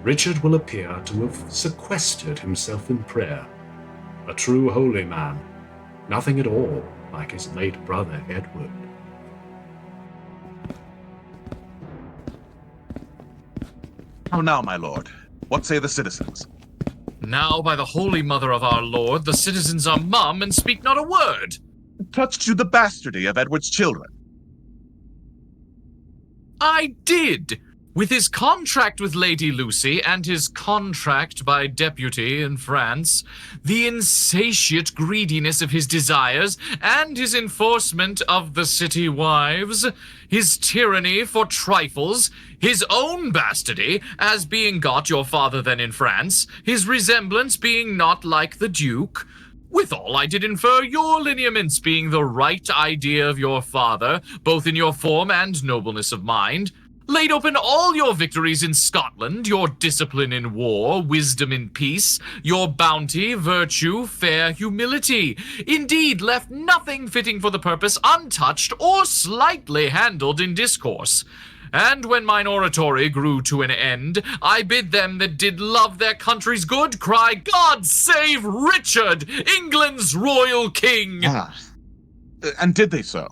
Richard will appear to have sequestered himself in prayer, a true holy man, nothing at all like his late brother Edward. How now, my lord? What say the citizens? Now, by the holy mother of our Lord, the citizens are mum and speak not a word. Touched you the bastardy of Edward's children? I did! With his contract with Lady Lucy and his contract by deputy in France, the insatiate greediness of his desires and his enforcement of the city wives, his tyranny for trifles, his own bastardy, as being got your father then in France, his resemblance being not like the Duke. Withal, I did infer your lineaments being the right idea of your father, both in your form and nobleness of mind. Laid open all your victories in Scotland, your discipline in war, wisdom in peace, your bounty, virtue, fair humility. Indeed, left nothing fitting for the purpose untouched or slightly handled in discourse. And when mine oratory grew to an end, I bid them that did love their country's good cry, God save Richard, England's royal king! And did they so?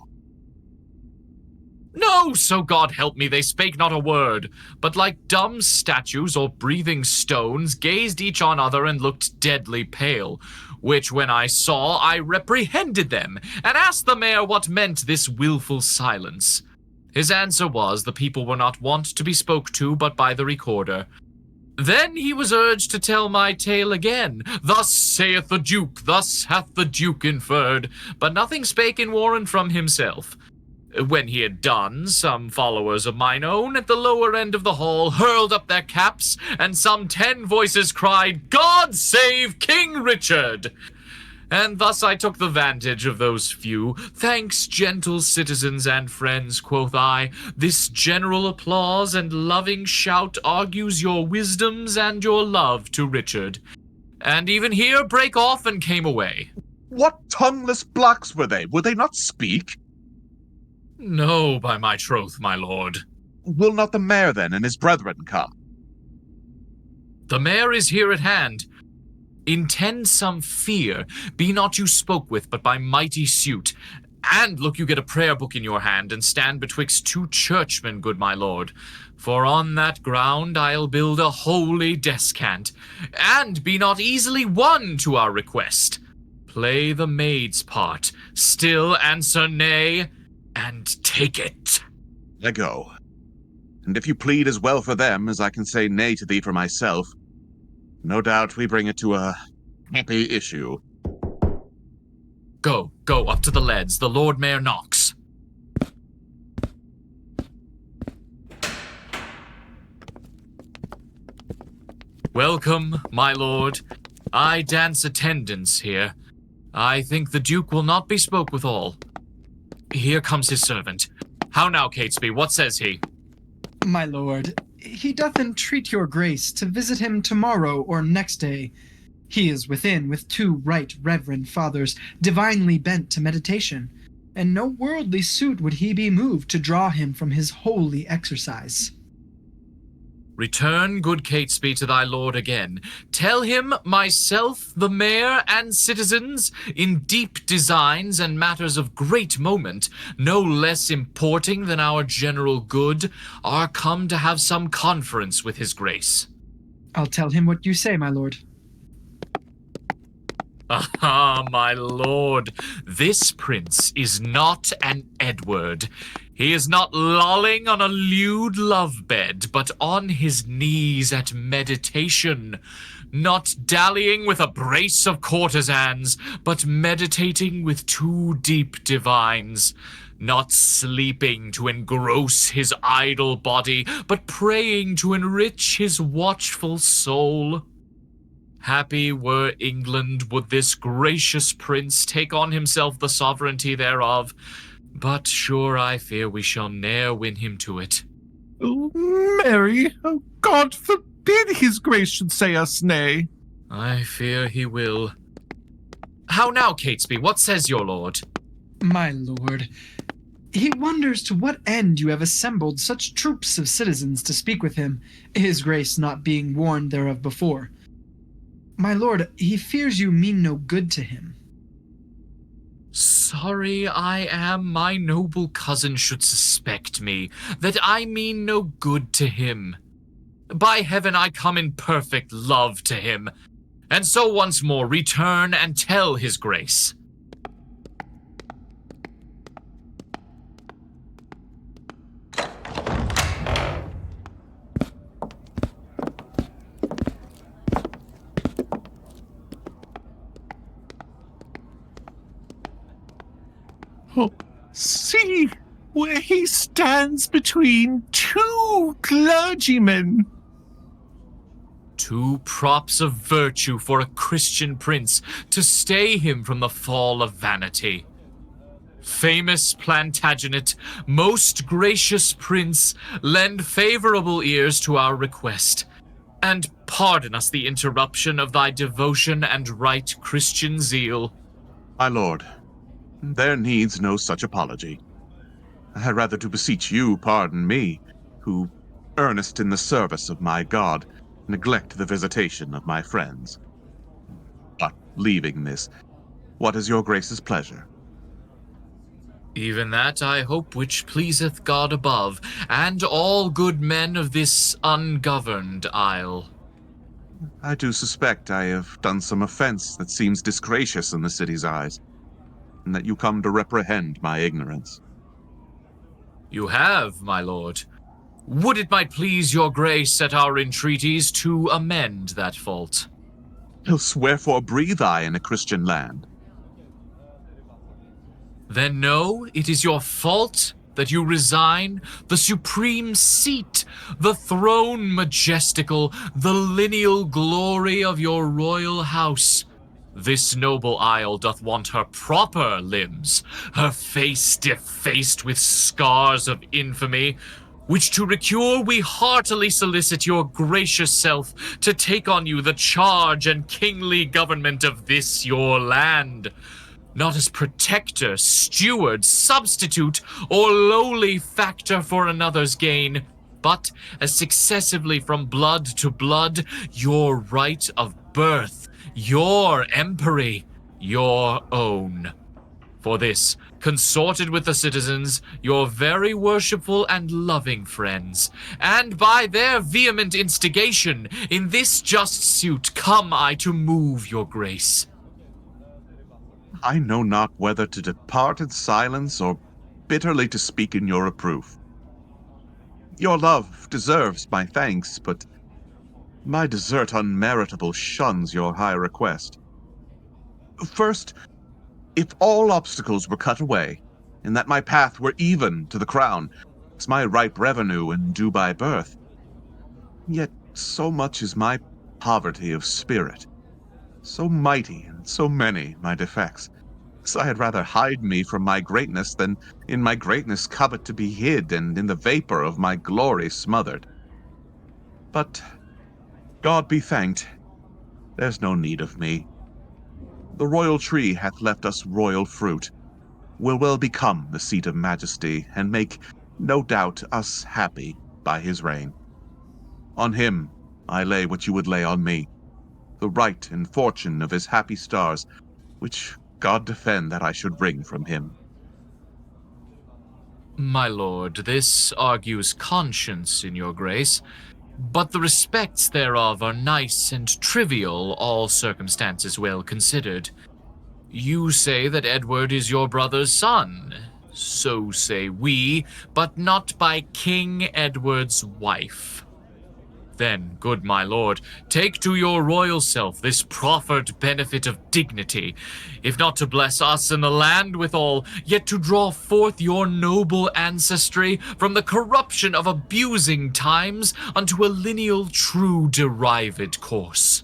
No, so God help me, they spake not a word, but like dumb statues or breathing stones, gazed each on other and looked deadly pale, which when I saw, I reprehended them, and asked the mayor what meant this wilful silence. His answer was, the people were not wont to be spoke to but by the recorder. Then he was urged to tell my tale again. Thus saith the Duke, thus hath the Duke inferred, but nothing spake in warrant from himself. When he had done, some followers of mine own at the lower end of the hall hurled up their caps, and some 10 voices cried, God save King Richard! And thus I took the vantage of those few. Thanks, gentle citizens and friends, quoth I. This general applause and loving shout argues your wisdoms and your love to Richard. And even here brake off and came away. What tongueless blocks were they? Would they not speak? No, by my troth, my lord. Will not the mayor then and his brethren come? The mayor is here at hand. Intend some fear, be not you spoke with, but by mighty suit. And look you get a prayer book in your hand, and stand betwixt 2 churchmen, good my lord. For on that ground I'll build a holy descant, and be not easily won to our request. Play the maid's part, still answer nay, and take it. I go. And if you plead as well for them as I can say nay to thee for myself, no doubt we bring it to a happy issue. Go up to the leads. The Lord Mayor knocks. Welcome, my lord. I dance attendance here. I think the Duke will not be spoke withal. Here comes his servant. How now, Catesby, what says he? My lord, he doth entreat your grace to visit him tomorrow or next day. He is within with 2 right reverend fathers, divinely bent to meditation, and no worldly suit would he be moved to draw him from his holy exercise. Return, good Catesby, to thy lord again. Tell him myself, the mayor, and citizens, in deep designs and matters of great moment, no less importing than our general good, are come to have some conference with his grace. I'll tell him what you say, my lord. Ah, my lord, this prince is not an Edward. He is not lolling on a lewd love bed, but on his knees at meditation, not dallying with a brace of courtesans, but meditating with two deep divines, not sleeping to engross his idle body, but praying to enrich his watchful soul. Happy were England would this gracious prince take on himself the sovereignty thereof, but sure I fear we shall ne'er win him to it. Oh, Mary, oh, God forbid his grace should say us nay. I fear he will. How now, Catesby, what says your lord? My lord, he wonders to what end you have assembled such troops of citizens to speak with him, his grace not being warned thereof before. My lord, he fears you mean no good to him. Sorry I am my noble cousin should suspect me, that I mean no good to him. By heaven, I come in perfect love to him, and so once more return and tell his grace. Oh, see where he stands between two clergymen. Two props of virtue for a Christian prince to stay him from the fall of vanity. Famous Plantagenet, most gracious prince, lend favorable ears to our request, and pardon us the interruption of thy devotion and right Christian zeal. My lord, there needs no such apology. I had rather to beseech you pardon me, who, earnest in the service of my God, neglect the visitation of my friends. But leaving this, what is your grace's pleasure? Even that I hope which pleaseth God above, and all good men of this ungoverned isle. I do suspect I have done some offense that seems disgracious in the city's eyes, and that you come to reprehend my ignorance. You have, my lord. Would it might please your grace at our entreaties to amend that fault? Else wherefore breathe I in a Christian land? Then know it is your fault that you resign the supreme seat, the throne majestical, the lineal glory of your royal house. This noble isle doth want her proper limbs, her face defaced with scars of infamy, which to recure we heartily solicit your gracious self to take on you the charge and kingly government of this your land, not as protector, steward, substitute, or lowly factor for another's gain, but as successively from blood to blood, your right of birth, your empery, your own. For this, consorted with the citizens, your very worshipful and loving friends, and by their vehement instigation, in this just suit come I to move your grace. I know not whether to depart in silence or bitterly to speak in your reproof. Your love deserves my thanks, but my desert unmeritable shuns your high request. First, if all obstacles were cut away, and that my path were even to the crown, as my ripe revenue and due by birth, yet so much is my poverty of spirit, so mighty and so many my defects, so I had rather hide me from my greatness than in my greatness covet to be hid and in the vapor of my glory smothered. But God be thanked, there's no need of me. The royal tree hath left us royal fruit, will well become the seat of majesty, and make, no doubt, us happy by his reign. On him I lay what you would lay on me, the right and fortune of his happy stars, which God defend that I should wring from him. My lord, this argues conscience in your grace, but the respects thereof are nice and trivial, all circumstances well considered. You say that Edward is your brother's son. So say we, but not by King Edward's wife. Then, good my lord, take to your royal self this proffered benefit of dignity, if not to bless us and the land withal, yet to draw forth your noble ancestry from the corruption of abusing times unto a lineal true derived course.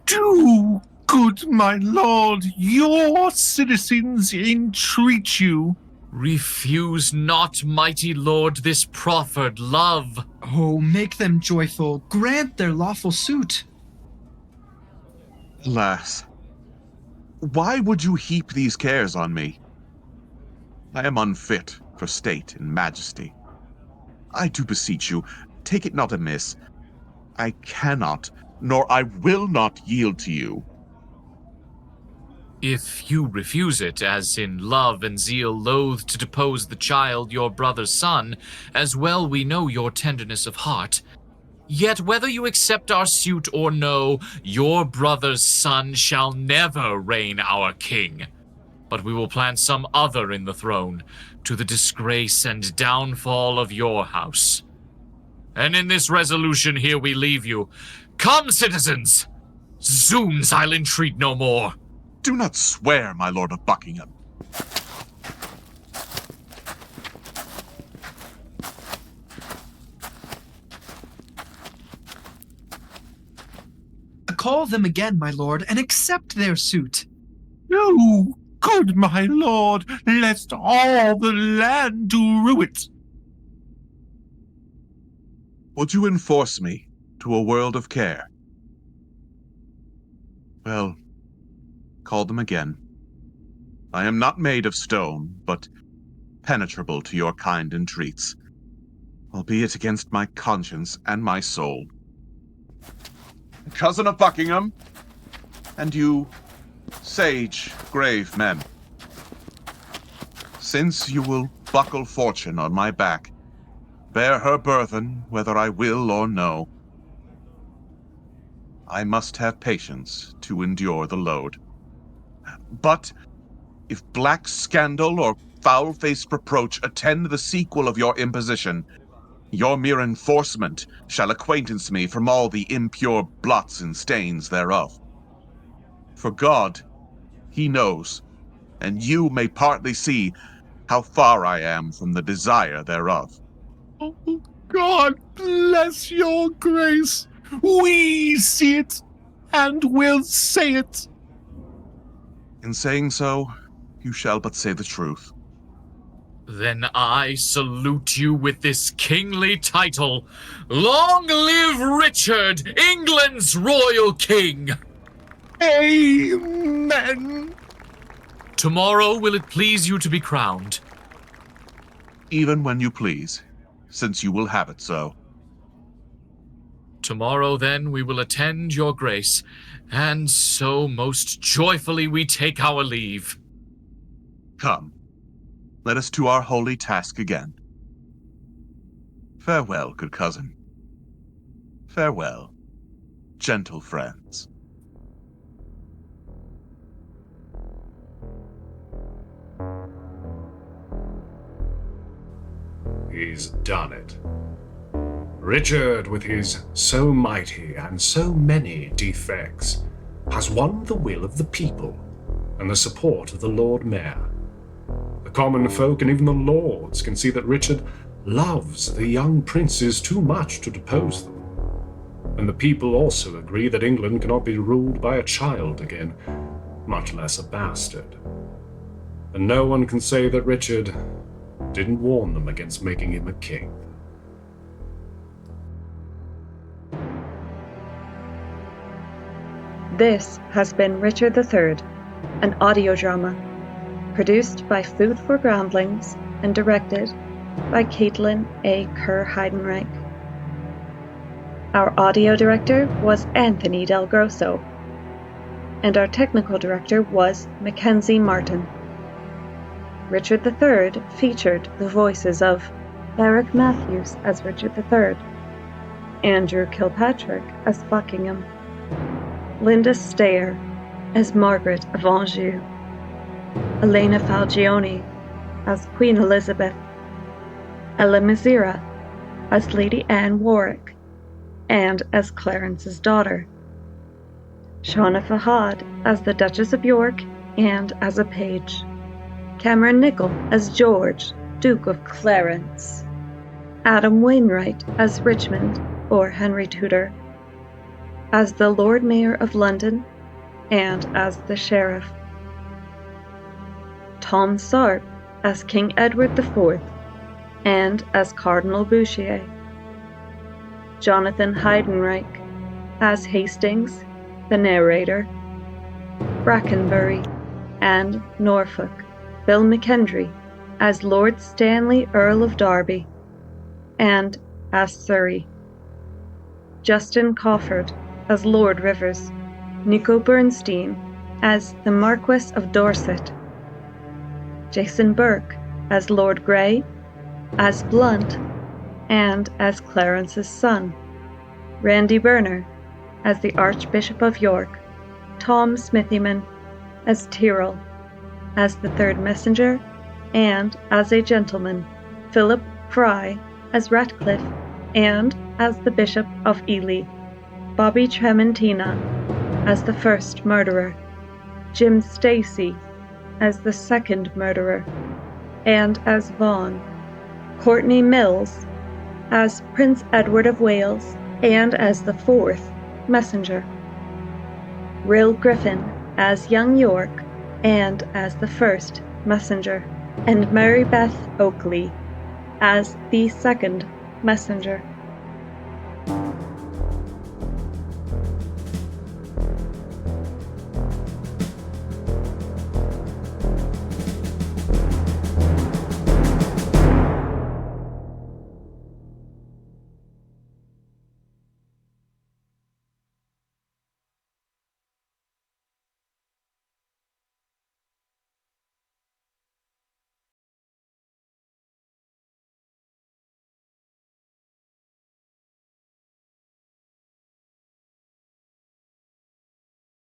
Do, good my lord, your citizens entreat you. Refuse not, mighty lord, this proffered love. Oh, make them joyful. Grant their lawful suit. Alas, why would you heap these cares on me? I am unfit for state and majesty. I do beseech you, take it not amiss. I cannot, nor I will not yield to you. If you refuse it, as in love and zeal loath to depose the child, your brother's son, as well we know your tenderness of heart, yet whether you accept our suit or no, your brother's son shall never reign our king. But we will plant some other in the throne, to the disgrace and downfall of your house. And in this resolution here we leave you. Come, citizens! Zoons, I'll entreat no more. Do not swear, my lord of Buckingham. Call them again, my lord, and accept their suit. No, good my lord, lest all the land do rue it. Would you enforce me to a world of care? Well, call them again. I am not made of stone, but penetrable to your kind entreats, albeit against my conscience and my soul. Cousin of Buckingham, and you, sage, grave men, since you will buckle fortune on my back, bear her burthen whether I will or no. I must have patience to endure the load. But if black scandal or foul-faced reproach attend the sequel of your imposition, your mere enforcement shall acquaintance me from all the impure blots and stains thereof. For God, he knows, and you may partly see how far I am from the desire thereof. Oh, God bless your grace. We see it, and will say it. In saying so, you shall but say the truth. Then I salute you with this kingly title. Long live Richard, England's royal king! Amen! Tomorrow will it please you to be crowned? Even when you please, since you will have it so. Tomorrow, then, we will attend your grace, and so most joyfully we take our leave. Come, let us to our holy task again. Farewell, good cousin. Farewell, gentle friends. He's done it. Richard, with his so mighty and so many defects, has won the will of the people and the support of the Lord Mayor. The common folk and even the lords can see that Richard loves the young princes too much to depose them. And the people also agree that England cannot be ruled by a child again, much less a bastard. And no one can say that Richard didn't warn them against making him a king. This has been Richard III, an audio drama, produced by Food for Groundlings and directed by Caitlin A. Kerr Heidenreich. Our audio director was Anthony Del Grosso, and our technical director was Mackenzie Martin. Richard III featured the voices of Eric Matthews as Richard III, Andrew Kilpatrick as Buckingham, Linda Stayer as Margaret of Anjou, Elena Falgione as Queen Elizabeth, Ella Mizera as Lady Anne Warwick and as Clarence's daughter, Shauna Fahad as the Duchess of York and as a page, Cameron Nichol as George, Duke of Clarence, Adam Wainwright as Richmond, or Henry Tudor, as the Lord Mayor of London and as the Sheriff, Tom Sarp as King Edward IV and as Cardinal Bouchier, Jonathan Heidenreich as Hastings, the narrator, Brakenbury and Norfolk, Bill McKendree as Lord Stanley, Earl of Derby, and as Surrey, Justin Kofford as Lord Rivers, Nico Bernstein as the Marquess of Dorset, Jason Burke as Lord Grey, as Blunt, and as Clarence's son, Randy Burner as the Archbishop of York, Tom Smithyman as Tyrrell, as the third messenger, and as a gentleman, Philip Fry as Ratcliffe, and as the Bishop of Ely, Bobby Trementina as the first murderer, Jim Stacy as the second murderer, and as Vaughan, Courtney Mills as Prince Edward of Wales, and as the fourth messenger, Rill Griffin as young York, and as the first messenger, and Mary Beth Oakley as the second messenger.